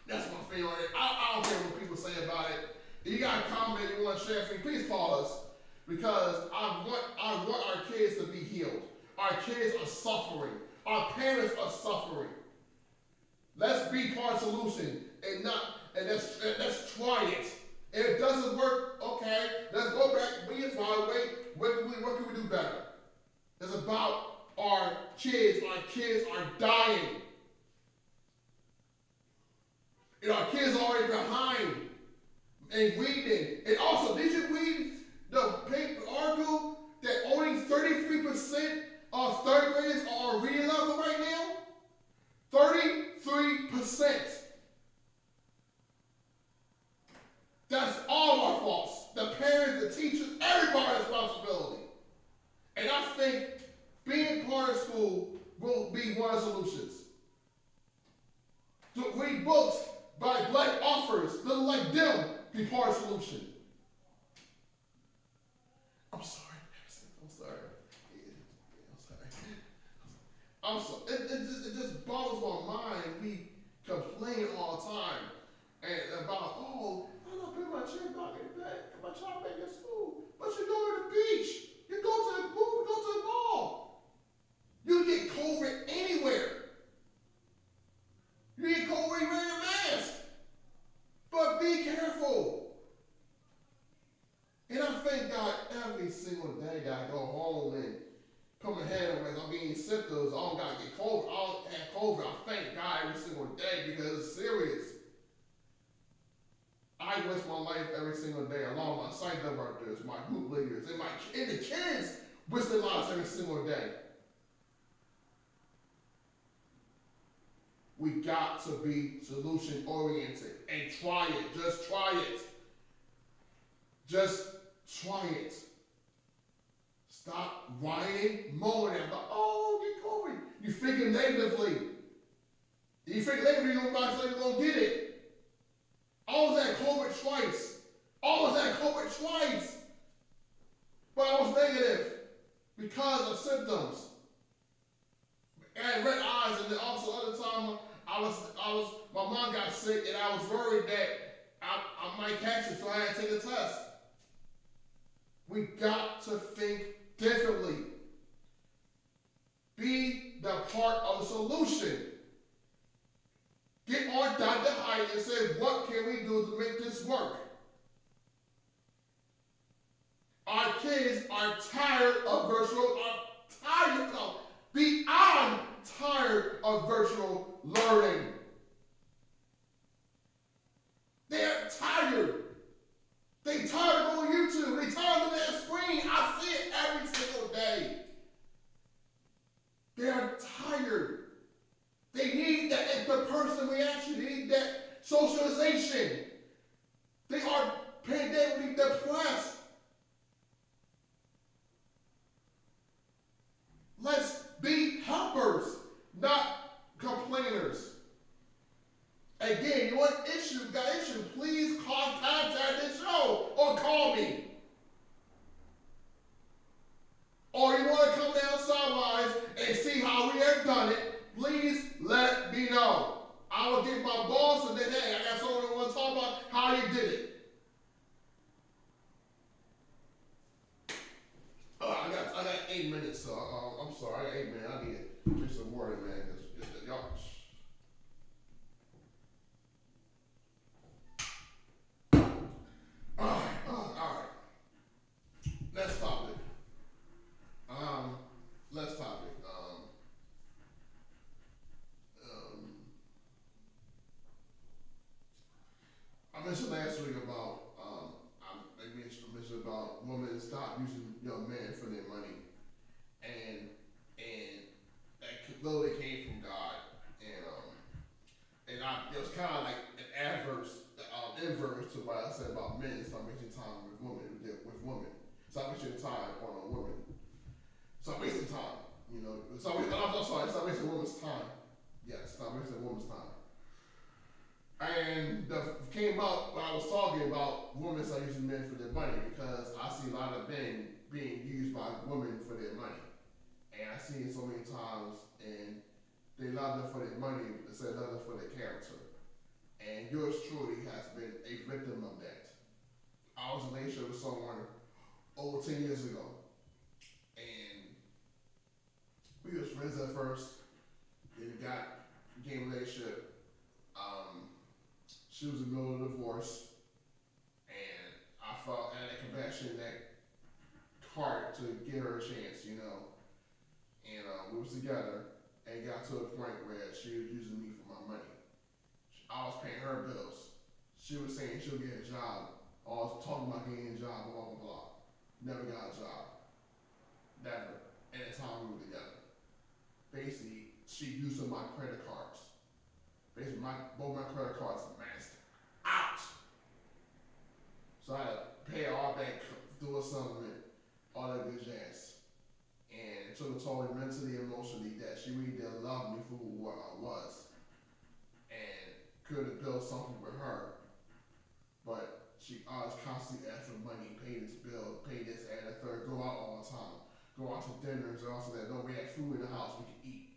That's my feeling on it. I don't care what people say about it. If you got a comment you want to share, please call us, because I want our kids to be healed. Our kids are suffering. Our parents are suffering. Let's be part of the solution and let's try it. If it doesn't work, okay, let's go back, reevaluate, what can we do better? It's about our kids. Our kids are dying. And our kids are already behind in reading. And also, did you read the paper article that only 33% of third graders are on reading level right now? 33%. That's all our faults. The parents, the teachers, everybody's responsibility. And I think being part of school will be one of the solutions. To read books by black authors, little like them, be part of the solution. I'm sorry. It just boggles my mind. We complain all the time and about, oh, I'm not putting my chair back in bed. My child back in school. But you go to the beach. You go to the pool. You go to the mall. You get COVID anywhere. You get COVID wearing a mask. But be careful. And I thank God every single day that I go home and put my hand on I'm being symptoms. I don't got to get COVID. I don't have COVID. I thank God every single day because it's serious. I risk my life every single day, along with my site directors, my group leaders, and the kids risk their lives every single day. We got to be solution oriented and try it. Just try it. Just try it. Stop whining, moaning about, oh, get COVID. You thinking negatively. You think negatively, you're going to get it. I was at COVID twice. But I was negative because of symptoms. I had red eyes, and then also other time my mom got sick, and I was worried that I might catch it, so I had to take a test. We got to think differently. Be the part of the solution. Get on Dr. Hott and say, what can we do to make this work? Our kids are tired of beyond tired of virtual learning. They're tired. They tired of going on YouTube. They tired of their screen. I see it every single day. They're tired. They need that in-person reaction. They need that socialization. They are pandemically depressed. Let's be helpers, not complainers. Again, you want got issue, please contact this show or call me. Or you want to come down Sunrise and see how we have done it, please let me know. I will get my boss and then, hey, I got someone who wants to talk about how you did it. I got 8 minutes, so I'm sorry. I got 8 minutes. I need to drink some water, man, because y'all. All right. Next topic. I mentioned last week about I mentioned about women stop using young men for their money, and inverse to what I said about men. Stop wasting time with women. Stop wasting time on a woman. Stop wasting time. You know, I'm sorry. Stop wasting women's time. Yes, stop wasting women's time. And came up when I was talking about women start using men for their money because I see a lot of men being used by women for their money. And I see it so many times, and they love them for their money instead of love them for their character. And yours truly has been a victim of that. I was in a relationship with someone over 10 years ago, and we was friends at first, then became a relationship. She was in the middle of a divorce, and I felt I had that compassion, that heart to give her a chance, you know. And we was together, and got to a point where she was using me for my money. I was paying her bills. She was saying she'll get a job. I was talking about getting a job, blah, blah, blah. Never got a job. Never. And the time we were together. Basically, she used some of my credit cards. Basically, both my credit cards are maxed out. So I had to pay all back, do a supplement, all that good jazz. And it took a toll mentally, emotionally, that she really didn't love me for who I was. And could have built something with her. But she always constantly asked for money, pay this bill, pay this, and the third, go out all the time. Go out to dinners, and also that, no, we had food in the house we could eat.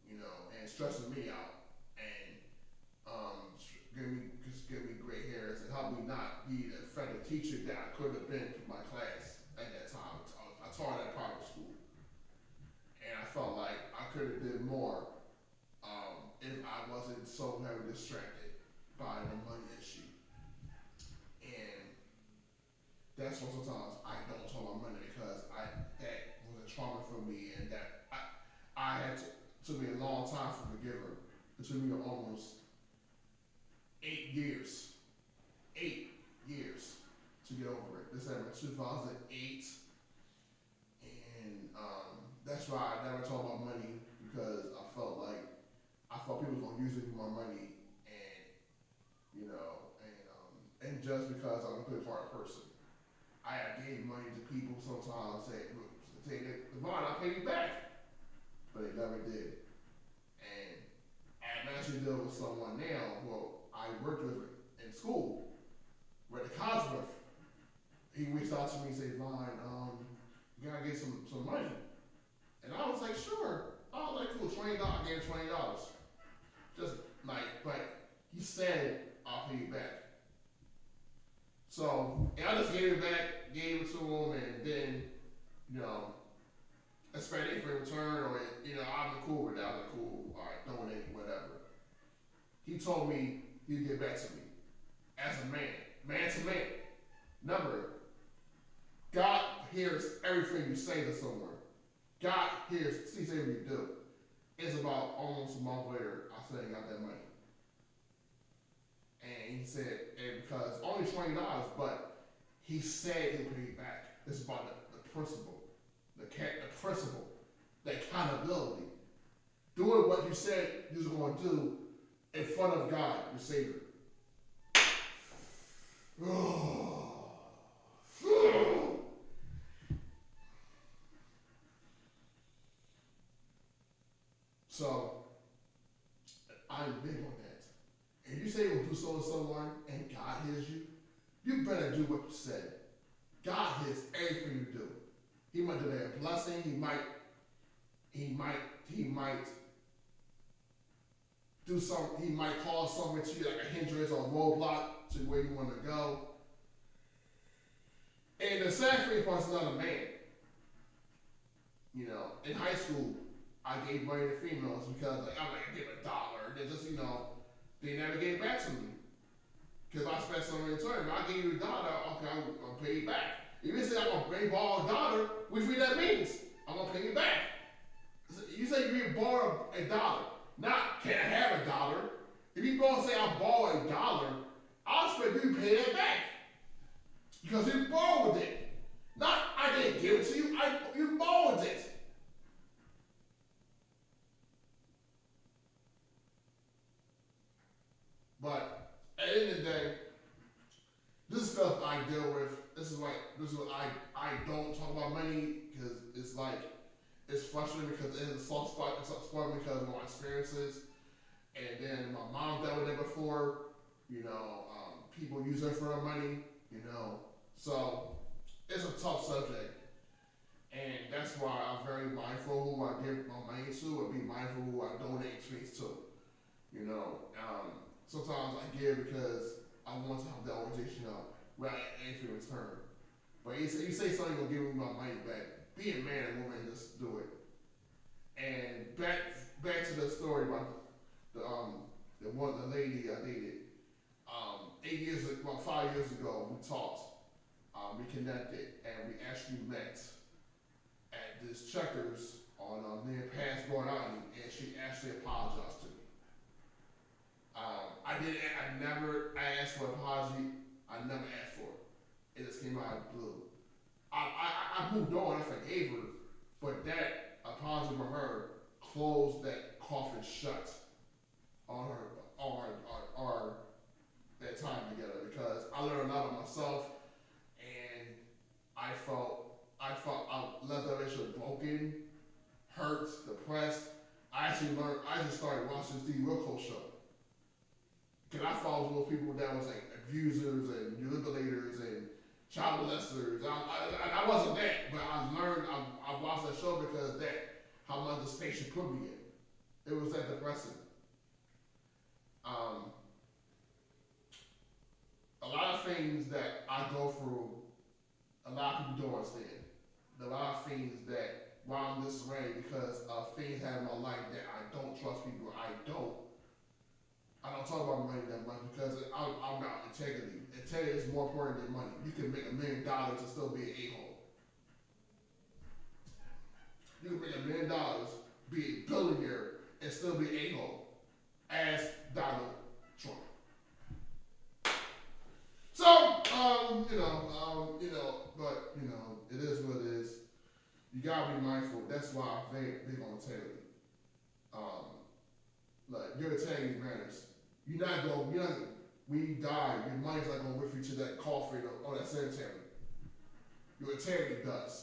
You know, and stressing me out. And give me gray hairs and help me not be the effective teacher that I could have been to my class at that time. I taught at private school. And I felt like I could have did more if I wasn't so heavily distracted by the money issue. And that's why sometimes I don't talk about money because that was a trauma for me, and that I had to. Took me a long time to forgive her. It took me almost 8 years. 8 years to get over it. This happened in 2008. And that's why I never talk about money, because I felt people were gonna use it for my money, and you know, and just because I'm a good hearted person. I gave money to people sometimes say Devon, I'll pay you back. But they never did. And I'm actually dealing with someone now who I worked with in school, went to college with. He reached out to me and said, Vine, you gotta get some money. And I was like, sure. I was like, cool, $20, I gave him $20. Just like, but he said, I'll pay you back. So, and I just gave it back, gave it to him, and then, you know, expect anything in return, or, you know, I've been cool with that. I was like, cool, all right, donate, whatever. He told me he'd get back to me as a man to man. Remember, God hears everything you say to someone. God sees everything you do. It's about almost a month later, I said I got that money. And he said, and because only $20, but he said he'll pay you back. It's about the principle. The principle, the accountability, doing what you said you were going to do in front of God, your Savior. So, I'm big on that. If you say you're going to do so to someone and God hears you, you better do what you said. God hears everything you do. He might delay a blessing. He might do something. He might cause something to you like a hindrance or a roadblock to where you want to go. And the sad thing part is not a man. You know, in high school, I gave money to females because I give $1. They just, you know, they never gave back to me because I spent some return. I gave you $1. Okay, I'll pay you back. If you say I'm going to borrow $1, which that means I'm going to pay you back. You say you borrow $1, not can I have $1. If you go and say I borrow $1, I'll expect you to pay that back. Because you borrowed it. Not I didn't give it to you, you borrowed it. But at the end of the okay, this is stuff I deal with. This is what I don't talk about money because it's like, it's frustrating because it is a soft spot. It's a soft spot because of my experiences. And then my mom dealt with it before, people use her for their money, So it's a tough subject. And that's why I'm very mindful who I give my money to and be mindful who I donate things to. Sometimes I give because I want to have the organization where I anything in return. But you say something will give me my money back. Be a man and woman, just do it. And back to the story about the lady I dated. 5 years ago, we talked, we connected, and we actually met at this Checkers on near past Broad Island, and she actually apologized to me. I never asked for an apology. I never asked for it. It just came out of the blue. I moved on, I forgave her, but that apology from her closed that coffin shut on our that time together, because I learned a lot of myself, and I felt I left that relationship broken, hurt, depressed. I just started watching this Steve Wilkos show. Cause I followed those people that was like abusers and manipulators and child molesters. I wasn't that, but I watched that show because how much the station put me in. It was that depressing. A lot of things that I go through, a lot of people don't understand. A lot of things that why I'm this way because of things happen in my life that I don't trust people. I don't talk about money that much because I'm about integrity. Integrity is more important than money. You can make $1 million and still be an a-hole. You can make $1 million, be a billionaire, and still be an a-hole. Ask Donald Trump. So, but it is what it is. You gotta be mindful. That's why I'm very big on integrity. Your integrity matters. When you die, your money's not going with you to that coffin or that cemetery. Your integrity does.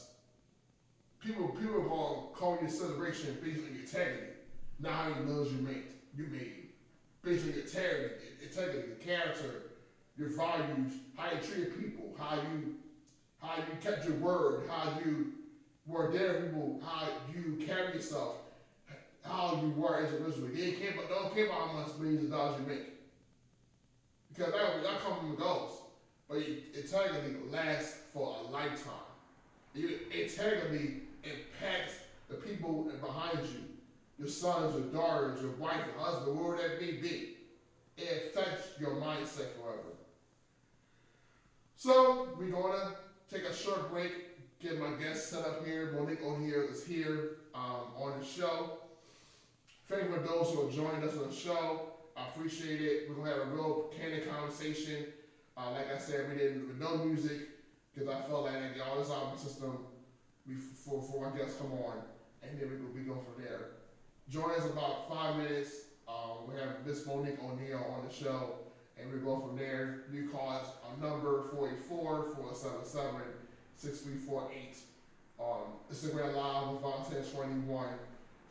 People are going to call you a celebration based on your integrity, not how many millions you made. Based on your integrity, your character, your values, how you treated people, how you kept your word, how you were there for people, how you carry yourself, how you were as a individual. Don't care about how much millions of dollars you make. Because that comes and goes. But integrity lasts for a lifetime. Integrity impacts the people behind you. Your sons, your daughters, your wife, your husband, whoever that may be. It affects your mindset forever. So, we're going to take a short break, get my guest set up here. Monique O'Neill is here on the show. Thank you for those who have joined us on the show. I appreciate it. We're going to have a real candid conversation. Like I said, we did with no music because I felt like I get all this out of my system before my guests come on, and then we go from there. Join us about 5 minutes. We have Miss Monique O'Neill on the show, and we go from there. You call us on number 484-477-6348. Instagram Live with Valentine21,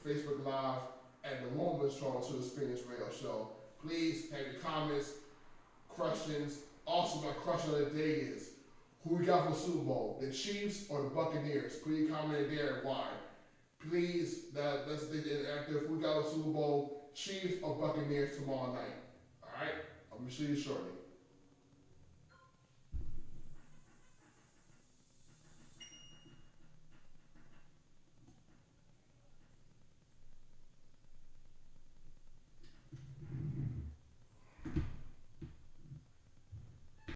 Facebook Live, and the Woman's Strong to Experience Radio Show. Please have your comments, questions. Also, my question of the day is, who we got for the Super Bowl, the Chiefs or the Buccaneers? Please comment there and why. Please, let's think interactive. Who got a Super Bowl, Chiefs or Buccaneers tomorrow night? All right, I'm gonna see you shortly.